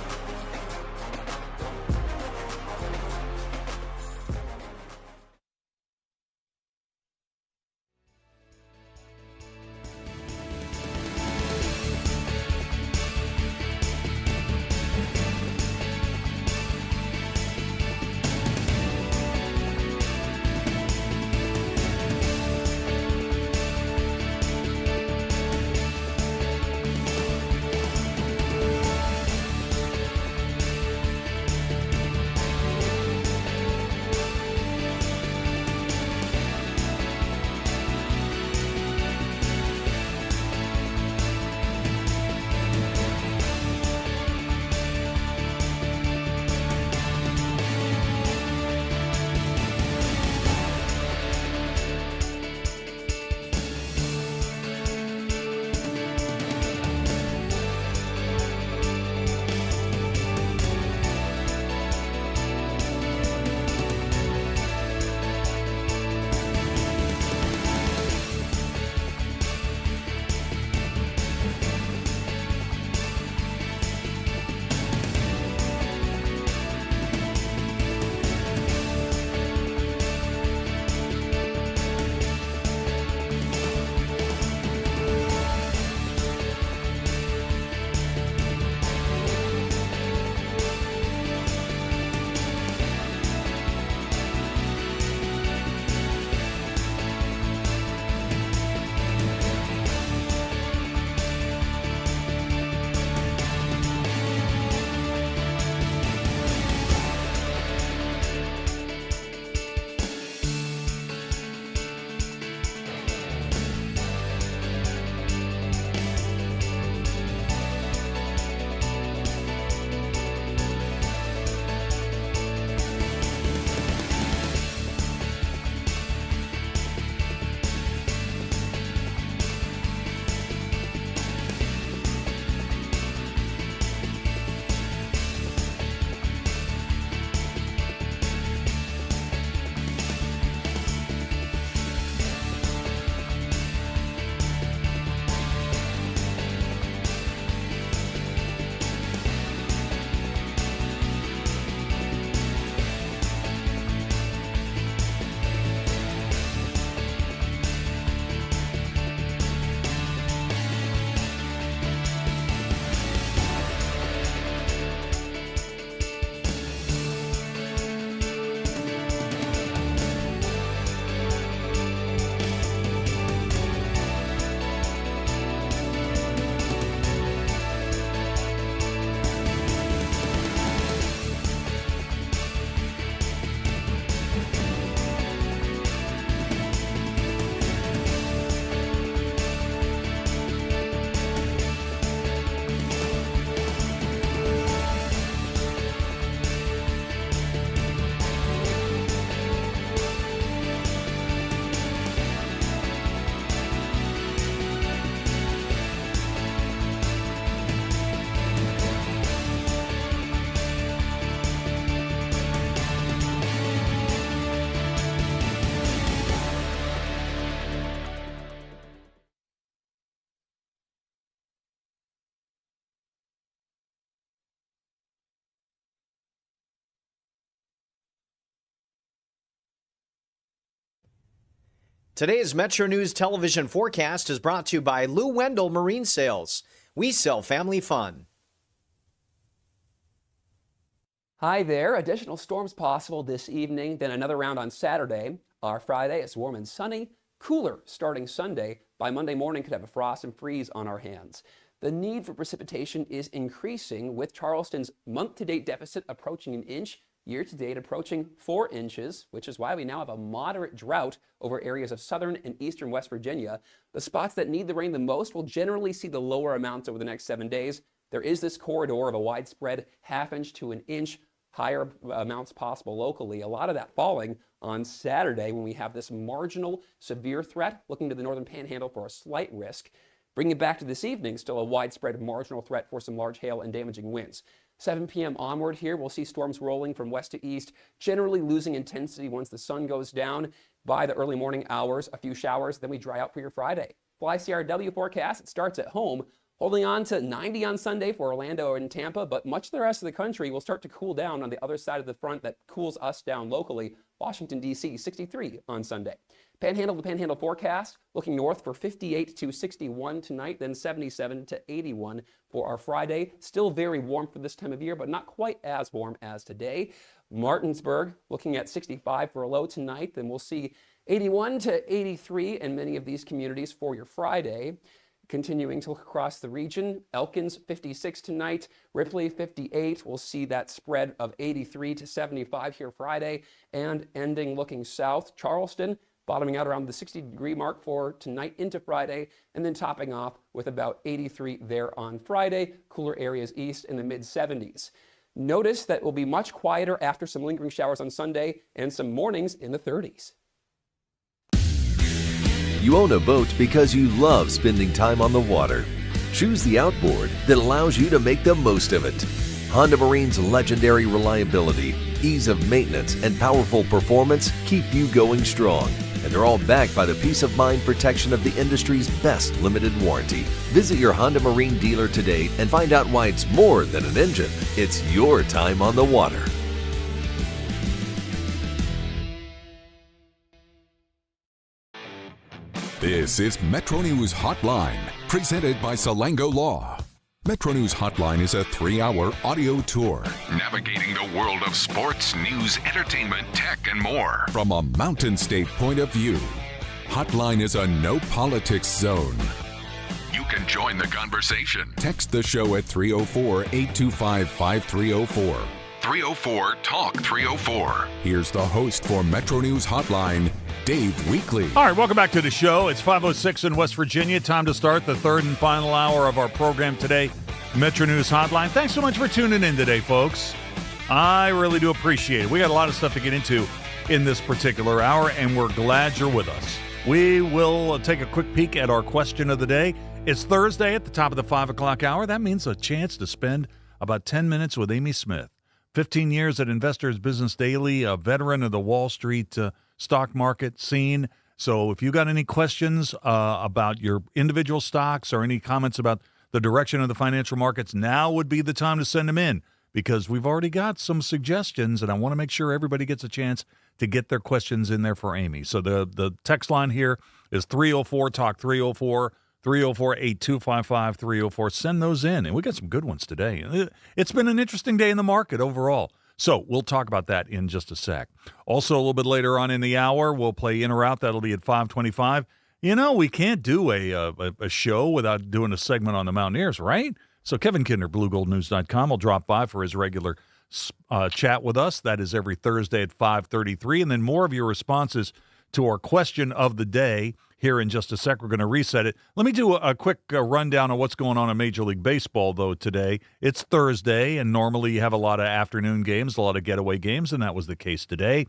Today's Metro News television forecast is brought to you by Lou Wendell Marine Sales. We sell family fun. Hi there. Additional storms possible this evening, then another round on Saturday. Our Friday is warm and sunny, cooler starting Sunday. By Monday morning, could have a frost and freeze on our hands. The need for precipitation is increasing, with Charleston's month-to-date deficit approaching an inch, year-to-date approaching 4 inches, which is why we now have a moderate drought over areas of southern and eastern West Virginia. The spots that need the rain the most will generally see the lower amounts over the next 7 days. There is this corridor of a widespread ½ inch to an inch, higher amounts possible locally. A lot of that falling on Saturday when we have this marginal severe threat looking to the northern panhandle for a slight risk. Bringing it back to this evening, still a widespread marginal threat for some large hail and damaging winds. 7 p.m. onward here, we'll see storms rolling from west to east, generally losing intensity once the sun goes down. By the early morning hours, a few showers, then we dry out for your Friday. Fly CRW forecast, it starts at home, holding on to 90 on Sunday for Orlando and Tampa, but much of the rest of the country will start to cool down on the other side of the front that cools us down locally. Washington, D.C., 63 on Sunday. Panhandle to panhandle forecast, looking north for 58 to 61 tonight, then 77 to 81 for our Friday. Still very warm for this time of year, but not quite as warm as today. Martinsburg looking at 65 for a low tonight, then we'll see 81 to 83 in many of these communities for your Friday. Continuing to look across the region, Elkins 56 tonight, Ripley 58. We'll see that spread of 83 to 75 here Friday, and ending looking south, Charleston bottoming out around the 60-degree mark for tonight into Friday, and then topping off with about 83 there on Friday. Cooler areas east in the mid-70s. Notice that it will be much quieter after some lingering showers on Sunday and some mornings in the 30s. You own a boat because you love spending time on the water. Choose the outboard that allows you to make the most of it. Honda Marine's legendary reliability, ease of maintenance, and powerful performance keep you going strong. And they're all backed by the peace of mind protection of the industry's best limited warranty. Visit your Honda Marine dealer today and find out why it's more than an engine. It's your time on the water. This is Metro News Hotline, presented by Salango Law. Metro News Hotline is a 3-hour audio tour, navigating the world of sports, news, entertainment, tech, and more from a Mountain State point of view. Hotline is a no politics zone. You can join the conversation. Text the show at 304-825-5304. 304-TALK-304. Here's the host for Metro News Hotline, Dave Weekley. All right, welcome back to the show. It's 5:06 in West Virginia. Time to start the third and final hour of our program today, Metro News Hotline. Thanks so much for tuning in today, folks. I really do appreciate it. We got a lot of stuff to get into in this particular hour, and we're glad you're with us. We will take a quick peek at our question of the day. It's Thursday at the top of the 5 o'clock hour. That means a chance to spend about 10 minutes with Amy Smith. 15 years at Investors Business Daily, a veteran of the Wall Street stock market scene. So if you got any questions about your individual stocks or any comments about the direction of the financial markets, now would be the time to send them in, because we've already got some suggestions, and I want to make sure everybody gets a chance to get their questions in there for Amy. So the text line here is 304-TALK 304. 304-8255-304. Send those in, and we got some good ones today. It's been an interesting day in the market overall. So we'll talk about that in just a sec. Also, a little bit later on in the hour, we'll play In or Out. That'll be at 5:25. You know, we can't do a show without doing a segment on the Mountaineers, right? So Kevin Kidner, BlueGoldNews.com, will drop by for his regular chat with us. That is every Thursday at 5:33. And then more of your responses to our question of the day here in just a sec. We're going to reset it. Let me do a quick rundown of what's going on in Major League Baseball, though, today. It's Thursday, and normally you have a lot of afternoon games, a lot of getaway games, and that was the case today.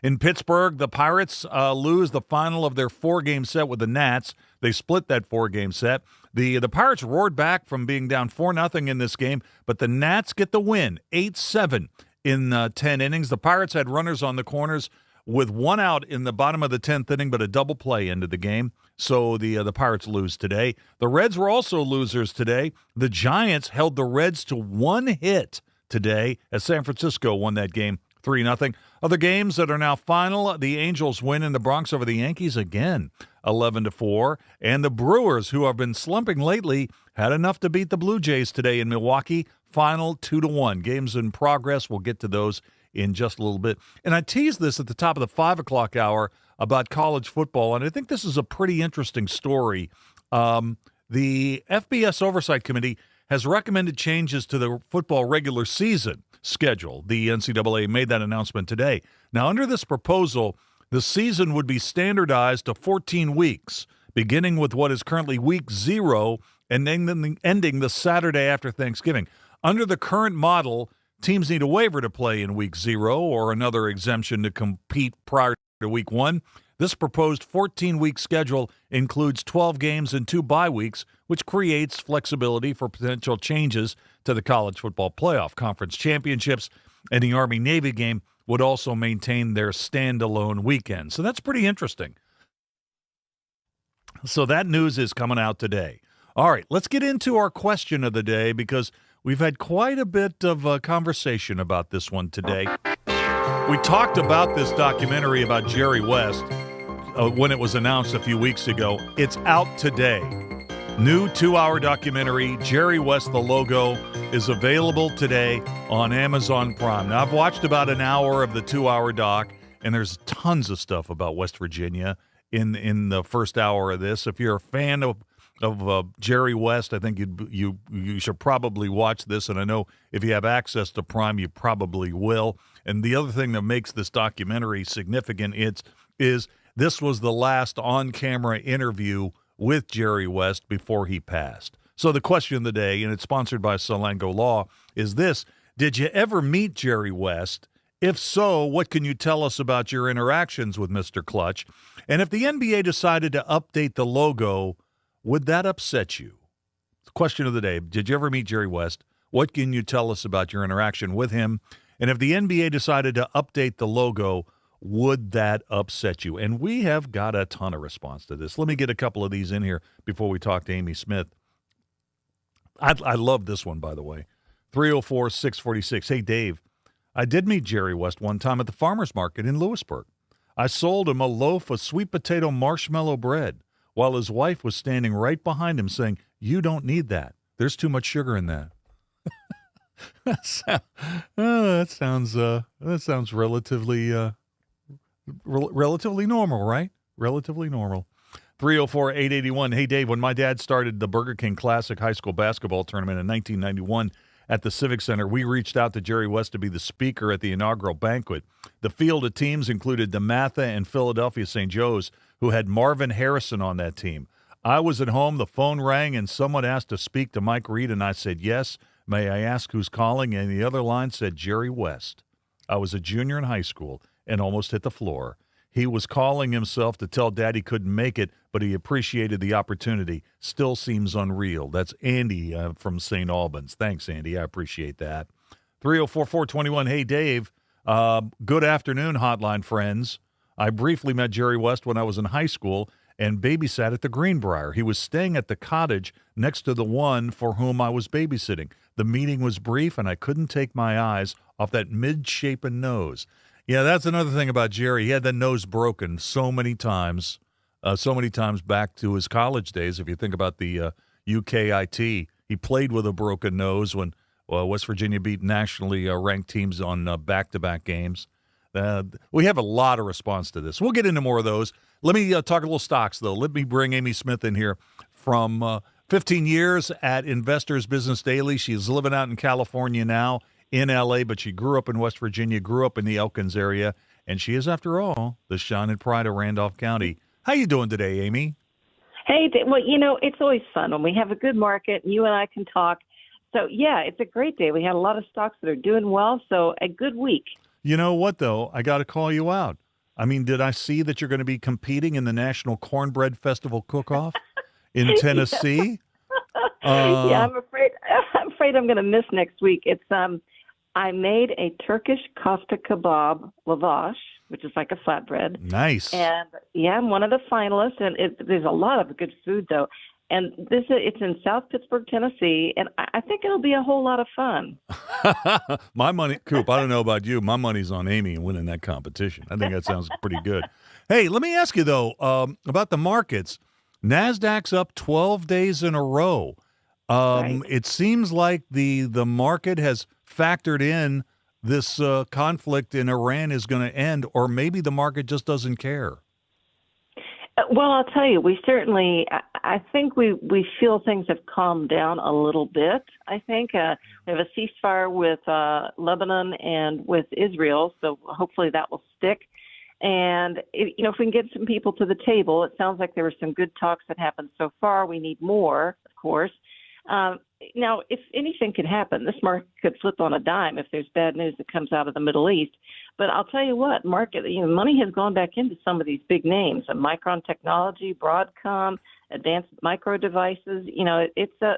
In Pittsburgh, the Pirates lose the final of their 4-game set with the Nats. They split that 4-game set. The Pirates roared back from being down 4-0 in this game, but the Nats get the win, 8-7 in 10 innings. The Pirates had runners on the corners with 1 out in the bottom of the 10th inning, but a double play ended the game. So the Pirates lose today. The Reds were also losers today. The Giants held the Reds to 1 hit today as San Francisco won that game 3-0. Other games that are now final, the Angels win in the Bronx over the Yankees again, 11-4. And the Brewers, who have been slumping lately, had enough to beat the Blue Jays today in Milwaukee, final 2-1. Games in progress. We'll get to those in just a little bit. And I teased this at the top of the 5 o'clock hour about college football, and I think this is a pretty interesting story. The FBS Oversight Committee has recommended changes to the football regular season schedule. The NCAA made that announcement today. Now, under this proposal, the season would be standardized to 14 weeks, beginning with what is currently week 0 and then ending the Saturday after Thanksgiving. Under the current model, teams need a waiver to play in week 0 or another exemption to compete prior to week 1. This proposed 14-week schedule includes 12 games and 2 bye weeks, which creates flexibility for potential changes to the college football playoff. Conference championships and the Army-Navy game would also maintain their standalone weekend. So that's pretty interesting. So that news is coming out today. All right, let's get into our question of the day because we've had quite a bit of conversation about this one today. We talked about this documentary about Jerry West when it was announced a few weeks ago. It's out today. New 2-hour documentary, Jerry West, the Logo, is available today on Amazon Prime. Now, I've watched about an hour of the 2-hour doc, and there's tons of stuff about West Virginia in the first hour of this. If you're a fan of Jerry West, I think you should probably watch this, and I know if you have access to Prime, you probably will. And the other thing that makes this documentary significant is this was the last on-camera interview with Jerry West before he passed. So the question of the day, and it's sponsored by Salango Law, is this: did you ever meet Jerry West? If so, what can you tell us about your interactions with Mr. Clutch? And if the NBA decided to update the logo, would that upset you? The question of the day: did you ever meet Jerry West? What can you tell us about your interaction with him? And if the NBA decided to update the logo, would that upset you? And we have got a ton of response to this. Let me get a couple of these in here before we talk to Amy Smith. I love this one, by the way. 304-646. Hey, Dave, I did meet Jerry West one time at the farmer's market in Lewisburg. I sold him a loaf of sweet potato marshmallow bread while his wife was standing right behind him saying, "You don't need that. There's too much sugar in that." That sounds relatively relatively normal, right? Relatively normal. 304-881. Hey, Dave, when my dad started the Burger King Classic High School Basketball Tournament in 1991 at the Civic Center, we reached out to Jerry West to be the speaker at the inaugural banquet. The field of teams included DeMatha and Philadelphia St. Joe's, who had Marvin Harrison on that team. I was at home, the phone rang, and someone asked to speak to Mike Reed, and I said, "Yes, may I ask who's calling?" And the other line said, "Jerry West." I was a junior in high school and almost hit the floor. He was calling himself to tell Dad he couldn't make it, but he appreciated the opportunity. Still seems unreal. That's Andy from St. Albans. Thanks, Andy. I appreciate that. 304-421. Hey, Dave. Good afternoon, hotline friends. I briefly met Jerry West when I was in high school and babysat at the Greenbrier. He was staying at the cottage next to the one for whom I was babysitting. The meeting was brief, and I couldn't take my eyes off that mid-shapen nose. Yeah, that's another thing about Jerry. He had that nose broken so many times back to his college days. If you think about the UKIT, he played with a broken nose when West Virginia beat nationally ranked teams on back-to-back games. We have a lot of response to this. We'll get into more of those. Let me talk a little stocks, though. Let me bring Amy Smith in here from 15 years at Investors Business Daily. She's living out in California now, in L.A., but she grew up in West Virginia, grew up in the Elkins area, and she is, after all, the shine and pride of Randolph County. How you doing today, Amy? Hey, well, it's always fun when we have a good market and you and I can talk. So, yeah, it's a great day. We had a lot of stocks that are doing well, so a good week. You know what, though? I got to call you out. I mean, did I see that you're going to be competing in the National Cornbread Festival Cook-Off in Tennessee? Yeah, I'm afraid I'm going to miss next week. It's I made a Turkish kofta kebab lavash, which is like a flatbread. Nice. And, yeah, I'm one of the finalists, and there's a lot of good food, though. And it's in South Pittsburgh, Tennessee, and I think it'll be a whole lot of fun. My money, Coop, I don't know about you. My money's on Amy and winning that competition. I think that sounds pretty good. Hey, let me ask you, though, about the markets. NASDAQ's up 12 days in a row. Right. It seems like the market has factored in this conflict in Iran is going to end, or maybe the market just doesn't care. Well, I'll tell you, we certainly, I think we feel things have calmed down a little bit. I think we have a ceasefire with Lebanon and with Israel, so hopefully that will stick. And, if we can get some people to the table, it sounds like there were some good talks that happened so far. We need more, of course. Now, if anything could happen, this market could flip on a dime if there's bad news that comes out of the Middle East. But I'll tell you what, money has gone back into some of these big names, Micron Technology, Broadcom, Advanced Micro Devices.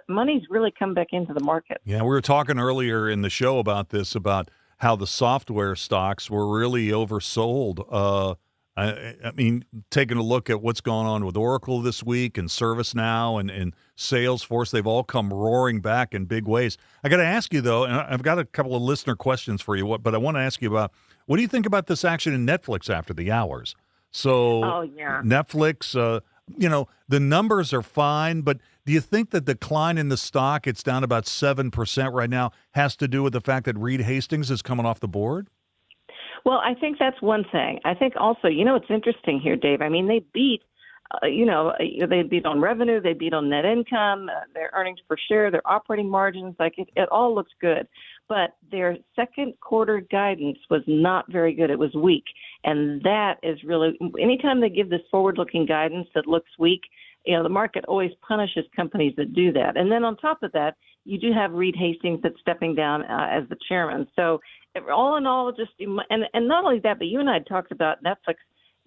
Money's really come back into the market. Yeah, we were talking earlier in the show about this, about how the software stocks were really oversold. I mean, taking a look at what's going on with Oracle this week and ServiceNow and Salesforce, they've all come roaring back in big ways. I got to ask you, though, and I've got a couple of listener questions for you, but I want to ask you about, what do you think about this action in Netflix after the hours? So Netflix, the numbers are fine, but do you think the decline in the stock, it's down about 7% right now, has to do with the fact that Reed Hastings is coming off the board? Well, I think that's one thing. I think also, it's interesting here, Dave. I mean, they beat, they beat on revenue, they beat on net income, their earnings per share, their operating margins, it all looks good. But their second quarter guidance was not very good. It was weak. And that is really, anytime they give this forward-looking guidance that looks weak, the market always punishes companies that do that. And then on top of that, you do have Reed Hastings that's stepping down as the chairman. So all in all, and not only that, but you and I had talked about Netflix.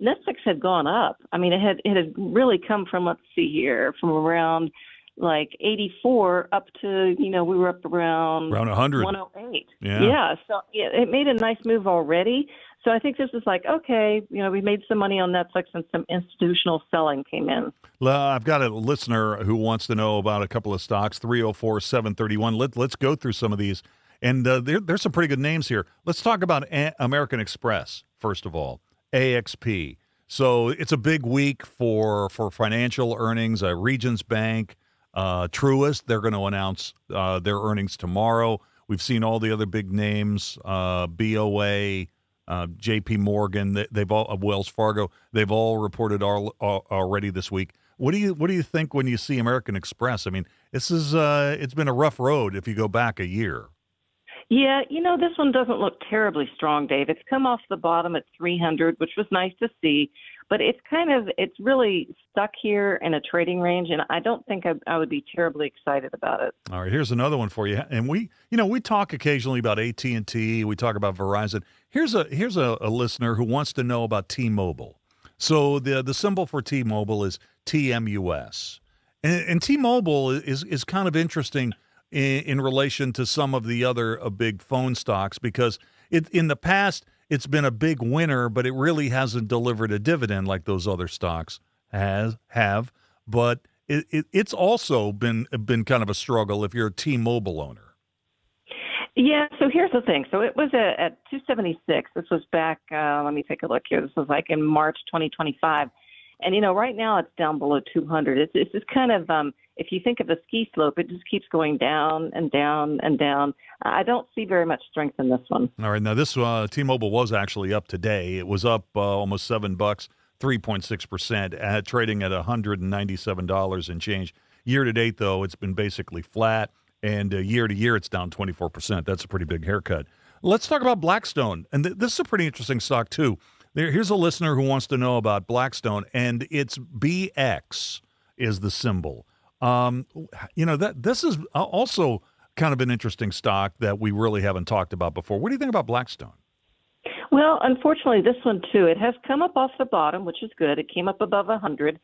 Netflix had gone up. I mean, it had really come from, let's see here, from around like 84 up to, we were up around 100. 108. Yeah. So it made a nice move already. So I think this is like, okay, we made some money on Netflix and some institutional selling came in. I've got a listener who wants to know about a couple of stocks, 304-731. Let's go through some of these. And there's some pretty good names here. Let's talk about American Express, first of all, AXP. So it's a big week for financial earnings. Regions Bank, Truist, they're going to announce their earnings tomorrow. We've seen all the other big names, BOA, J.P. Morgan, they've all, Wells Fargo, they've all reported already this week. What do you think when you see American Express? I mean, this is it's been a rough road if you go back a year. Yeah, this one doesn't look terribly strong, Dave. It's come off the bottom at 300, which was nice to see, but it's really stuck here in a trading range, and I don't think I would be terribly excited about it. All right, here's another one for you. And we talk occasionally about AT&T, we talk about Verizon. Here's a listener who wants to know about T-Mobile. So the symbol for T-Mobile is TMUS. And T-Mobile is kind of interesting in relation to some of the other big phone stocks, because in the past it's been a big winner, but it really hasn't delivered a dividend like those other stocks have. But it's also been kind of a struggle if you're a T-Mobile owner. Yeah, so here's the thing. So it was at 276. This was back, let me take a look here. This was like in March 2025. And, right now it's down below 200. It's just kind of, if you think of a ski slope, it just keeps going down and down and down. I don't see very much strength in this one. All right. Now, this T-Mobile was actually up today. It was up almost $7, 3.6%, trading at $197 and change. Year to date, though, it's been basically flat. And year to year, it's down 24%. That's a pretty big haircut. Let's talk about Blackstone. And this is a pretty interesting stock, too. Here's a listener who wants to know about Blackstone, and it's BX is the symbol. This is also kind of an interesting stock that we really haven't talked about before. What do you think about Blackstone? Well, unfortunately, this one, too, it has come up off the bottom, which is good. It came up above 100.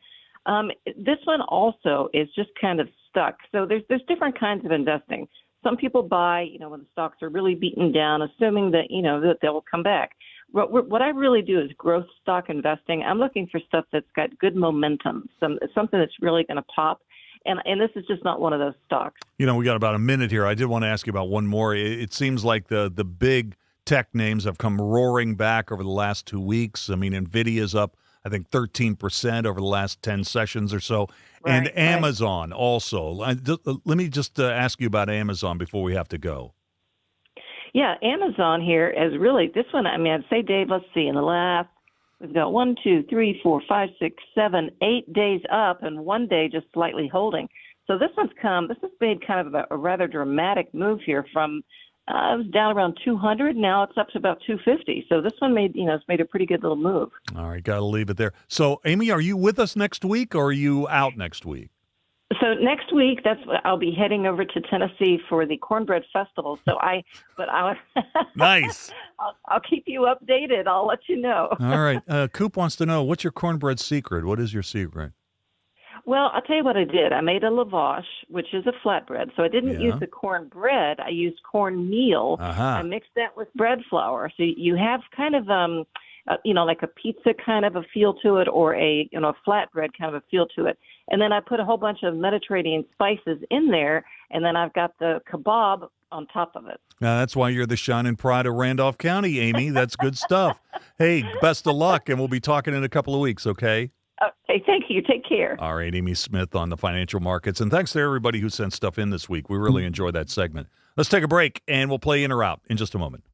This one also is just kind of stuck. So there's different kinds of investing. Some people buy, when the stocks are really beaten down, assuming that, that they will come back. What I really do is growth stock investing. I'm looking for stuff that's got good momentum, something that's really going to pop. And this is just not one of those stocks. We got about a minute here. I did want to ask you about one more. It seems like the big tech names have come roaring back over the last 2 weeks. I mean, NVIDIA's up, I think, 13% over the last 10 sessions or so. Right, and Amazon also. Let me just ask you about Amazon before we have to go. Yeah, Amazon here is really, this one, I mean, I'd say, Dave, let's see, in the last, we've got 1, 2, 3, 4, 5, 6, 7, 8 days up and 1 day just slightly holding. So this has made kind of a rather dramatic move here from, it was down around 200. Now it's up to about 250. So this one it's made a pretty good little move. All right, got to leave it there. So, Amy, are you with us next week or are you out next week? So next week, I'll be heading over to Tennessee for the Cornbread Festival. So nice. I'll keep you updated. I'll let you know. All right. Coop wants to know, what's your cornbread secret? What is your secret? Well, I'll tell you what I did. I made a lavash, which is a flatbread. So I didn't use the cornbread. I used cornmeal. I mixed that with bread flour. So you have kind of, like a pizza kind of a feel to it, or a flatbread kind of a feel to it. And then I put a whole bunch of Mediterranean spices in there, and then I've got the kebab on top of it. Now, that's why you're the shining pride of Randolph County, Amy. That's good stuff. Hey, best of luck, and we'll be talking in a couple of weeks, okay? Okay, thank you. Take care. All right, Amy Smith on the financial markets. And thanks to everybody who sent stuff in this week. We really enjoyed that segment. Let's take a break, and we'll play in or out in just a moment.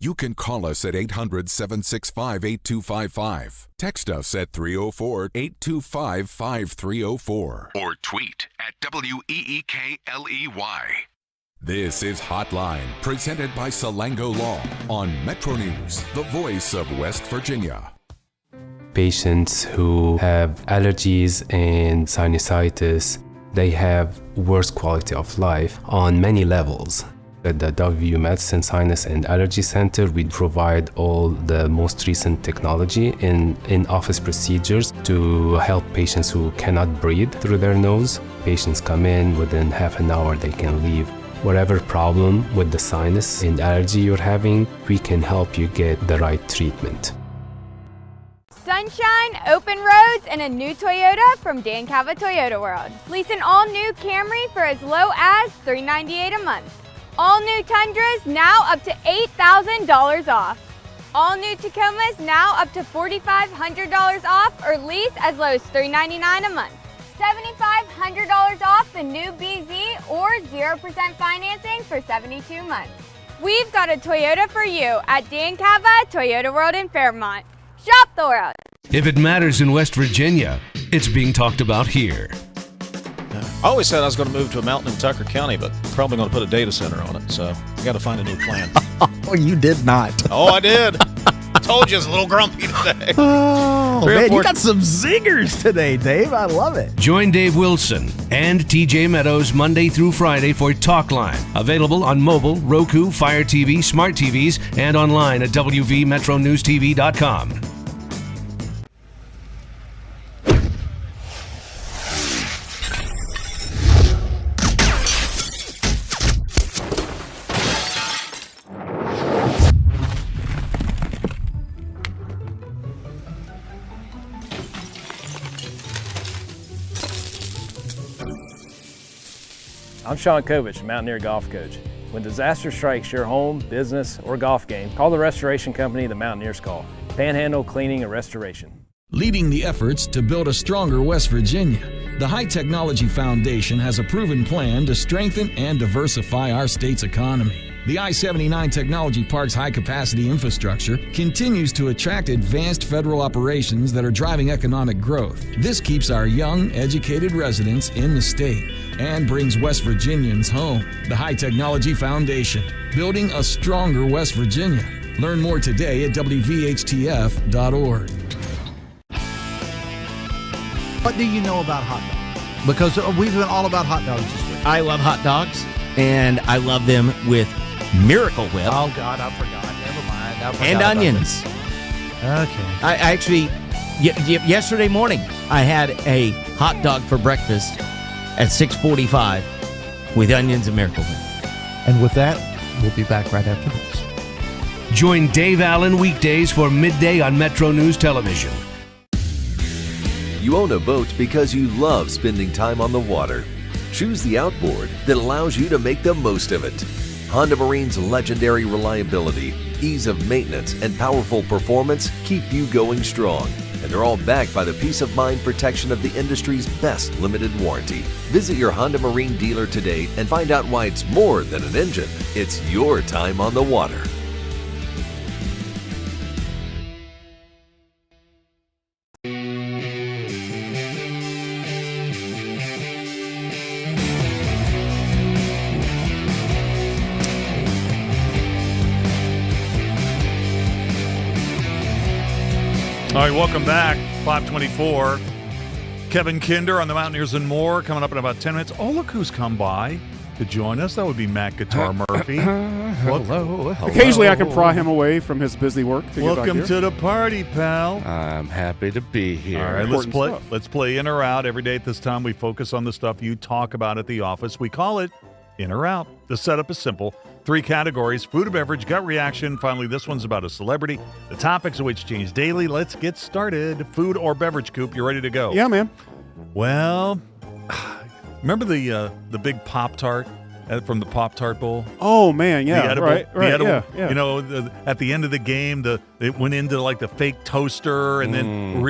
You can call us at 800-765-8255. Text us at 304-825-5304. Or tweet at WEEKLEY. This is Hotline, presented by Salango Law on Metro News, the voice of West Virginia. Patients who have allergies and sinusitis, they have worse quality of life on many levels. At the WVU Medicine Sinus and Allergy Center, we provide all the most recent technology in office procedures to help patients who cannot breathe through their nose. Patients come in, within half an hour they can leave. Whatever problem with the sinus and allergy you're having, we can help you get the right treatment. Sunshine, open roads, and a new Toyota from Dan Cava Toyota World. Lease an all-new Camry for as low as $398 a month. All new Tundras now up to $8,000 off. All new Tacomas now up to $4,500 off, or lease as low as $399 a month. $7,500 off the new BZ, or 0% financing for 72 months. We've got a Toyota for you at Dan Cava Toyota World in Fairmont. Shop the world. If it matters in West Virginia, it's being talked about here. I always said I was going to move to a mountain in Tucker County, but probably going to put a data center on it, so I got to find a new plan. Oh, you did not. Oh, I did. Told you I was a little grumpy today. Oh, man, you got some zingers today, Dave. I love it. Join Dave Wilson and TJ Meadows Monday through Friday for Talk Line. Available on mobile, Roku, Fire TV, smart TVs, and online at WVMetroNewsTV.com. I'm Sean Kovich, Mountaineer golf coach. When disaster strikes your home, business, or golf game, call the restoration company the Mountaineers call. Panhandle Cleaning and Restoration. Leading the efforts to build a stronger West Virginia, the High Technology Foundation has a proven plan to strengthen and diversify our state's economy. The I-79 Technology Park's high-capacity infrastructure continues to attract advanced federal operations that are driving economic growth. This keeps our young, educated residents in the state and brings West Virginians home. The High Technology Foundation, building a stronger West Virginia. Learn more today at WVHTF.org. What do you know about hot dogs? Because we've been all about hot dogs this week. I love hot dogs, and I love them with Miracle Whip. Oh, God, I forgot. Never mind. And onions. Okay. I actually, yesterday morning, I had a hot dog for breakfast at 6:45 with onions and Miracle Whip. And with that, we'll be back right after this. Join Dave Allen weekdays for midday on Metro News Television. You own a boat because you love spending time on the water. Choose the outboard that allows you to make the most of it. Honda Marine's legendary reliability, ease of maintenance, and powerful performance keep you going strong. And they're all backed by the peace of mind protection of the industry's best limited warranty. Visit your Honda Marine dealer today and find out why it's more than an engine. It's your time on the water. All right, welcome back. 524. Kevin Kinder on the Mountaineers and More coming up in about 10 minutes. Oh, look who's come by to join us. That would be Matt Guitar Murphy. Hello. Occasionally I can pry him away from his busy work. Welcome to the party, pal. I'm happy to be here. All right, let's play in or out. Every day at this time, we focus on the stuff you talk about at the office. We call it in or out. The setup is simple. 3 categories: food or beverage, gut reaction. Finally, this one's about a celebrity. The topics of which change daily. Let's get started. Food or beverage, Coop? You ready to go? Yeah, man. Well, remember the big Pop-Tart from the Pop-Tart Bowl? Oh, man, yeah. The edible, right, the edible, yeah. You know, at the end of the game, it went into like the fake toaster, and then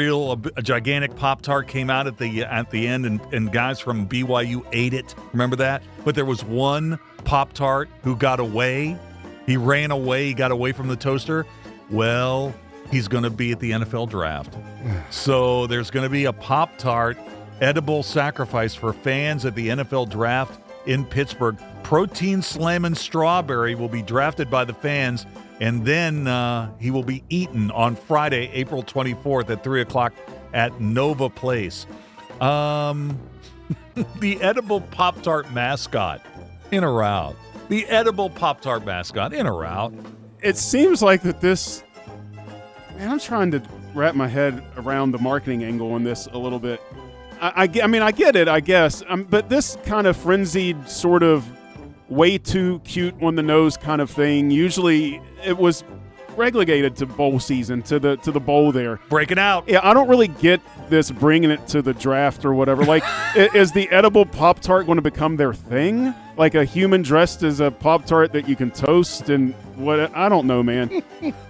a gigantic Pop-Tart came out at the end, and guys from BYU ate it. Remember that? But there was one Pop-Tart who got away. He ran away. He got away from the toaster. Well, he's going to be at the NFL draft. So there's going to be a Pop-Tart edible sacrifice for fans at the NFL draft in Pittsburgh. Protein Slammin' Strawberry will be drafted by the fans, and then he will be eaten on Friday, April 24th at 3 o'clock at Nova Place. The edible Pop-Tart mascot, in or out? The edible Pop-Tart mascot, in or out? It seems like that this... Man, I'm trying to wrap my head around the marketing angle on this a little bit. I mean, I get it, I guess. But this kind of frenzied, sort of way too cute on the nose kind of thing, usually it was relegated to bowl season, to the bowl there. Break it out. Yeah, I don't really get this bringing it to the draft or whatever. Like, is the edible Pop-Tart going to become their thing? Like a human dressed as a Pop-Tart that you can toast and what? I don't know, man.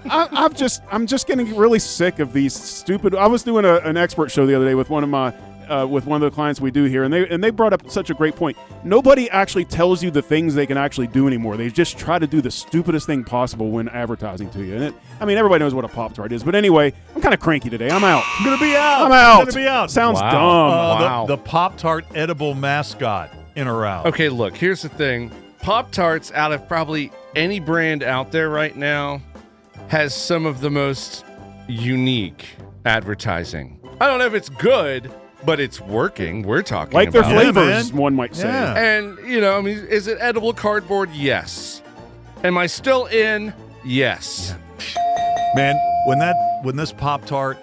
I'm just getting really sick of these stupid. I was doing an expert show the other day with one of the clients we do here, and they brought up such a great point. Nobody actually tells you the things they can actually do anymore. They just try to do the stupidest thing possible when advertising to you. And everybody knows what a Pop-Tart is. But anyway, I'm kind of cranky today. I'm out. I'm going to be out. I'm out. Going to be out. Sounds dumb. Wow. The Pop-Tart edible mascot, in or out? Okay, look, here's the thing. Pop-Tarts, out of probably any brand out there right now, has some of the most unique advertising. I don't know if it's good, but it's working. We're talking like about their flavors, one might say. Yeah. And, is it edible cardboard? Yes. Am I still in? Yes. Man, when this Pop-Tart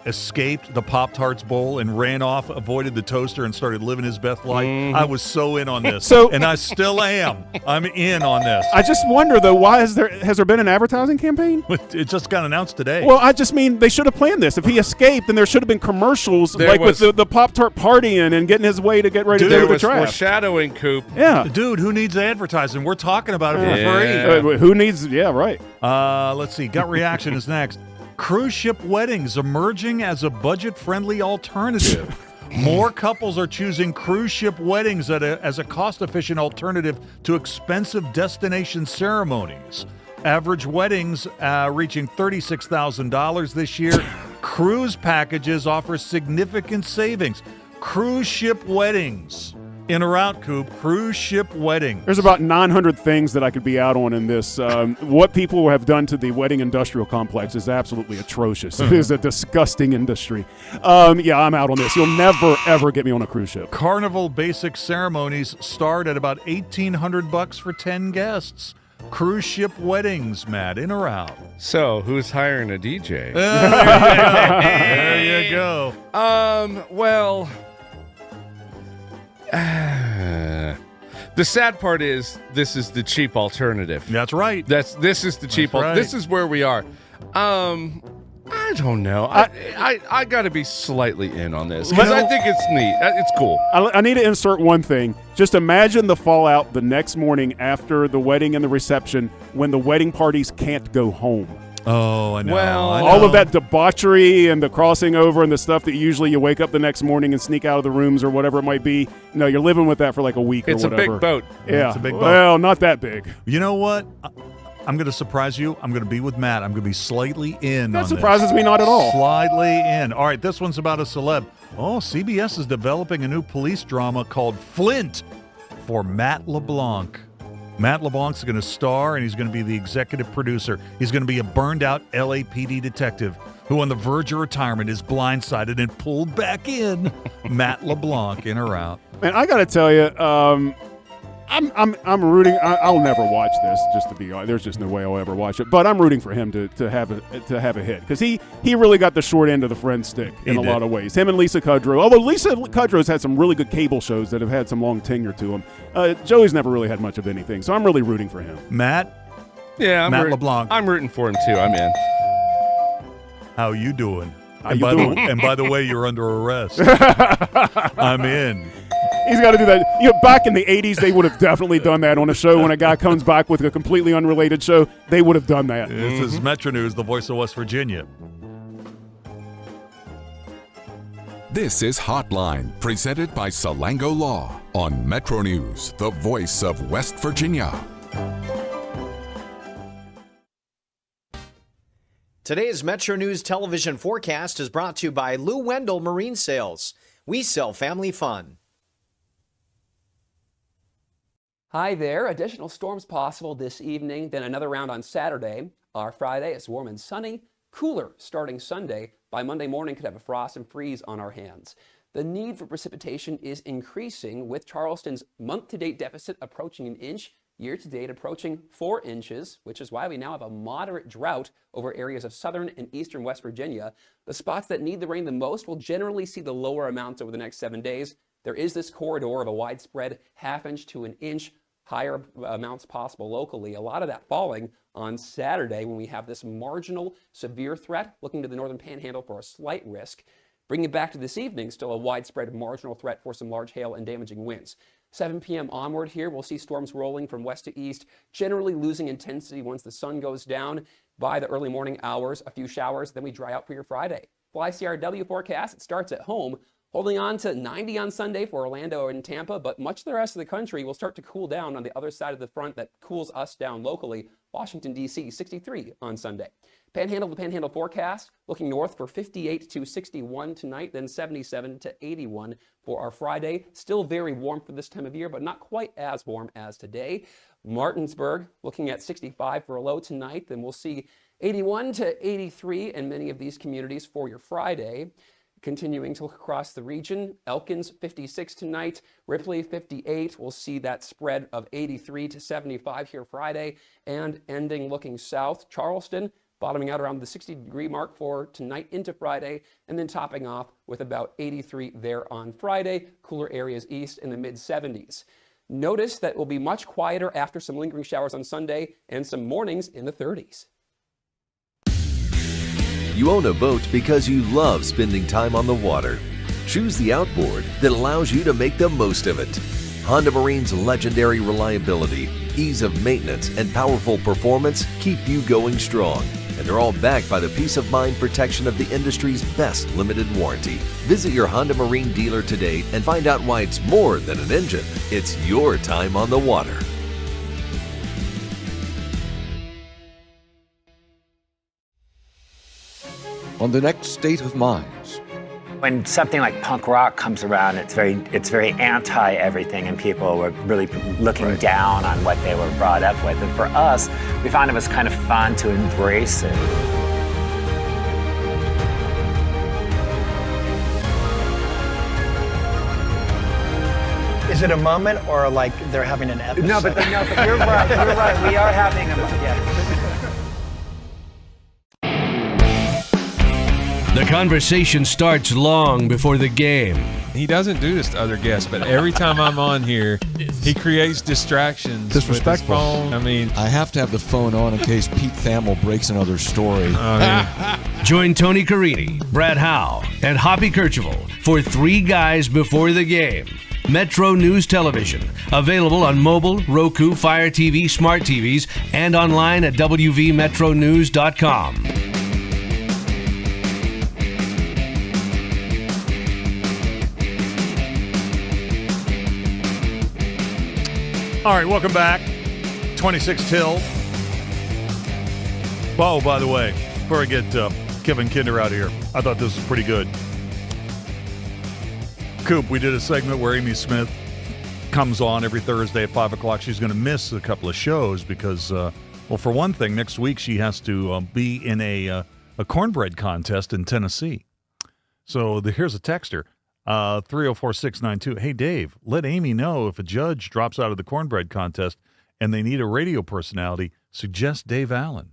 escaped the Pop-Tarts bowl and ran off, avoided the toaster, and started living his best life, I was so in on this. And I still am. I'm in on this. I just wonder, though, why has there been an advertising campaign? It just got announced today. Well, I just mean they should have planned this. If he escaped, then there should have been commercials with the Pop-Tart partying and getting his way to get ready to go to the draft. There was foreshadowing, Coop. Yeah. Dude, who needs advertising? We're talking about it for free. Who needs, yeah, right. Let's see. Gut reaction is next. Cruise ship weddings emerging as a budget-friendly alternative. More couples are choosing cruise ship weddings as a cost-efficient alternative to expensive destination ceremonies. Average weddings reaching $36,000 this year. Cruise packages offer significant savings. Cruise ship weddings. In or out, Coop? Cruise ship wedding. There's about 900 things that I could be out on in this. What people have done to the wedding industrial complex is absolutely atrocious. It is a disgusting industry. Yeah, I'm out on this. You'll never, ever get me on a cruise ship. Carnival basic ceremonies start at about $1,800 for 10 guests. Cruise ship weddings, Matt, in or out? So, who's hiring a DJ? There you go. Well... the sad part is this is the cheap alternative. That's right. This is the cheap alternative. This is where we are. I don't know. I got to be slightly in on this because I think it's neat. It's cool. I need to insert one thing. Just imagine the fallout the next morning after the wedding and the reception when the wedding parties can't go home. Oh, I know. Well, all of that debauchery and the crossing over and the stuff that usually you wake up the next morning and sneak out of the rooms or whatever it might be. No, you're living with that for like a week or whatever. It's a big boat. Yeah. It's a big boat. Well, not that big. You know what? I'm going to surprise you. I'm going to be with Matt. I'm going to be slightly in That on surprises this. me not at all. Slightly in. All right, this one's about a celeb. Oh, CBS is developing a new police drama called Flint for Matt LeBlanc. Matt LeBlanc's going to star, and he's going to be the executive producer. He's going to be a burned-out LAPD detective who, on the verge of retirement, is blindsided and pulled back in. Matt LeBlanc, in or out? Man, I got to tell you, I'm rooting. I'll never watch this. Just to be honest, there's just no way I'll ever watch it. But I'm rooting for him to have a hit because he really got the short end of the friend stick in a lot of ways. Him and Lisa Kudrow. Although Lisa Kudrow's had some really good cable shows that have had some long tenure to him. Joey's never really had much of anything, so I'm really rooting for him. Matt. Yeah, Matt LeBlanc. I'm rooting for him too. I'm in. How you doing? How you doing? And by the way, you're under arrest. I'm in. He's got to do that. You know, back in the 80s, they would have definitely done that on a show. When a guy comes back with a completely unrelated show, they would have done that. This is Metro News, the voice of West Virginia. This is Hotline, presented by Salango Law on Metro News, the voice of West Virginia. Today's Metro News television forecast is brought to you by Lou Wendell Marine Sales. We sell family fun. Hi there. Additional storms possible this evening, then another round on Saturday. Our Friday is warm and sunny, cooler starting Sunday. By Monday morning, could have a frost and freeze on our hands. The need for precipitation is increasing with Charleston's month-to-date deficit approaching an inch, year-to-date approaching 4 inches, which is why we now have a moderate drought over areas of southern and eastern West Virginia. The spots that need the rain the most will generally see the lower amounts over the next 7 days. There is this corridor of a widespread ½ to an inch, higher amounts possible locally. A lot of that falling on Saturday when we have this marginal severe threat looking to the northern panhandle for a slight risk. Bringing it back to this evening, still a widespread marginal threat for some large hail and damaging winds. 7 p.m. onward here, we'll see storms rolling from west to east, generally losing intensity once the sun goes down. By the early morning hours, a few showers, then we dry out for your Friday. Fly CRW forecast, it starts at home, holding on to 90 on Sunday for Orlando and Tampa, but much of the rest of the country will start to cool down on the other side of the front that cools us down locally. Washington, D.C., 63 on Sunday. Panhandle to panhandle forecast, looking north for 58 to 61 tonight, then 77 to 81 for our Friday. Still very warm for this time of year, but not quite as warm as today. Martinsburg, looking at 65 for a low tonight, then we'll see 81 to 83 in many of these communities for your Friday. Continuing to look across the region, Elkins 56 tonight, Ripley 58. We'll see that spread of 83 to 75 here Friday, and ending looking south, Charleston bottoming out around the 60-degree mark for tonight into Friday, and then topping off with about 83 there on Friday. Cooler areas east in the mid-70s. Notice that it will be much quieter after some lingering showers on Sunday and some mornings in the 30s. You own a boat because you love spending time on the water. Choose the outboard that allows you to make the most of it. Honda Marine's legendary reliability, ease of maintenance, and powerful performance keep you going strong. And they're all backed by the peace of mind protection of the industry's best limited warranty. Visit your Honda Marine dealer today and find out why it's more than an engine. It's your time on the water. On the next State of Minds. When something like punk rock comes around, it's very anti everything, and people were really looking down on what they were brought up with. And for us, we found it was kind of fun to embrace it. Is it a moment or like they're having an episode? No, but you're right. You're right. We are having a moment. Yeah. The conversation starts long before the game. He doesn't do this to other guests, but every time I'm on here, he creates distractions. Disrespectful. With his phone. I mean, I have to have the phone on in case Pete Thamel breaks another story. Join Tony Carini, Brad Howe, and Hoppy Kercheval for Three Guys Before the Game. Metro News Television, available on mobile, Roku, Fire TV, smart TVs, and online at WVMetroNews.com. All right, welcome back. 26 till. Oh, by the way, before I get Kevin Kinder out of here, I thought this was pretty good. Coop, we did a segment where Amy Smith comes on every Thursday at 5 o'clock. She's going to miss a couple of shows because, well, for one thing, next week she has to be in a cornbread contest in Tennessee. So here's a texter. 304-692. Hey, Dave, let Amy know if a judge drops out of the cornbread contest and they need a radio personality, suggest Dave Allen.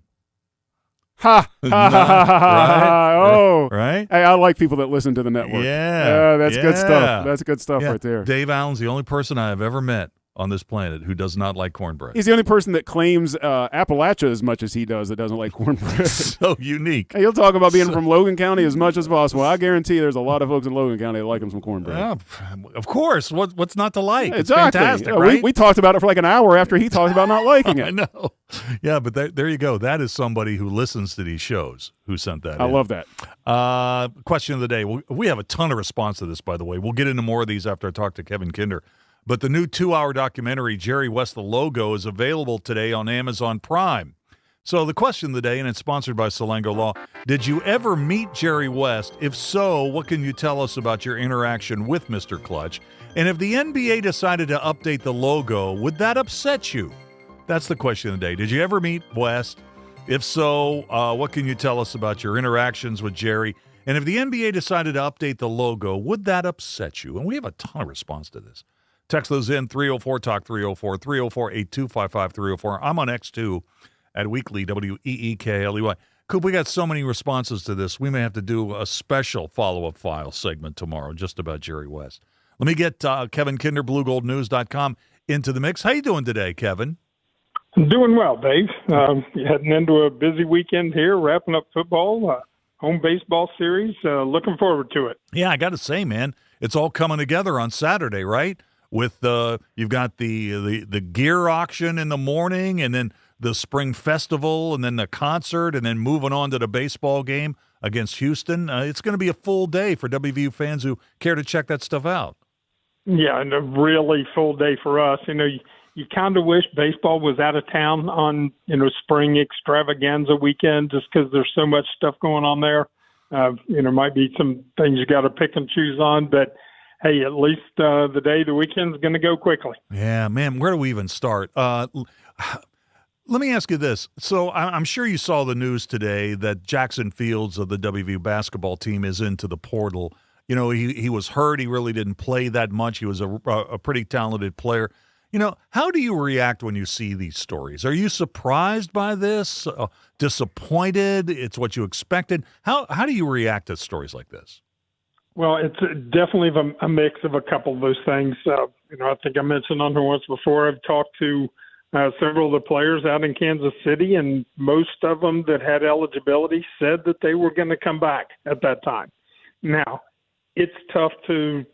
Ha! Ha ha ha! Oh, right. Hey, I like people that listen to the network. Yeah, that's good stuff. That's good stuff right there. Dave Allen's the only person I have ever met on this planet who does not like cornbread. He's the only person that claims Appalachia as much as he does that doesn't like cornbread. So unique. Hey, he'll talk about being from Logan County as much as possible. I guarantee there's a lot of folks in Logan County that like him some cornbread. Yeah, of course. What's not to like? Yeah, it's exactly. fantastic, right? We talked about it for like an hour after he talked about not liking it. I know. Yeah, but there you go. That is somebody who listens to these shows who sent that I in. love that. Question of the day. We have a ton of response to this, by the way. We'll get into more of these after I talk to Kevin Kinder. But the new 2-hour documentary, Jerry West, The Logo, is available today on Amazon Prime. So the question of the day, and it's sponsored by Salango Law, did you ever meet Jerry West? If so, what can you tell us about your interaction with Mr. Clutch? And if the NBA decided to update the logo, would that upset you? That's the question of the day. Did you ever meet West? If so, what can you tell us about your interactions with Jerry? And if the NBA decided to update the logo, would that upset you? And we have a ton of response to this. Text those in, 304-TALK, 304-304-8255-304. I'm on X2 at Weekly, WEEKLEY. Coop, we got so many responses to this, we may have to do a special follow-up file segment tomorrow just about Jerry West. Let me get Kevin Kinder, BlueGoldNews.com, into the mix. How you doing today, Kevin? I'm doing well, Dave. Heading into a busy weekend here, wrapping up football, home baseball series. Looking forward to it. Yeah, I got to say, man, it's all coming together on Saturday, right? With you've got the gear auction in the morning, and then the spring festival, and then the concert, and then moving on to the baseball game against Houston. It's going to be a full day for WVU fans who care to check that stuff out. Yeah, and a really full day for us. You kind of wish baseball was out of town on, spring extravaganza weekend just because there's so much stuff going on there. Might be some things you got to pick and choose on, but hey, at least the weekend's going to go quickly. Yeah, man, where do we even start? Let me ask you this. So I'm sure you saw the news today that Jackson Fields of the WVU basketball team is into the portal. He was hurt. He really didn't play that much. He was a pretty talented player. How do you react when you see these stories? Are you surprised by this? Disappointed? It's what you expected? How do you react to stories like this? Well, it's definitely a mix of a couple of those things. I think I mentioned on here once before, I've talked to several of the players out in Kansas City, and most of them that had eligibility said that they were going to come back at that time. Now, it's tough to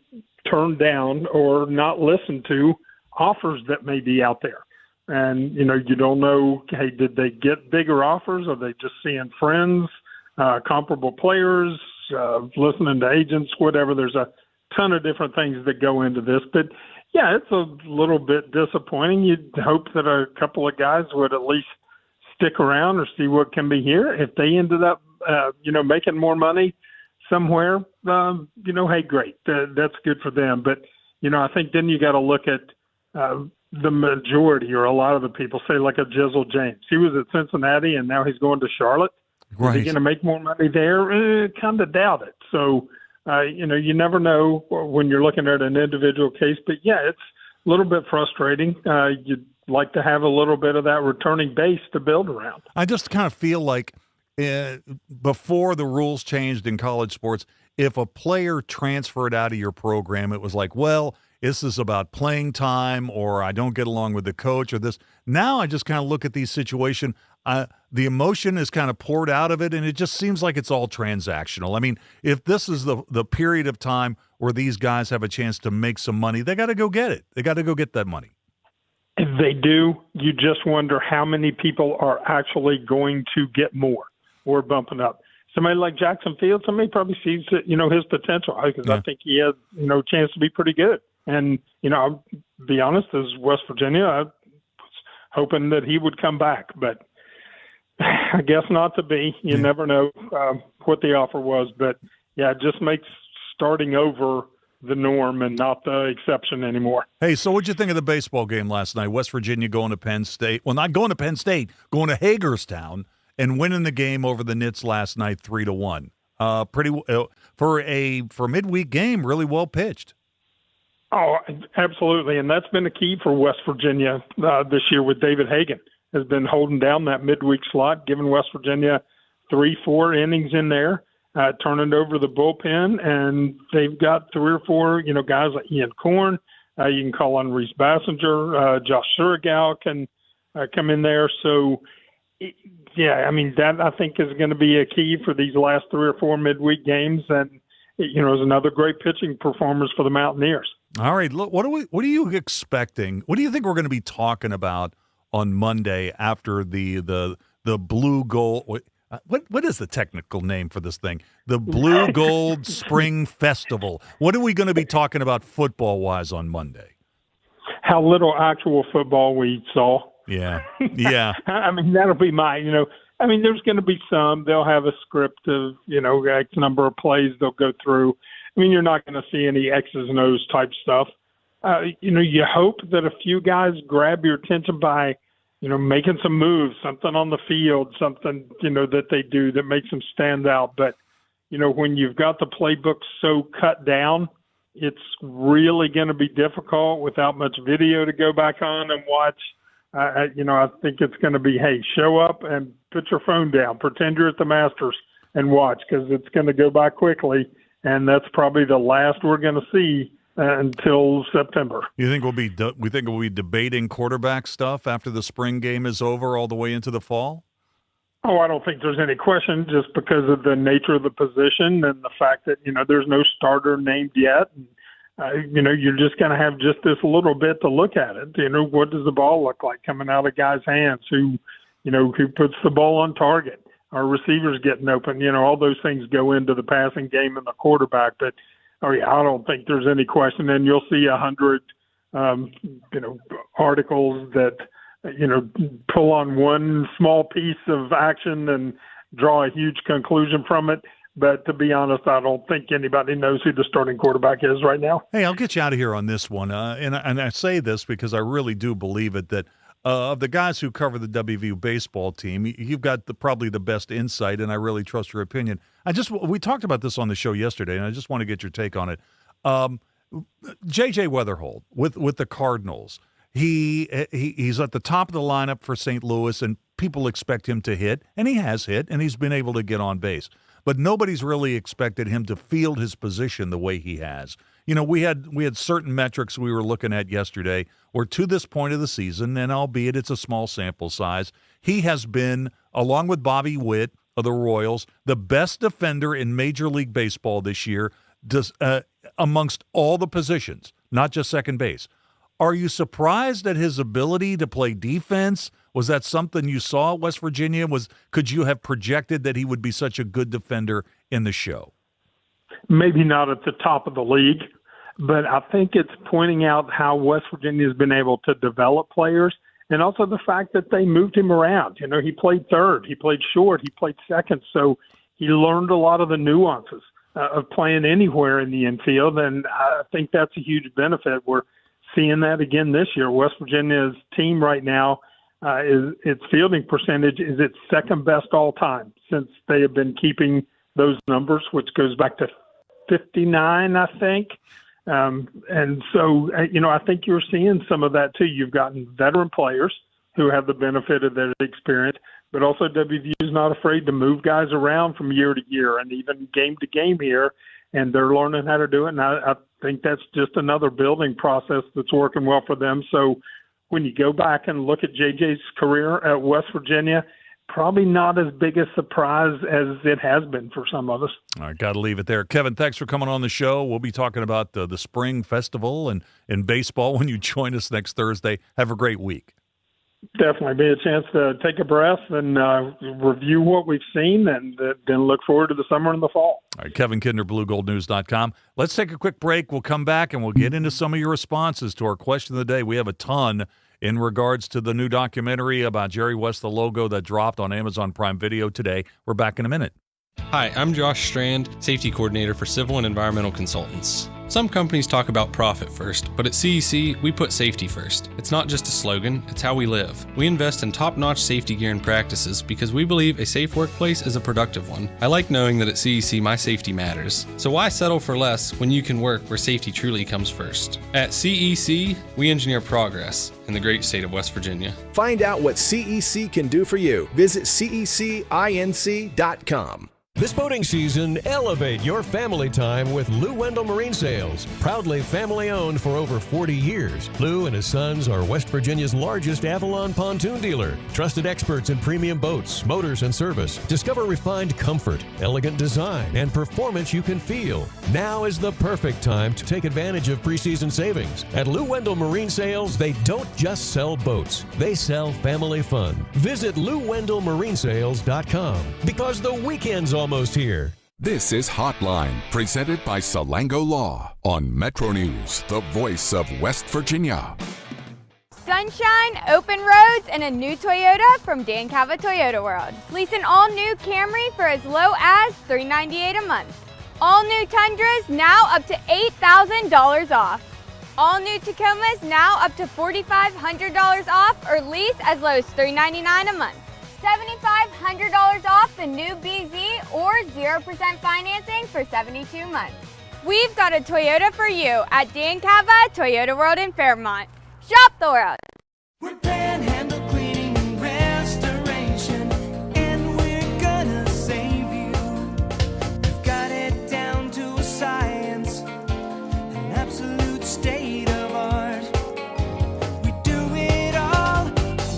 turn down or not listen to offers that may be out there. And, you don't know, hey, did they get bigger offers? Are they just seeing friends, comparable players, listening to agents, whatever? There's a ton of different things that go into this. But, yeah, it's a little bit disappointing. You'd hope that a couple of guys would at least stick around or see what can be here. If they ended up, making more money somewhere, hey, great. That's good for them. But, I think then you got to look at the majority or a lot of the people, say like a Jizzle James. He was at Cincinnati and now he's going to Charlotte. Right. Is he going to make more money there? Kind of doubt it. So, you never know when you're looking at an individual case. But, yeah, it's a little bit frustrating. You'd like to have a little bit of that returning base to build around. I just kind of feel like before the rules changed in college sports, if a player transferred out of your program, it was like, well, this is about playing time, or I don't get along with the coach, or this. Now I just kind of look at these situations. The emotion is kind of poured out of it, and it just seems like it's all transactional. I mean, if this is the period of time where these guys have a chance to make some money, they got to go get it. They got to go get that money. If they do, you just wonder how many people are actually going to get more or bumping up. Somebody like Jackson Fields, somebody probably sees his potential, because I think he has a chance to be pretty good. And I'll be honest, as West Virginia, I was hoping that he would come back, but I guess not to be. You never know what the offer was, but it just makes starting over the norm and not the exception anymore. Hey, so what'd you think of the baseball game last night? West Virginia going to Penn State. Well, not going to Penn State, going to Hagerstown and winning the game over the Nits last night 3-1. For midweek game, really well pitched. Oh, absolutely, and that's been the key for West Virginia this year with David Hagan. Has been holding down that midweek slot, giving West Virginia 3-4 innings in there, turning over the bullpen, and they've got 3 or 4, guys like Ian Korn. You can call on Reese Bassinger, Josh Surigao can come in there. So, that I think is going to be a key for these last 3 or 4 midweek games, and is another great pitching performance for the Mountaineers. All right, look, what are you expecting? What do you think we're going to be talking about on Monday after the Blue Gold? What is the technical name for this thing? The Blue Gold Spring Festival. What are we going to be talking about football-wise on Monday? How little actual football we saw. Yeah. I mean, that'll be there's going to be some. They'll have a script of, X number of plays they'll go through. I mean, you're not going to see any X's and O's type stuff. You hope that a few guys grab your attention by, making some moves, something on the field, something, that they do that makes them stand out. But, when you've got the playbook so cut down, it's really going to be difficult without much video to go back on and watch. I think it's going to be, hey, show up and put your phone down, pretend you're at the Masters and watch, because it's going to go by quickly. And that's probably the last we're going to see until September. You think we'll be debating quarterback stuff after the spring game is over all the way into the fall? Oh, I don't think there's any question, just because of the nature of the position and the fact that, there's no starter named yet. And, you're just going to have just this little bit to look at it. What does the ball look like coming out of guys' hands? Who puts the ball on target? Our receivers getting open, all those things go into the passing game and the quarterback. But, I don't think there's any question. And you'll see 100, articles that, pull on one small piece of action and draw a huge conclusion from it. But to be honest, I don't think anybody knows who the starting quarterback is right now. Hey, I'll get you out of here on this one. And I say this because I really do believe it, that of the guys who cover the WVU baseball team, you've got probably the best insight, and I really trust your opinion. We talked about this on the show yesterday, and I just want to get your take on it. J.J. Weatherholt with the Cardinals, he's at the top of the lineup for St. Louis, and people expect him to hit, and he has hit, and he's been able to get on base. But nobody's really expected him to field his position the way he has. We had certain metrics we were looking at yesterday, where to this point of the season, and albeit it's a small sample size, he has been, along with Bobby Witt of the Royals, the best defender in Major League Baseball this year, amongst all the positions, not just second base. Are you surprised at his ability to play defense? Was that something you saw at West Virginia? Could you have projected that he would be such a good defender in the show? Maybe not at the top of the league, but I think it's pointing out how West Virginia has been able to develop players, and also the fact that they moved him around. He played third, he played short, he played second, so he learned a lot of the nuances of playing anywhere in the infield, and I think that's a huge benefit. We're seeing that again this year. West Virginia's team right now, its fielding percentage is its second best all time since they have been keeping those numbers, which goes back to 59, I think. And so, I think you're seeing some of that too. You've gotten veteran players who have the benefit of their experience, but also WVU is not afraid to move guys around from year to year and even game to game here, and they're learning how to do it. And I think that's just another building process that's working well for them. So when you go back and look at JJ's career at West Virginia, probably not as big a surprise as it has been for some of us. All right, got to leave it there. Kevin, thanks for coming on the show. We'll be talking about the spring festival and baseball when you join us next Thursday. Have a great week. Definitely be a chance to take a breath and review what we've seen, and then look forward to the summer and the fall. All right, Kevin Kidner, BlueGoldNews.com. Let's take a quick break. We'll come back and we'll get into some of your responses to our question of the day. We have a ton in regards to the new documentary about Jerry West, the logo that dropped on Amazon Prime Video today. We're back in a minute. Hi, I'm Josh Strand, Safety Coordinator for Civil and Environmental Consultants. Some companies talk about profit first, but at CEC, we put safety first. It's not just a slogan, it's how we live. We invest in top-notch safety gear and practices because we believe a safe workplace is a productive one. I like knowing that at CEC, my safety matters. So why settle for less when you can work where safety truly comes first? At CEC, we engineer progress in the great state of West Virginia. Find out what CEC can do for you. Visit cecinc.com. This boating season, elevate your family time with Lou Wendell Marine Sales. Proudly family-owned for over 40 years, Lou and his sons are West Virginia's largest Avalon pontoon dealer. Trusted experts in premium boats, motors, and service. Discover refined comfort, elegant design, and performance you can feel. Now is the perfect time to take advantage of preseason savings. At Lou Wendell Marine Sales, they don't just sell boats. They sell family fun. Visit LouWendellMarineSales.com because the weekend's almost here. This is Hotline, presented by Salango Law on Metro News, the voice of West Virginia. Sunshine, open roads, and a new Toyota from Dan Cava Toyota World. Lease an all-new Camry for as low as $398 a month. All new Tundras now up to $8,000 off. All new Tacomas now up to $4,500 off, or lease as low as $399 a month. $7,500 off the new BZ or 0% financing for 72 months. We've got a Toyota for you at Dan Cava Toyota World in Fairmont. Shop the world. We're Panhandle Cleaning and Restoration, and we're gonna save you. We've got it down to a science, an absolute state of art. We do it all,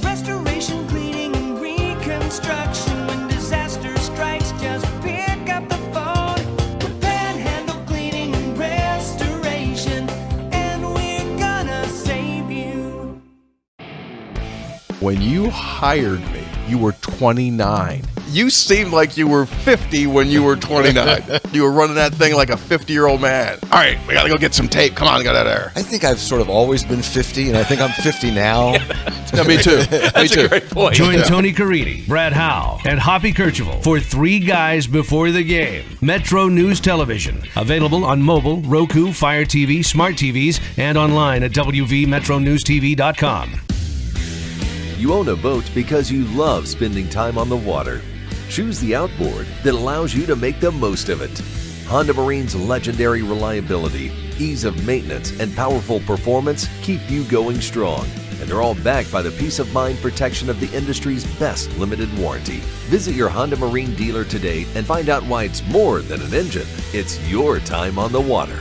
restoration, cleaning, and reconstruction. When disaster strikes, just pick up the phone. We're Panhandle Cleaning and Restoration, and we're gonna save you. When you hired me, you were 29. You seemed like you were 50 when you were 29. You were running that thing like a 50-year-old man. All right, we got to go get some tape. Come on, get out of there. I think I've sort of always been 50, and I think I'm 50 now. Yeah, me too. That's a great point. Join Tony Carini, Brad Howe, and Hoppy Kercheval for Three Guys Before the Game. Metro News Television. Available on mobile, Roku, Fire TV, smart TVs, and online at WVMetroNewsTV.com. You own a boat because you love spending time on the water. Choose the outboard that allows you to make the most of it. Honda Marine's legendary reliability, ease of maintenance, and powerful performance keep you going strong. And they're all backed by the peace of mind protection of the industry's best limited warranty. Visit your Honda Marine dealer today and find out why it's more than an engine. It's your time on the water.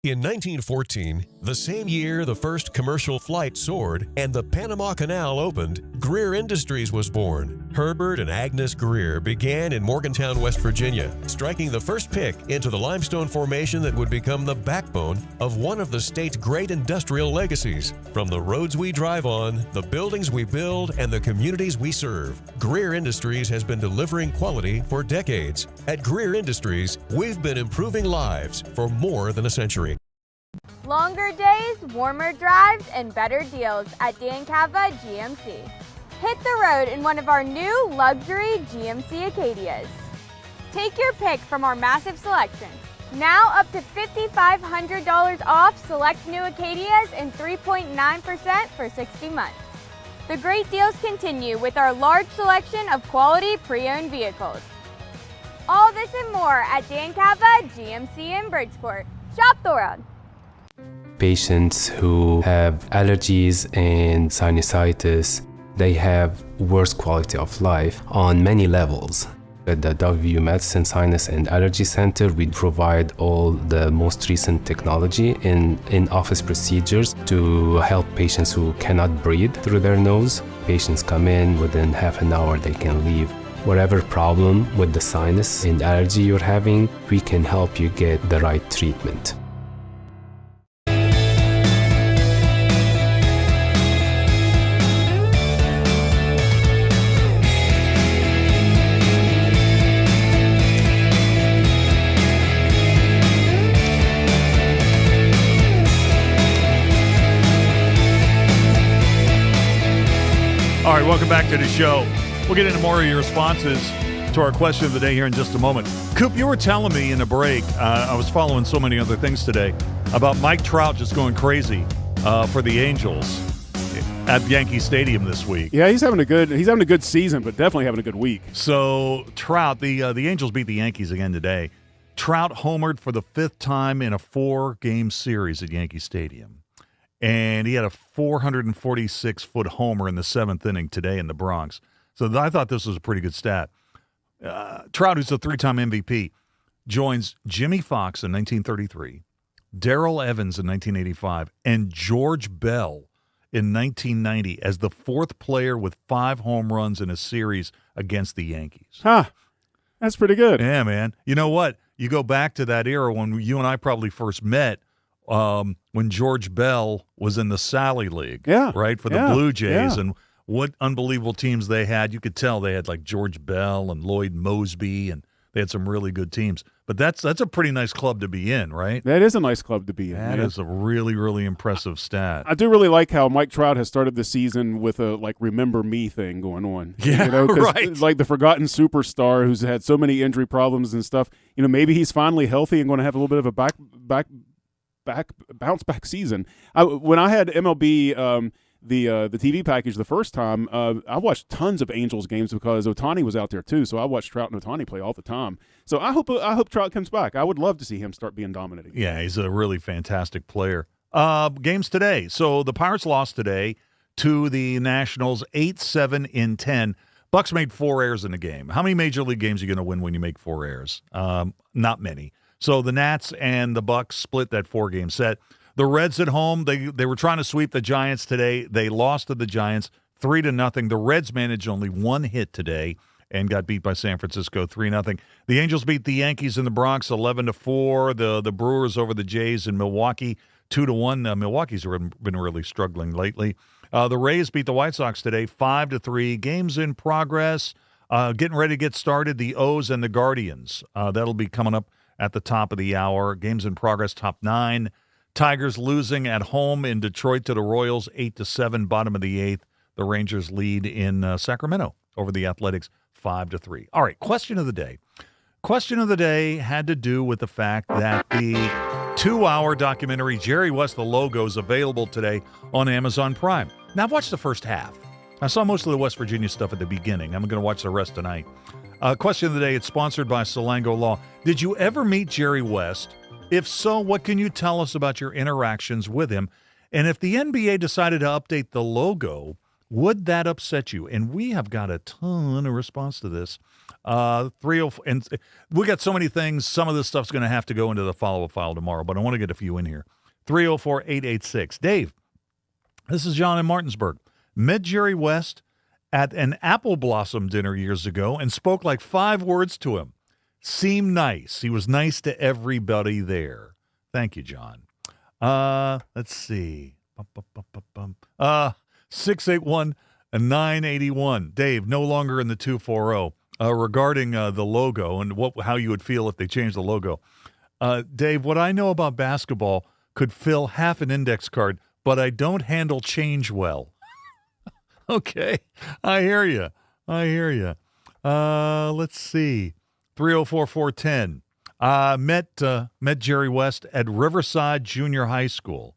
In 1914, the same year the first commercial flight soared and the Panama Canal opened, Greer Industries was born. Herbert and Agnes Greer began in Morgantown, West Virginia, striking the first pick into the limestone formation that would become the backbone of one of the state's great industrial legacies. From the roads we drive on, the buildings we build, and the communities we serve, Greer Industries has been delivering quality for decades. At Greer Industries, we've been improving lives for more than a century. Longer days, warmer drives, and better deals at Dan Cava GMC. Hit the road in one of our new luxury GMC Acadias. Take your pick from our massive selection. Now up to $5,500 off select new Acadias and 3.9% for 60 months. The great deals continue with our large selection of quality pre-owned vehicles. All this and more at Dan Cava GMC in Bridgeport. Shop the world. patients who have allergies and sinusitis, they have worse quality of life on many levels. At the WVU Medicine Sinus and Allergy Center, we provide all the most recent technology in office procedures to help patients who cannot breathe through their nose. Patients come in, within half an hour they can leave. Whatever problem with the sinus and allergy you're having, we can help you get the right treatment. All right, welcome back to the show. We'll get into more of your responses to our question of the day here in just a moment. Coop, you were telling me in the break, I was following so many other things today, about Mike Trout just going crazy for the Angels at Yankee Stadium this week. Yeah, he's having a good season, but definitely having a good week. So Trout, the Angels beat the Yankees again today. Trout homered for the 5th time in a 4-game series at Yankee Stadium. And he had a 446-foot homer in the 7th inning today in the Bronx. So I thought this was a pretty good stat. Trout, who's a 3-time MVP, joins Jimmy Fox in 1933, Darrell Evans in 1985, and George Bell in 1990 as the 4th player with 5 home runs in a series against the Yankees. Huh. That's pretty good. Yeah, man. You know what? You go back to that era when you and I probably first met, when George Bell was in the Sally League, right, for the Blue Jays, and what unbelievable teams they had. You could tell they had like George Bell and Lloyd Mosby, and they had some really good teams. But that's a pretty nice club to be in, right? That is a nice club to be in. That is a really, really impressive stat. I do really like how Mike Trout has started the season with a remember me thing going on. Yeah, right. Like the forgotten superstar who's had so many injury problems and stuff. Maybe he's finally healthy and going to have a little bit of a bounce back season. When I had MLB the TV package the first time, I watched tons of Angels games because Ohtani was out there too. So I watched Trout and Ohtani play all the time. So I hope Trout comes back. I would love to see him start being dominating. Yeah, he's a really fantastic player. Games today. So the Pirates lost today to the Nationals 8-7 in 10. Bucks made 4 errors in the game. How many Major League games are you going to win when you make 4 errors? Not many. So the Nats and the Bucks split that 4-game set. The Reds at home, they were trying to sweep the Giants today. They lost to the Giants 3-0. The Reds managed only 1 hit today and got beat by San Francisco 3-0. The Angels beat the Yankees in the Bronx 11-4. The Brewers over the Jays in Milwaukee 2-1. Milwaukee's been really struggling lately. The Rays beat the White Sox today 5-3. Games in progress. Getting ready to get started. The O's and the Guardians. That'll be coming up at the top of the hour. Games in progress, top 9. Tigers losing at home in Detroit to the Royals, 8-7, bottom of the 8th. The Rangers lead in Sacramento over the Athletics, 5-3. All right, question of the day. Question of the day had to do with the fact that the 2-hour documentary Jerry West, The Logo, is available today on Amazon Prime. Now, I've watched the first half. I saw most of the West Virginia stuff at the beginning. I'm going to watch the rest tonight. Question of the day, it's sponsored by Salango Law. Did you ever meet Jerry West? If so, what can you tell us about your interactions with him? And if the NBA decided to update the logo, would that upset you? And we have got a ton of response to this. And we got so many things. Some of this stuff's going to have to go into the follow-up file tomorrow, but I want to get a few in here. 304-886. Dave, this is John in Martinsburg. Met Jerry West at an apple blossom dinner years ago and spoke like 5 words to him. Seemed nice. He was nice to everybody there. Thank you, John. Let's see. 681-981. Dave, no longer in the 240. Regarding the logo and how you would feel if they changed the logo. Dave, what I know about basketball could fill half an index card, but I don't handle change well. Okay, I hear you. Let's see. 304-410. Met Jerry West at Riverside Junior High School.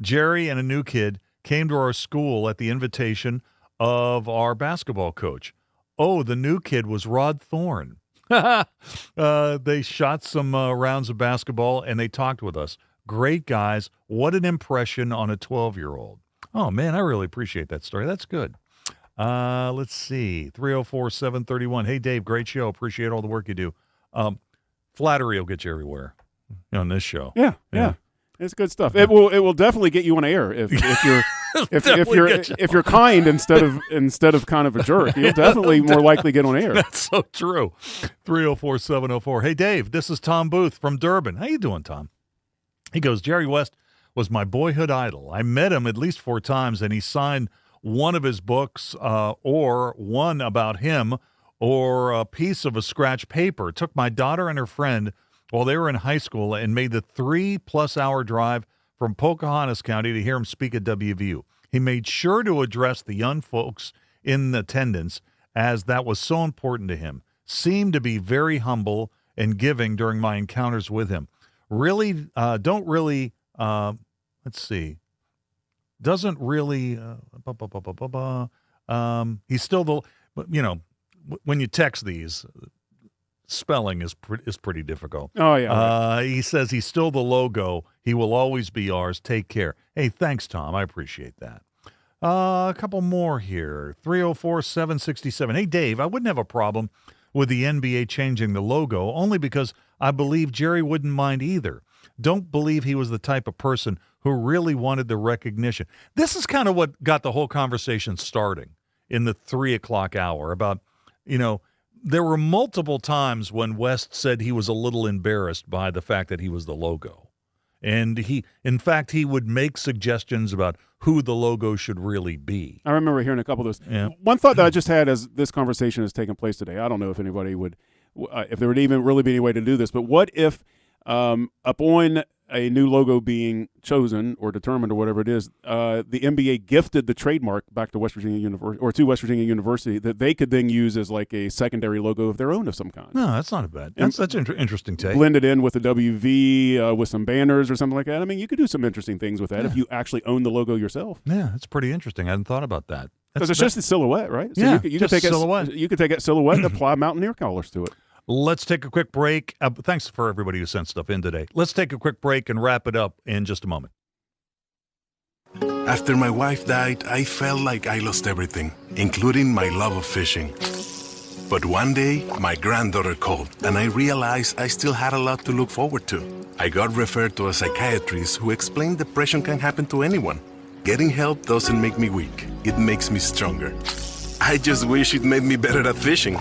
Jerry and a new kid came to our school at the invitation of our basketball coach. Oh, the new kid was Rod Thorne. They shot some rounds of basketball, and they talked with us. Great guys. What an impression on a 12-year-old. Oh, man, I really appreciate that story. That's good. Let's see. 304-731. Hey, Dave, great show. Appreciate all the work you do. Flattery will get you everywhere on this show. Yeah. It's good stuff. It will definitely get you on air if you're if you're kind instead of kind of a jerk. You'll definitely more likely get on air. That's so true. 304-704. Hey, Dave, this is Tom Booth from Durban. How you doing, Tom? He goes, Jerry West was my boyhood idol. I met him at least 4 times, and he signed one of his books or one about him or a piece of a scratch paper. Took my daughter and her friend while they were in high school and made the 3+ hour drive from Pocahontas County to hear him speak at WVU. He made sure to address the young folks in attendance as that was so important to him. Seemed to be very humble and giving during my encounters with him. Really, doesn't really, he's still the, when you text these, spelling is pretty difficult. Oh, yeah. He says he's still the logo. He will always be ours. Take care. Hey, thanks, Tom. I appreciate that. A couple more here. 304-767. Hey, Dave, I wouldn't have a problem with the NBA changing the logo, only because I believe Jerry wouldn't mind either. Don't believe he was the type of person who really wanted the recognition. This is kind of what got the whole conversation starting in the 3 o'clock hour about, there were multiple times when West said he was a little embarrassed by the fact that he was the logo. And he would make suggestions about who the logo should really be. I remember hearing a couple of those. Yeah. One thought that I just had as this conversation has taken place today, I don't know if anybody would, if there would even really be any way to do this, but what if upon a new logo being chosen or determined or whatever it is, the NBA gifted the trademark back to West Virginia University or to West Virginia University that they could then use as like a secondary logo of their own of some kind. No, that's not a bad. That's an interesting take. Blend it in with the WV with some banners or something like that. I mean, you could do some interesting things with that if you actually own the logo yourself. Yeah, that's pretty interesting. I hadn't thought about that. Because it's just a silhouette, right? So yeah, you could take silhouette. You could take that silhouette and apply Mountaineer colors to it. Let's take a quick break. Thanks for everybody who sent stuff in today. Let's take a quick break and wrap it up in just a moment. After my wife died, I felt like I lost everything, including my love of fishing. But one day, my granddaughter called, and I realized I still had a lot to look forward to. I got referred to a psychiatrist who explained depression can happen to anyone. Getting help doesn't make me weak. It makes me stronger. I just wish it made me better at fishing.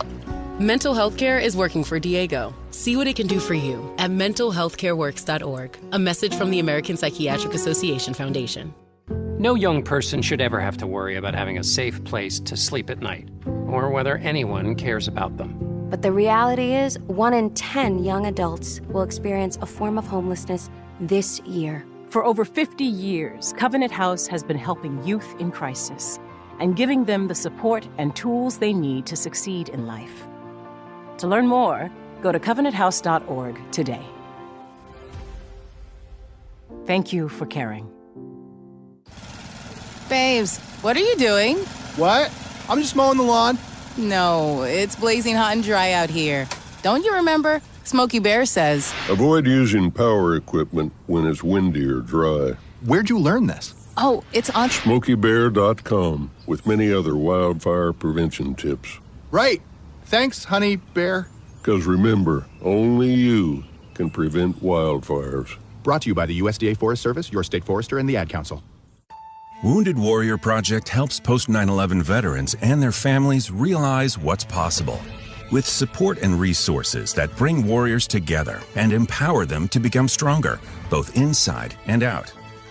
Mental health care is working for Diego. See what it can do for you at mentalhealthcareworks.org. A message from the American Psychiatric Association Foundation. No young person should ever have to worry about having a safe place to sleep at night, or whether anyone cares about them. But the reality is, 1 in 10 young adults will experience a form of homelessness this year. For over 50 years, Covenant House has been helping youth in crisis and giving them the support and tools they need to succeed in life. To learn more, go to covenanthouse.org today. Thank you for caring. Babes, what are you doing? What? I'm just mowing the lawn. No, it's blazing hot and dry out here. Don't you remember? Smokey Bear says. Avoid using power equipment when it's windy or dry. Where'd you learn this? Oh, it's on SmokeyBear.com with many other wildfire prevention tips. Right. Thanks, Honey Bear. Because remember, only you can prevent wildfires. Brought to you by the USDA Forest Service, your state forester, and the Ad Council. Wounded Warrior Project helps post 9/11 veterans and their families realize what's possible. With support and resources that bring warriors together and empower them to become stronger, both inside and out.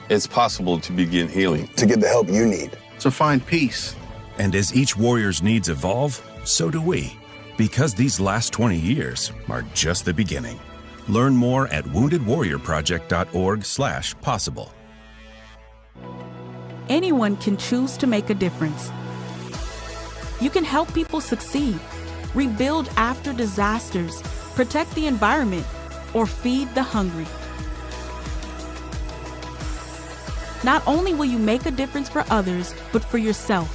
It's possible to begin healing. To get the help you need. To find peace. And as each warrior's needs evolve, so do we. Because these last 20 years are just the beginning. Learn more at woundedwarriorproject.org/possible. Anyone can choose to make a difference. You can help people succeed, rebuild after disasters, protect the environment, or feed the hungry. Not only will you make a difference for others, but for yourself.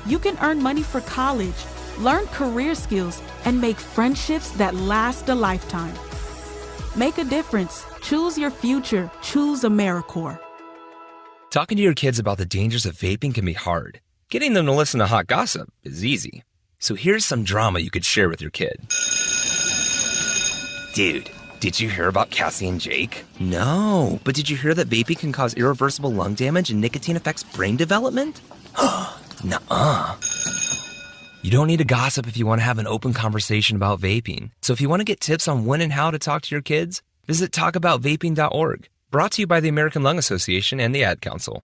You can earn money for college, learn career skills, and make friendships that last a lifetime. Make a difference. Choose your future. Choose AmeriCorps. Talking to your kids about the dangers of vaping can be hard. Getting them to listen to hot gossip is easy. So here's some drama you could share with your kid. Dude, did you hear about Cassie and Jake? No, but did you hear that vaping can cause irreversible lung damage and nicotine affects brain development? Nuh-uh. You don't need to gossip if you want to have an open conversation about vaping. So if you want to get tips on when and how to talk to your kids, visit talkaboutvaping.org. Brought to you by the American Lung Association and the Ad Council.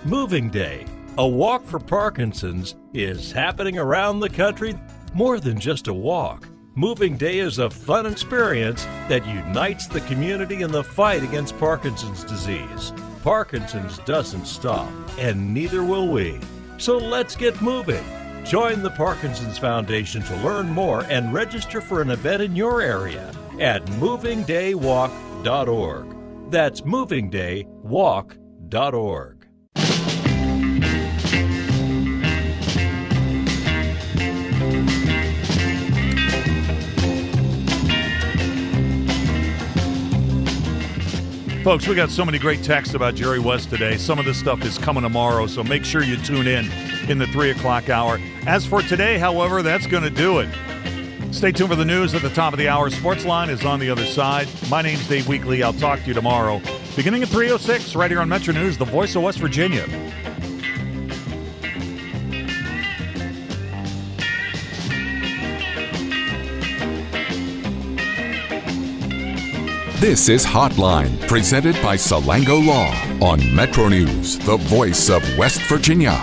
Moving Day, a walk for Parkinson's, is happening around the country. More than just a walk. Moving Day is a fun experience that unites the community in the fight against Parkinson's disease. Parkinson's doesn't stop, and neither will we. So let's get moving. Join the Parkinson's Foundation to learn more and register for an event in your area at movingdaywalk.org. That's movingdaywalk.org. Folks, we got so many great texts about Jerry West today. Some of this stuff is coming tomorrow, so make sure you tune in the 3 o'clock hour. As for today, however, that's going to do it. Stay tuned for the news at the top of the hour. Sportsline is on the other side. My name's Dave Weekley. I'll talk to you tomorrow, beginning at 3:06, right here on Metro News, the voice of West Virginia. This is Hotline, presented by Salango Law on Metro News, the voice of West Virginia.